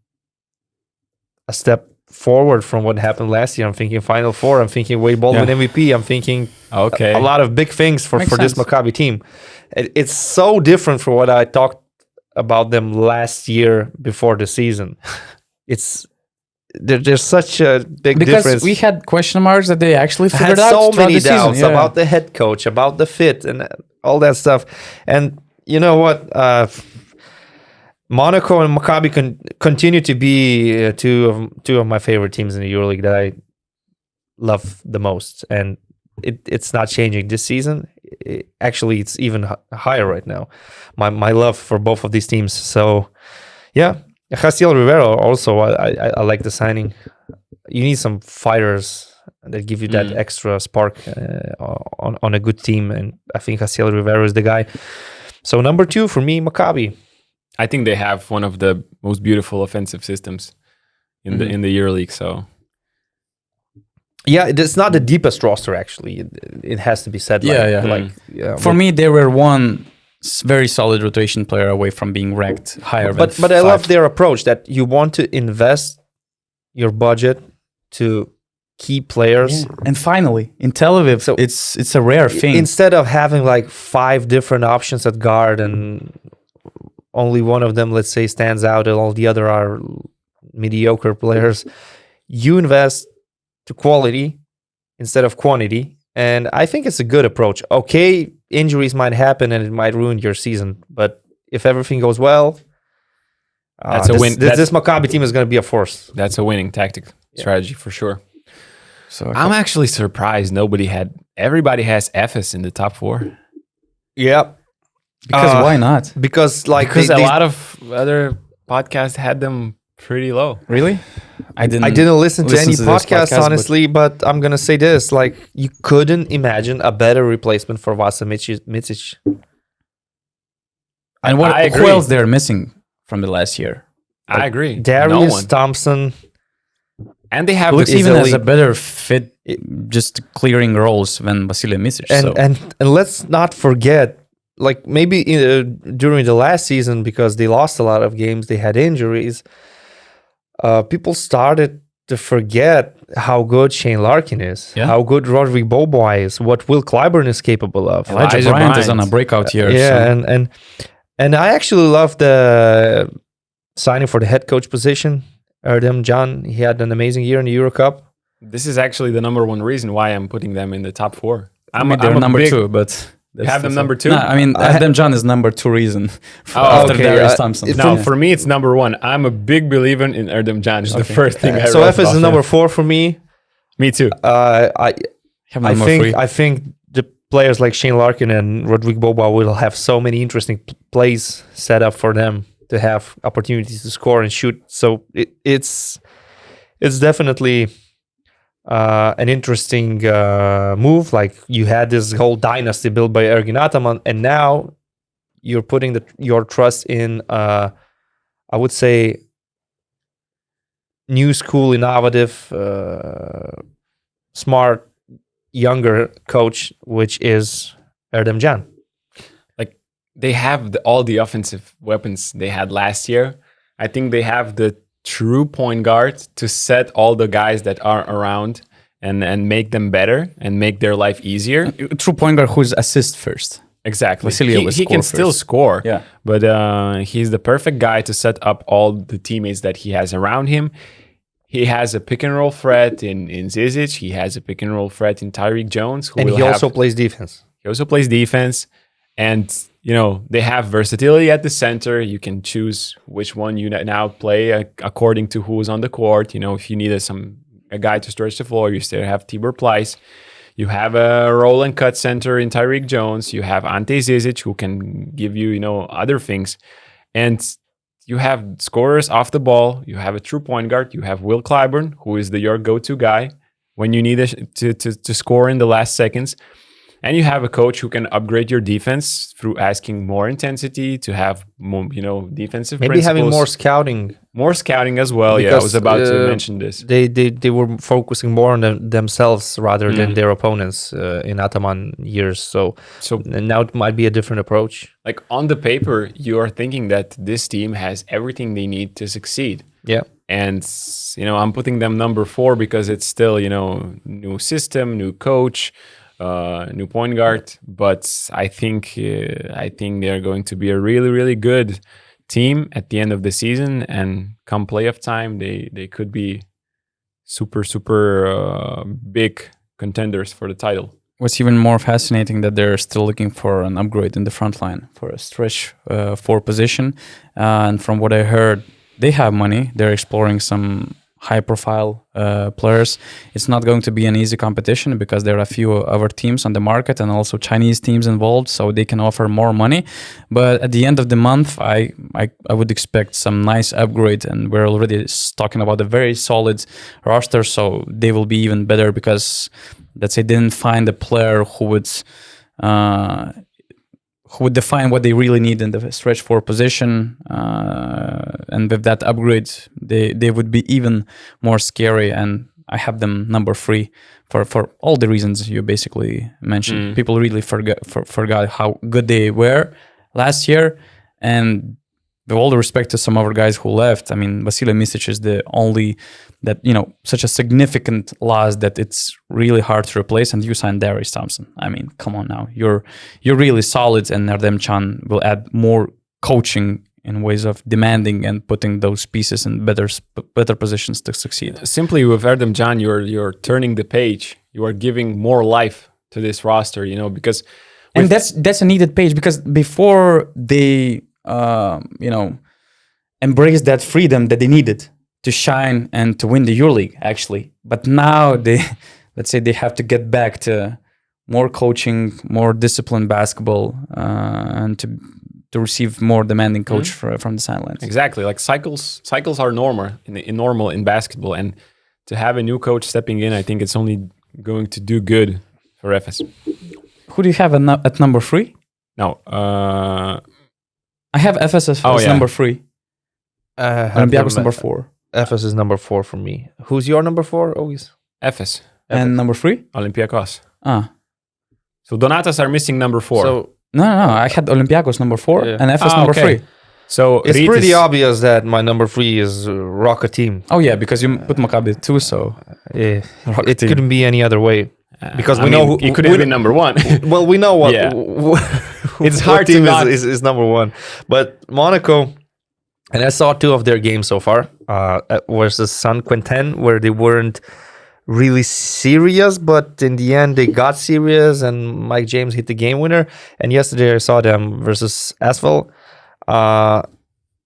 C: a step forward from what happened last year. I'm thinking Final Four. I'm thinking Wade Baldwin MVP. I'm thinking a lot of big things for this Maccabi team. It's so different from what I talked about them last year before the season. There's such a big difference.
A: Because we had question marks that they actually figured
C: out so many
A: doubts
C: about the head coach, about the fit, and all that stuff. And you know what? Monaco and Maccabi continue to be two of my favorite teams in the EuroLeague that I love the most, and it's not changing this season. Actually, it's even higher right now. My love for both of these teams. So, yeah, Jaciel Rivero also. I like the signing. You need some fighters that give you that extra spark on a good team, and I think Jaciel Rivero is the guy. So number 2 for me, Maccabi.
B: I think they have one of the most beautiful offensive systems in the EuroLeague. So,
C: yeah, it's not the deepest roster. Actually, it has to be said.
A: For me, they were one very solid rotation player away from being ranked higher.
C: But I love their approach that you want to invest your budget to key players.
A: Yeah. And finally, in Tel Aviv, so it's a rare thing.
C: Instead of having like 5 different options at guard and only one of them, let's say, stands out and all the other are mediocre players, you invest to quality instead of quantity. And I think it's a good approach. Okay, injuries might happen and it might ruin your season. But if everything goes well, this Maccabi team is going to be a force.
B: That's a winning strategy for sure. So I'm actually surprised everybody has Efes in the top 4.
C: Yeah.
A: Because why not?
C: Because
B: a lot of other podcasts had them pretty low.
A: Really?
C: I didn't listen to any podcast, honestly, but I'm gonna say this: like, you couldn't imagine a better replacement for Vasa Micic.
A: And who else they're missing from the last year?
B: I agree.
C: Darius Thompson.
B: And they have
A: looks even as a better fit, just clearing roles than Vasilij Micic.
C: And let's not forget. Like maybe during the last season, because they lost a lot of games, they had injuries. People started to forget how good Shane Larkin is, how good Roderick Bobois is, what Will Clyburn is capable of.
A: Elijah Bryant is on a breakout year.
C: And I actually love the signing for the head coach position. Erdem Can, he had an amazing year in the Euro Cup.
B: This is actually the number 1 reason why I'm putting them in the top 4.
A: I'm number 2, but.
B: Have them number 2?
A: No, I mean, Erdem Can is number 2 reason after Darius Thompson.
B: No, for me, it's number 1. I'm a big believer in Erdem Can. It's the first thing I wrote.
C: So Efes is number 4 for me.
B: Me too.
C: I think the players like Shane Larkin and Roderick Bobois will have so many interesting plays set up for them to have opportunities to score and shoot. So it's definitely an interesting move. Like, you had this whole dynasty built by Ergin Ataman, and now you're putting your trust in, I would say, new school, innovative, smart, younger coach, which is Erdem Can.
B: Like, they have all the offensive weapons they had last year. I think they have the true point guard to set all the guys that are around and make them better and make their life easier.
A: True point guard who's assist first.
B: Exactly. He can still score, but he's the perfect guy to set up all the teammates that he has around him. he has a pick and roll threat in Zizic. He has a pick and roll threat in Tyreek Jones.
C: And he also plays defense.
B: He also plays defense. And, they have versatility at the center. You can choose which one you now play according to who is on the court. If you need a guy to stretch the floor, you still have Tibor Pleiss. You have a roll and cut center in Tyreek Jones. You have Ante Zizic, who can give you, other things. And you have scorers off the ball. You have a true point guard. You have Will Clyburn, who is your go-to guy when you need to score in the last seconds. And you have a coach who can upgrade your defense through asking more intensity, to have more, defensive
C: maybe
B: principles.
C: Having more scouting.
B: More scouting as well.
C: Because,
B: I was about to mention this.
C: They were focusing more on themselves rather than their opponents in Ataman years. So now it might be a different approach.
B: Like on the paper, you are thinking that this team has everything they need to succeed.
C: Yeah.
B: And, I'm putting them number 4 because it's still, new system, new coach, new point guard. But I think they're going to be a really, really good team at the end of the season, and come playoff time, they could be super big contenders for the title.
A: What's even more fascinating that they're still looking for an upgrade in the front line for a stretch 4 position, and from what I heard, they have money. They're exploring some high-profile players. It's not going to be an easy competition because there are a few other teams on the market and also Chinese teams involved, so they can offer more money. But at the end of the month, I would expect some nice upgrade, and we're already talking about a very solid roster, so they will be even better because, let's say, they didn't find a player who would define what they really need in the stretch 4 position, and with that upgrade, they would be even more scary. And I have them number 3 for all the reasons you basically mentioned. People really forgot how good they were last year, and with all the respect to some other guys who left, I mean, Vasilij Micic is the only that, such a significant loss that it's really hard to replace. And you signed Darius Thompson. I mean, come on now. You're really solid, and Erdem Can will add more coaching in ways of demanding and putting those pieces in better positions to succeed.
B: Simply with Erdem Can, you're turning the page. You are giving more life to this roster, because...
A: And that's a needed page, because before they... embrace that freedom that they needed to shine and to win the EuroLeague, actually. But now let's say they have to get back to more coaching, more disciplined basketball, and to receive more demanding coach from the sidelines.
B: Exactly, like cycles are normal in basketball, and to have a new coach stepping in, I think it's only going to do good for Efes.
A: Who do you have at number 3?
B: No.
A: I have Efes as number 3. Olympiacos number 4.
C: Efes is number 4 for me. Who's your number 4, always?
B: Efes.
A: And number 3?
B: Olympiacos.
A: So
B: Donatas are missing number 4.
C: So
A: no. I had Olympiacos number 4 and Efes number 3.
B: So
C: it's pretty obvious that my number 3 is Rocket Team.
A: Oh yeah, because you put Maccabi too, so
C: yeah, it couldn't be any other way. Because we know
B: it could have been number 1.
C: Well, we know what.
B: Yeah. It's
C: hard
B: to
C: team
B: not...
C: is number 1, but Monaco. And I saw 2 of their games so far versus San Quentin, where they weren't really serious, but in the end they got serious, and Mike James hit the game winner. And yesterday I saw them versus Asvel.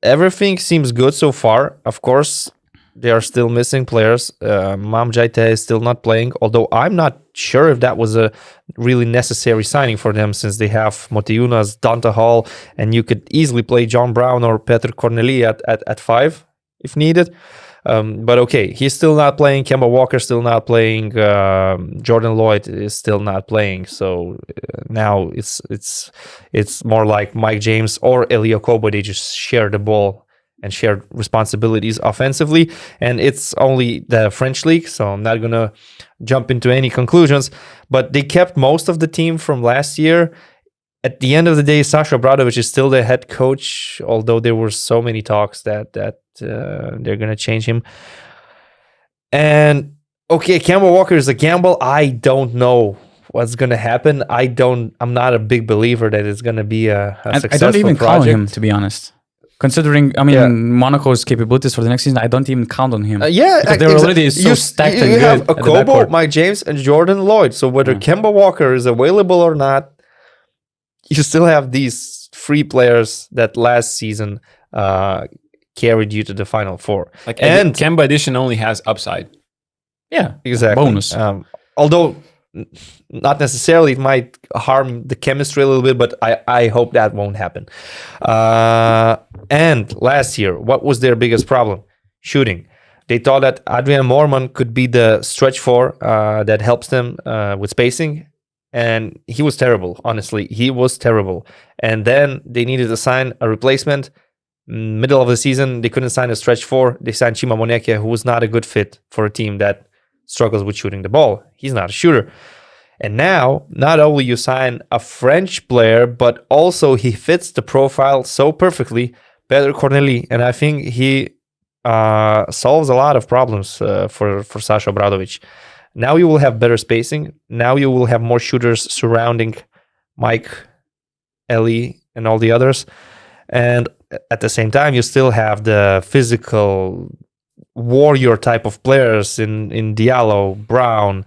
C: Everything seems good so far. Of course, they are still missing players. Mam Jaite is still not playing, although I'm not sure if that was a really necessary signing for them, since they have Motiejunas, Dante Hall, and you could easily play John Brown or Petr Corneli at 5 if needed. But okay, he's still not playing. Kemba Walker still not playing. Jordan Lloyd is still not playing. So now it's more like Mike James or Elie Okobo. They just share the ball and shared responsibilities offensively. And it's only the French league, so I'm not going to jump into any conclusions. But they kept most of the team from last year. At the end of the day, Sasha Obradovic is still the head coach, although there were so many talks that they're going to change him. And okay, Kemba Walker is a gamble. I don't know what's going to happen. I'm not a big believer that it's going to be a successful project.
A: I don't even call him, to be honest. Considering, Monaco's capabilities for the next season, I don't even count on him.
C: Because
A: they're already so stacked and
C: you
A: good.
C: You have Okobo, Mike James, and Jordan Lloyd. So whether Kemba Walker is available or not, you still have these 3 players that last season carried you to the Final Four.
B: And Kemba addition only has upside.
A: Yeah,
C: exactly.
A: Bonus.
C: Although not necessarily, it might harm the chemistry a little bit, but I hope that won't happen. And last year, what was their biggest problem? Shooting. They thought that Adrian Morman could be the stretch 4 that helps them with spacing. And he was terrible, honestly. He was terrible. And then they needed to sign a replacement. Middle of the season, they couldn't sign a stretch 4. They signed Chima Moneke, who was not a good fit for a team that struggles with shooting the ball. He's not a shooter. And now, not only you sign a French player, but also he fits the profile so perfectly, Petr Corneli. And I think he solves a lot of problems for Sasha Obradovic. Now you will have better spacing. Now you will have more shooters surrounding Mike, Ellie, and all the others. And at the same time, you still have the physical warrior type of players in Diallo, Brown,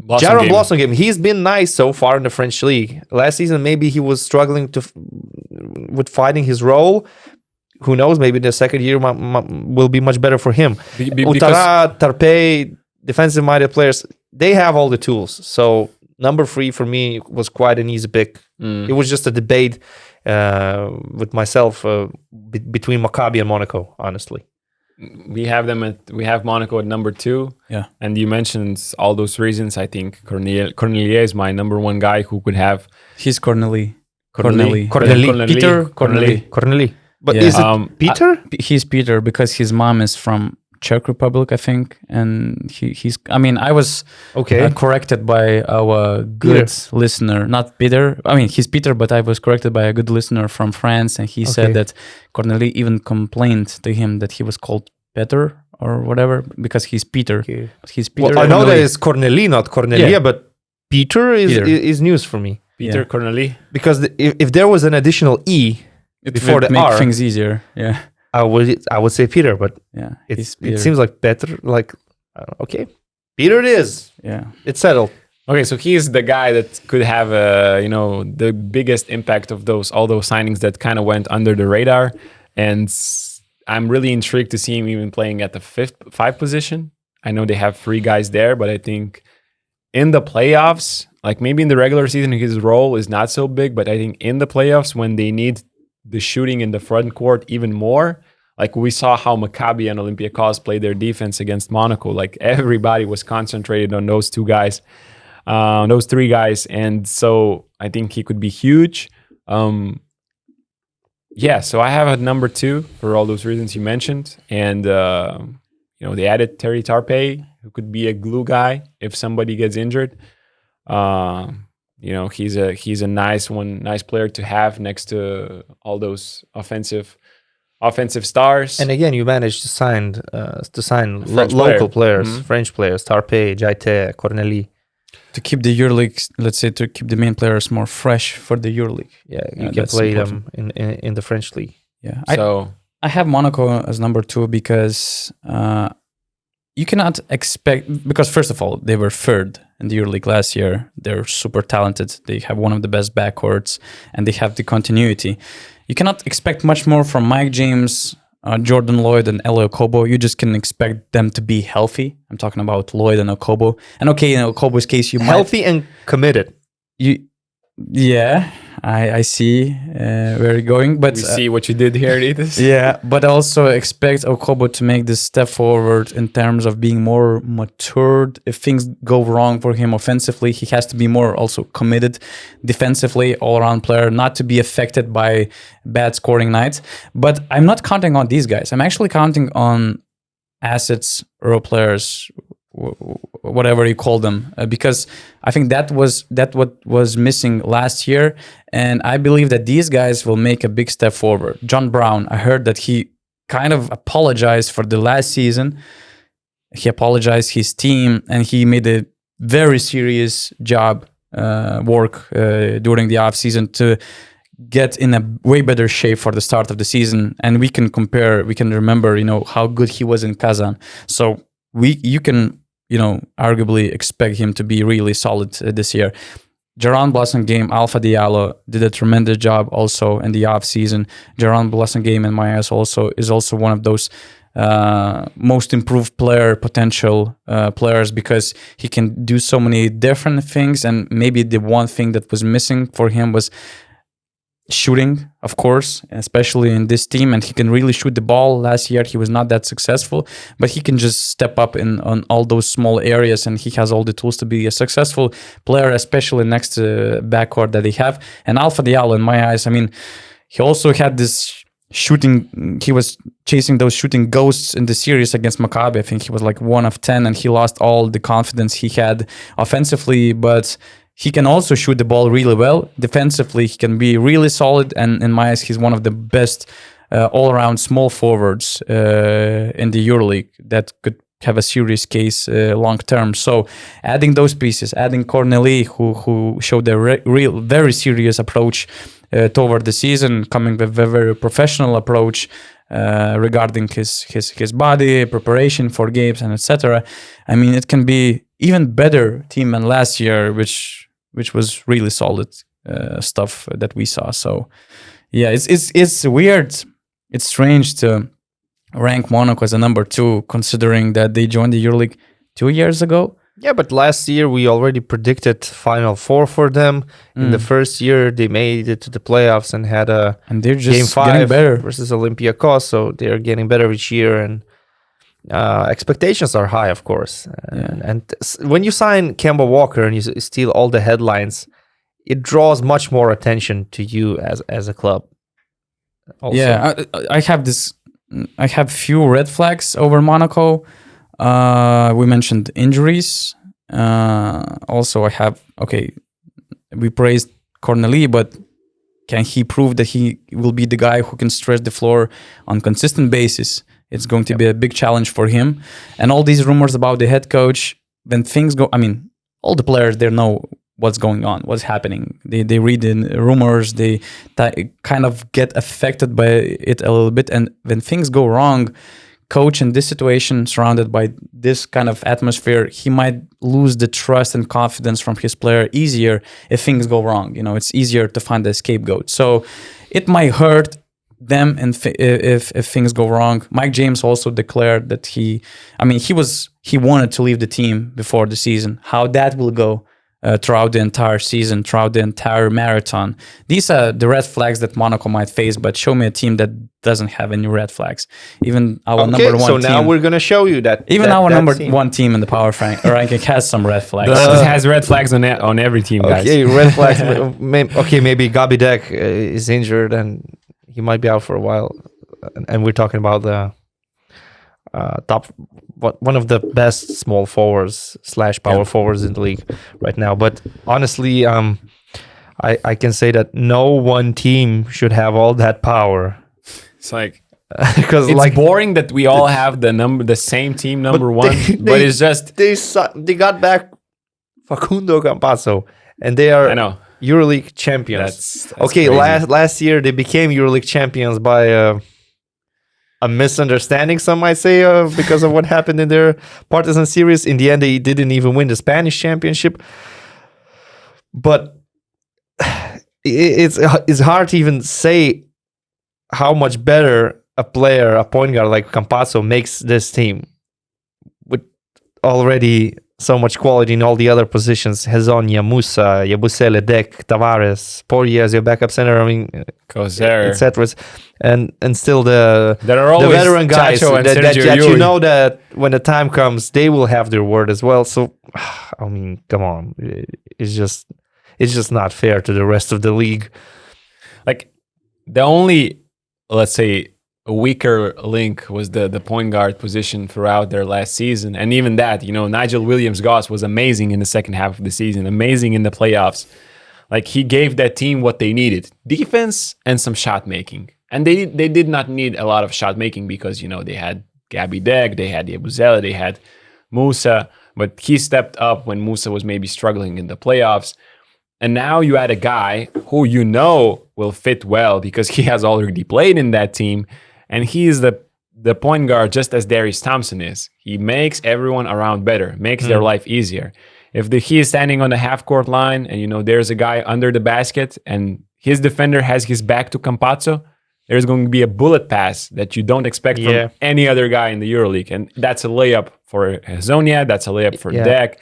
C: Jaron Blossomgame. He's been nice so far in the French league. Last season, maybe he was struggling with finding his role. Who knows? Maybe the second year will be much better for him. Utara, Tarpey, defensive-minded players, they have all the tools. So number 3 for me was quite an easy pick. It was just a debate with myself between Maccabi and Monaco, honestly.
B: We have Monaco at number 2.
A: Yeah.
B: And you mentioned all those reasons. I think Cornelier is my number 1 guy who could have.
A: He's Corneli.
C: Peter Corneli. But is it Peter?
A: He's Peter because his mom is from Czech Republic, I think, and he's. I mean, I was corrected by our good listener, not Peter. I mean, he's Peter, but I was corrected by a good listener from France, and he said that Corneli even complained to him that he was called Peter or whatever because he's Peter.
C: Okay.
A: He's Peter.
C: Well, I know that it's Corneli, not Cornelia, but Peter is news for me.
B: Peter Corneli,
C: because if there was an additional E before the
A: make
C: R,
A: things easier. Yeah.
C: I would say Peter, but it seems like Peter. Like, okay, Peter it is.
A: Yeah,
C: it's settled.
B: Okay, so he is the guy that could have the biggest impact of all those signings that kind of went under the radar, and I'm really intrigued to see him even playing at the 5 position. I know they have 3 guys there, but I think in the playoffs, like maybe in the regular season, his role is not so big, but I think in the playoffs when they need the shooting in the front court even more. Like we saw how Maccabi and Olympiacos played their defense against Monaco. Like everybody was concentrated on those 2 guys, those 3 guys. And so I think he could be huge. So I have a number 2 for all those reasons you mentioned. And, they added Terry Tarpey, who could be a glue guy if somebody gets injured. He's a nice player to have next to all those offensive stars.
C: And again, you managed to sign local players, French players, Tarpey, Jaite, Corneli.
A: To keep the EuroLeague, let's say, to keep the main players more fresh for the EuroLeague.
C: Yeah, you can play important. Them in the French league.
A: Yeah. So I have Monaco as number 2 because you cannot expect, because first of all, they were 3rd in the EuroLeague last year. They're super talented. They have one of the best backcourts, and they have the continuity. You cannot expect much more from Mike James, Jordan Lloyd, and Elio Okobo. You just can expect them to be healthy. I'm talking about Lloyd and Okobo. And in Okobo's case, you
C: healthy and committed.
A: I see where you're going, but
B: we see what you did here, Rytis.
A: Yeah, but also expect Okobo to make this step forward in terms of being more matured. If things go wrong for him offensively, he has to be more also committed defensively, all-around player, not to be affected by bad scoring nights. But I'm not counting on these guys. I'm actually counting on assets, Euro players, whatever you call them, because I think that what was missing last year, and I believe that these guys will make a big step forward. John Brown, I heard that he kind of apologized for the last season. He apologized his team, and he made a very serious job work during the off season to get in a way better shape for the start of the season, and we can remember, how good he was in Kazan. So you can, arguably expect him to be really solid this year. Jaron Blassingame, Alpha Diallo did a tremendous job also in the off season. Jaron Blassingame in my eyes is also one of those most improved potential players, because he can do so many different things, and maybe the one thing that was missing for him was shooting, of course, especially in this team, and he can really shoot the ball. Last year he was not that successful, but he can just step up on all those small areas, and he has all the tools to be a successful player, especially next to backcourt that they have. And Alpha Diallo, in my eyes, he also had this shooting, he was chasing those shooting ghosts in the series against Maccabi. I think he was like 1 of 10, and he lost all the confidence he had offensively, but he can also shoot the ball really well. Defensively, he can be really solid, and in my eyes, he's one of the best all-around small forwards in the EuroLeague that could have a serious case long-term. So adding those pieces, adding Corneli, who showed a very serious approach toward the season, coming with a very professional approach regarding his body, preparation for games, and etc. It can be even better team than last year, which was really solid stuff that we saw. So yeah, it's weird. It's strange to rank Monaco as a number 2, considering that they joined the EuroLeague 2 years ago.
C: Yeah, but last year we already predicted Final Four for them. In the first year, they made it to the playoffs and had
A: and they're just
C: Game 5
A: getting better
C: versus Olympiacos. So they're getting better each year, and expectations are high, of course. And when you sign Kemba Walker and you steal all the headlines, it draws much more attention to you as a club. Also.
A: Yeah, I have few red flags over Monaco. We mentioned injuries. Also, we praised Corneli, but can he prove that he will be the guy who can stretch the floor on consistent basis? It's going to be a big challenge for him. And all these rumors about the head coach, when things go, all the players there know what's going on, what's happening. They read in rumors, they kind of get affected by it a little bit. And when things go wrong, coach in this situation, surrounded by this kind of atmosphere, he might lose the trust and confidence from his player easier if things go wrong. It's easier to find a scapegoat. So it might hurt them, and if things go wrong. Mike James also declared that he wanted to leave the team before the season. How that will go throughout the entire season, throughout the entire marathon. These are the red flags that Monaco might face, but show me a team that doesn't have any red flags. Even our number one
C: team. So now we're going to show you that.
A: Even our number one team in the power ranking has some red flags.
B: It has red flags on every team, guys.
C: Okay, red flags. Maybe Gabi Dek is injured and he might be out for a while. And we're talking about the one of the best small forwards / power forwards in the league right now. But honestly, I can say that no one team should have all that power.
B: It's like because it's boring that we all have the same team number one, but it's just
C: they got back Facundo Campazzo and they are EuroLeague champions. That's okay, crazy. Last year they became EuroLeague champions by a misunderstanding, some might say, because of what happened in their Partizan series. In the end, they didn't even win the Spanish championship. But it's hard to even say how much better a point guard like Campazzo makes this team with already so much quality in all the other positions. Hezonja, Musa, Yabusele, Dek, Tavares, Poirier as your backup center,
B: Kozer,
C: etc. And still there are always the veteran guys that you know that when the time comes, they will have their word as well. So, come on. It's just not fair to the rest of the league.
B: Like, the only, let's say, a weaker link was the point guard position throughout their last season. And even that, Nigel Williams-Goss was amazing in the second half of the season, amazing in the playoffs. Like, he gave that team what they needed, defense and some shot making. And they did not need a lot of shot making because, they had Gabi Dek, they had Yabusele, they had Musa, but he stepped up when Musa was maybe struggling in the playoffs. And now you add a guy who you know will fit well because he has already played in that team. And he is the point guard just as Darius Thompson is. He makes everyone around better, makes their life easier. If he is standing on the half-court line and, there's a guy under the basket and his defender has his back to Campazzo, there's going to be a bullet pass that you don't expect from any other guy in the EuroLeague. And that's a layup for Hazonia. That's a layup for Dek.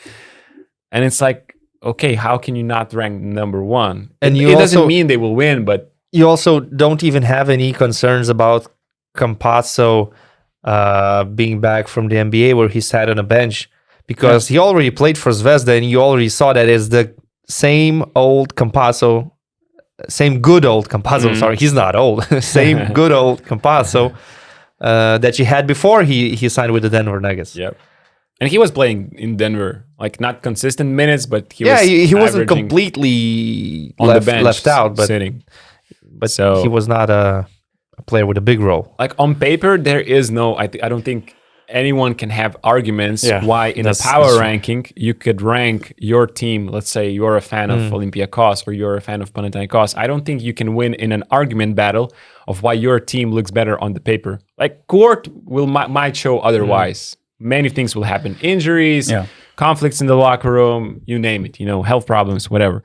B: And it's like, okay, how can you not rank number one? And it doesn't mean they will win, but...
C: You also don't even have any concerns about Campazzo being back from the NBA where he sat on a bench because he already played for Zvezda and you already saw that it's the same old Campazzo, same good old Campazzo, sorry, he's not old, same good old Campazzo that you had before he signed with the Denver Nuggets.
B: Yep. And he was playing in Denver, like not consistent minutes, but he
C: wasn't completely
B: on the bench,
C: left out, but
B: sitting.
C: But so, he was not a player with a big role.
B: Like on paper, there is no. I don't think anyone can have arguments why in a power ranking you could rank your team. Let's say you're a fan of Olympiacos or you're a fan of Panathinaikos. I don't think you can win in an argument battle of why your team looks better on the paper. Like court might show otherwise. Many things will happen: injuries, conflicts in the locker room, you name it. Health problems, whatever.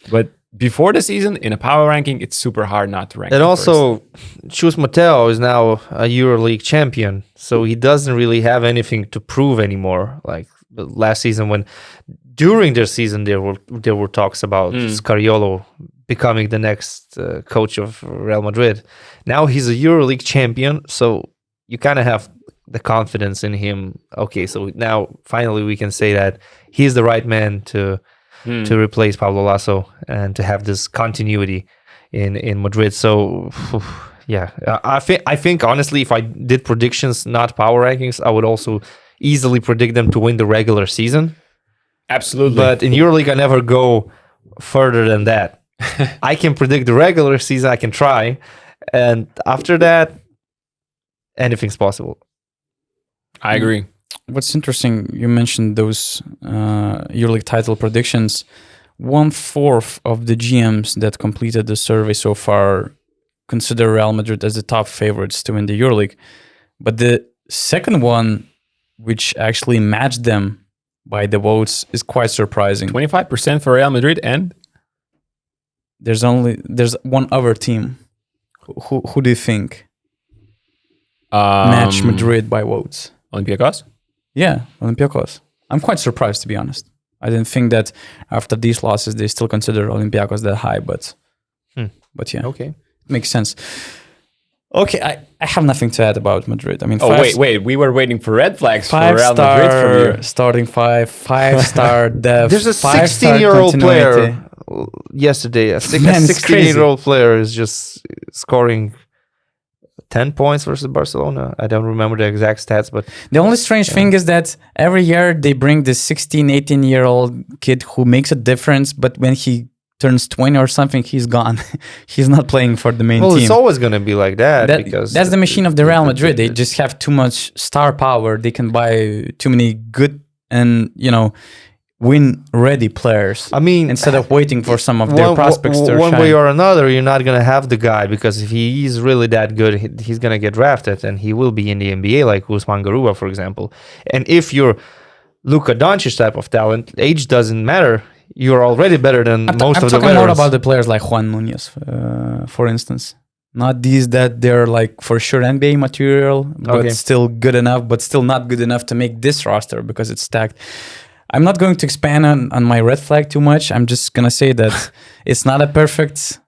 B: But before the season, in a power ranking, it's super hard not to rank.
C: And also, Chus Mateo is now a EuroLeague champion, so he doesn't really have anything to prove anymore. Like last season, when during their season there were talks about Scariolo becoming the next coach of Real Madrid. Now he's a EuroLeague champion, so you kind of have the confidence in him. Okay, so now finally we can say that he's the right man to replace Pablo Lasso and to have this continuity in Madrid. So I think honestly, if I did predictions, not power rankings, I would also easily predict them to win the regular season.
B: Absolutely.
C: But in EuroLeague, I never go further than that. I can predict the regular season, I can try, and after that, anything's possible.
B: I agree.
A: What's interesting, you mentioned those EuroLeague title predictions. 1/4 of the GMs that completed the survey so far consider Real Madrid as the top favorites to win the EuroLeague. But the second one, which actually matched them by the votes, is quite surprising.
B: 25% for Real Madrid, and
A: there's one other team. Who do you think matched Madrid by votes?
B: Olympiacos?
A: Yeah, Olympiacos. I'm quite surprised, to be honest. I didn't think that after these losses, they still consider Olympiacos that high, but yeah.
C: Okay.
A: Makes sense. Okay, I have nothing to add about Madrid. I mean,
B: wait. We were waiting for red flags for Real Madrid from you.
A: Starting five-star depth.
C: There's a 16-year-old player yesterday. A 16-year-old player is just scoring 10 points versus Barcelona. I don't remember the exact stats, but...
A: The only strange thing is that every year they bring this 16, 18-year-old kid who makes a difference, but when he turns 20 or something, he's gone. He's not playing for the main team.
C: It's always going to be like that because...
A: That's the machine of the Real Madrid. They just have too much star power. They can buy too many good and, win-ready players.
C: I mean,
A: instead of waiting for some of their prospects to shine.
C: One way or another, you're not going to have the guy, because if he is really that good, he's going to get drafted and he will be in the NBA, like Usman Garuba, for example. And if you're Luka Doncic type of talent, age doesn't matter. You're already better than most of the veterans.
A: I'm talking more about the players like Juan Nunez, for instance. Not these that they're like for sure NBA material, but still good enough, but still not good enough to make this roster because it's stacked. I'm not going to expand on my red flag too much. I'm just going to say that it's not a perfect...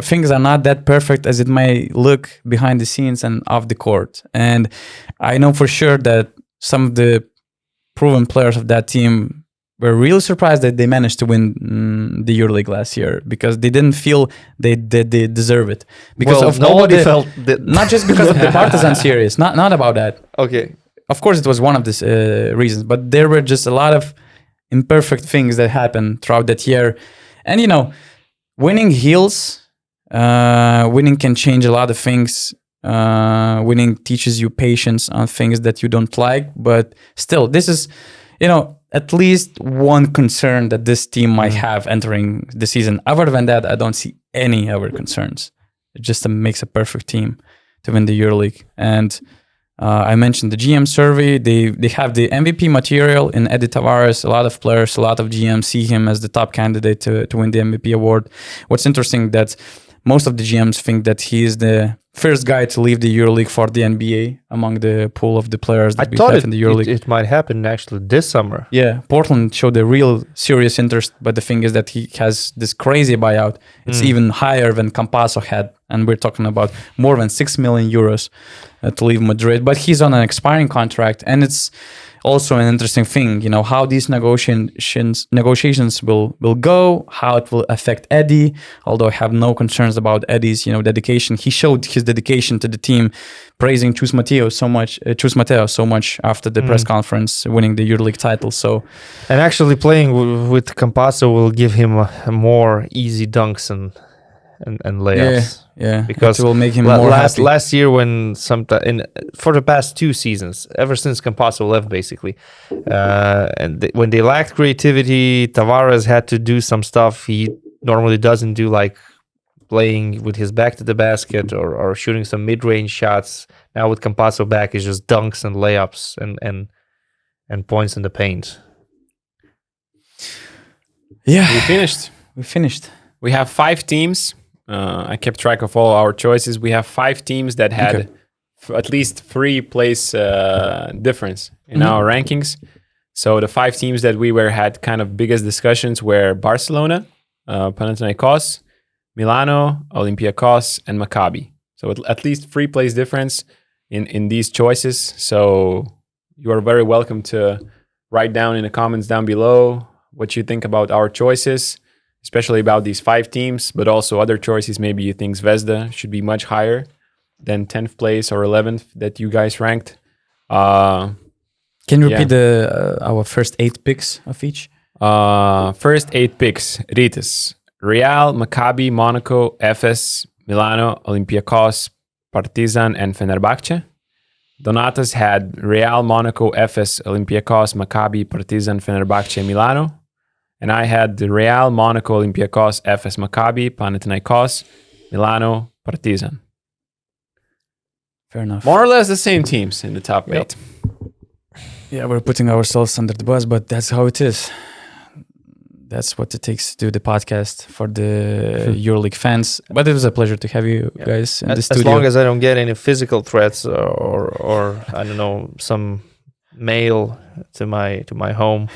A: Things are not that perfect as it may look behind the scenes and off the court. And I know for sure that some of the proven players of that team were really surprised that they managed to win the EuroLeague last year, because they didn't feel they deserve it. Because
C: nobody felt that.
A: Not just because of the Partizan series. Not about that.
C: Okay.
A: Of course, it was one of the reasons, but there were just a lot of imperfect things that happened throughout that year. And, winning heals. Winning can change a lot of things. Winning teaches you patience on things that you don't like. But still, this is, at least one concern that this team might have entering the season. Other than that, I don't see any other concerns. It just makes a perfect team to win the EuroLeague. And I mentioned the GM survey. They have the MVP material in Eddie Tavares. A lot of players, a lot of GMs see him as the top candidate to win the MVP award. What's interesting that most of the GMs think that he is the first guy to leave the EuroLeague for the NBA among the pool of the players that we have in the EuroLeague.
C: It might happen actually this summer.
A: Yeah, Portland showed a real serious interest, but the thing is that he has this crazy buyout. It's even higher than Campasso had, and we're talking about more than 6 million euros to leave Madrid. But he's on an expiring contract, and it's also an interesting thing, how these negotiations will go, how it will affect Eddie. Although I have no concerns about Eddie's, dedication. He showed his dedication to the team, praising Chus Mateo so much after the press conference, winning the EuroLeague title. So,
C: and actually playing with Campasso will give him a more easy dunks and layups.
A: Yeah,
C: because
A: it will make him more happy.
C: Last year, for the past 2 seasons, ever since Campasso left, basically, when they lacked creativity, Tavares had to do some stuff he normally doesn't do, like playing with his back to the basket or shooting some mid-range shots. Now with Campasso back, it's just dunks and layups and points in the paint.
A: Yeah,
B: We finished. We have 5 teams. I kept track of all our choices. We have 5 teams that had at least 3 place difference in our rankings. So the 5 teams that we had kind of biggest discussions were Barcelona, Panathinaikos, Milano, Olympiacos, and Maccabi. So at least 3 place difference in these choices. So you are very welcome to write down in the comments down below what you think about our choices, especially about these 5 teams, but also other choices. Maybe you think Zvezda should be much higher than 10th place or 11th that you guys ranked.
A: Can you repeat our first 8 picks of each?
B: First 8 picks, Rytis: Real, Maccabi, Monaco, Efes, Milano, Olympiacos, Partizan, and Fenerbahce. Donatas had Real, Monaco, Efes, Olympiacos, Maccabi, Partizan, Fenerbahce, Milano. And I had the Real, Monaco, Olympiacos, Efes, Maccabi, Panathinaikos, Milano, Partizan.
A: Fair enough.
B: More or less the same teams in the top 8.
A: Yeah, we're putting ourselves under the bus, but that's how it is. That's what it takes to do the podcast for the EuroLeague fans. But it was a pleasure to have you guys in the studio.
C: As long as I don't get any physical threats or I don't know, some mail to my home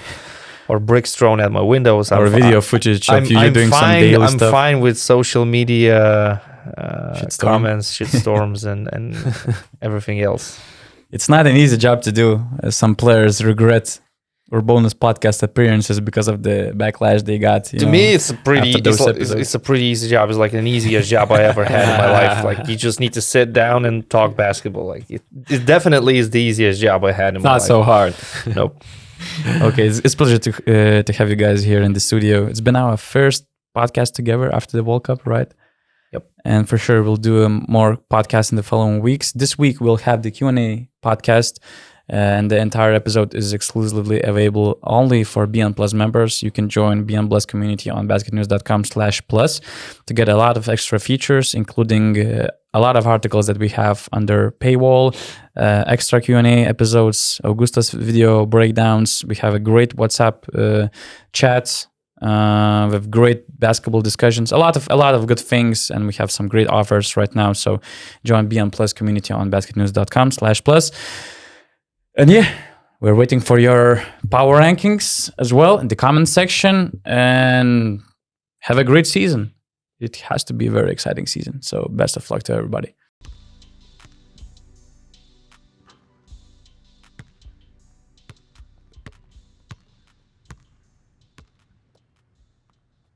C: or bricks thrown at my windows.
A: Or video footage of you doing some daily stuff.
C: I'm fine with social media comments, shitstorms, and everything else.
A: It's not an easy job to do. Some players regret URBONUS podcast appearances because of the backlash they got.
C: To me, it's a pretty easy job. It's like an easiest job I ever had in my life. Like you just need to sit down and talk basketball. Like it definitely is the easiest job I had in my life.
B: Not so hard.
C: Nope.
A: Okay, it's a pleasure to have you guys here in the studio. It's been our first podcast together after the World Cup, right?
C: Yep.
A: And for sure, we'll do more podcasts in the following weeks. This week, we'll have the Q&A podcast, and the entire episode is exclusively available only for BN Plus members. You can join BN Plus community on basketnews.com/plus to get a lot of extra features, including a lot of articles that we have under paywall, extra Q&A episodes, Augusta's video breakdowns. We have a great WhatsApp chat with great basketball discussions, a lot of good things, and we have some great offers right now. So join BN Plus community on basketnews.com/plus. And yeah, we're waiting for your power rankings as well in the comment section, and have a great season. It has to be a very exciting season. So best of luck to everybody.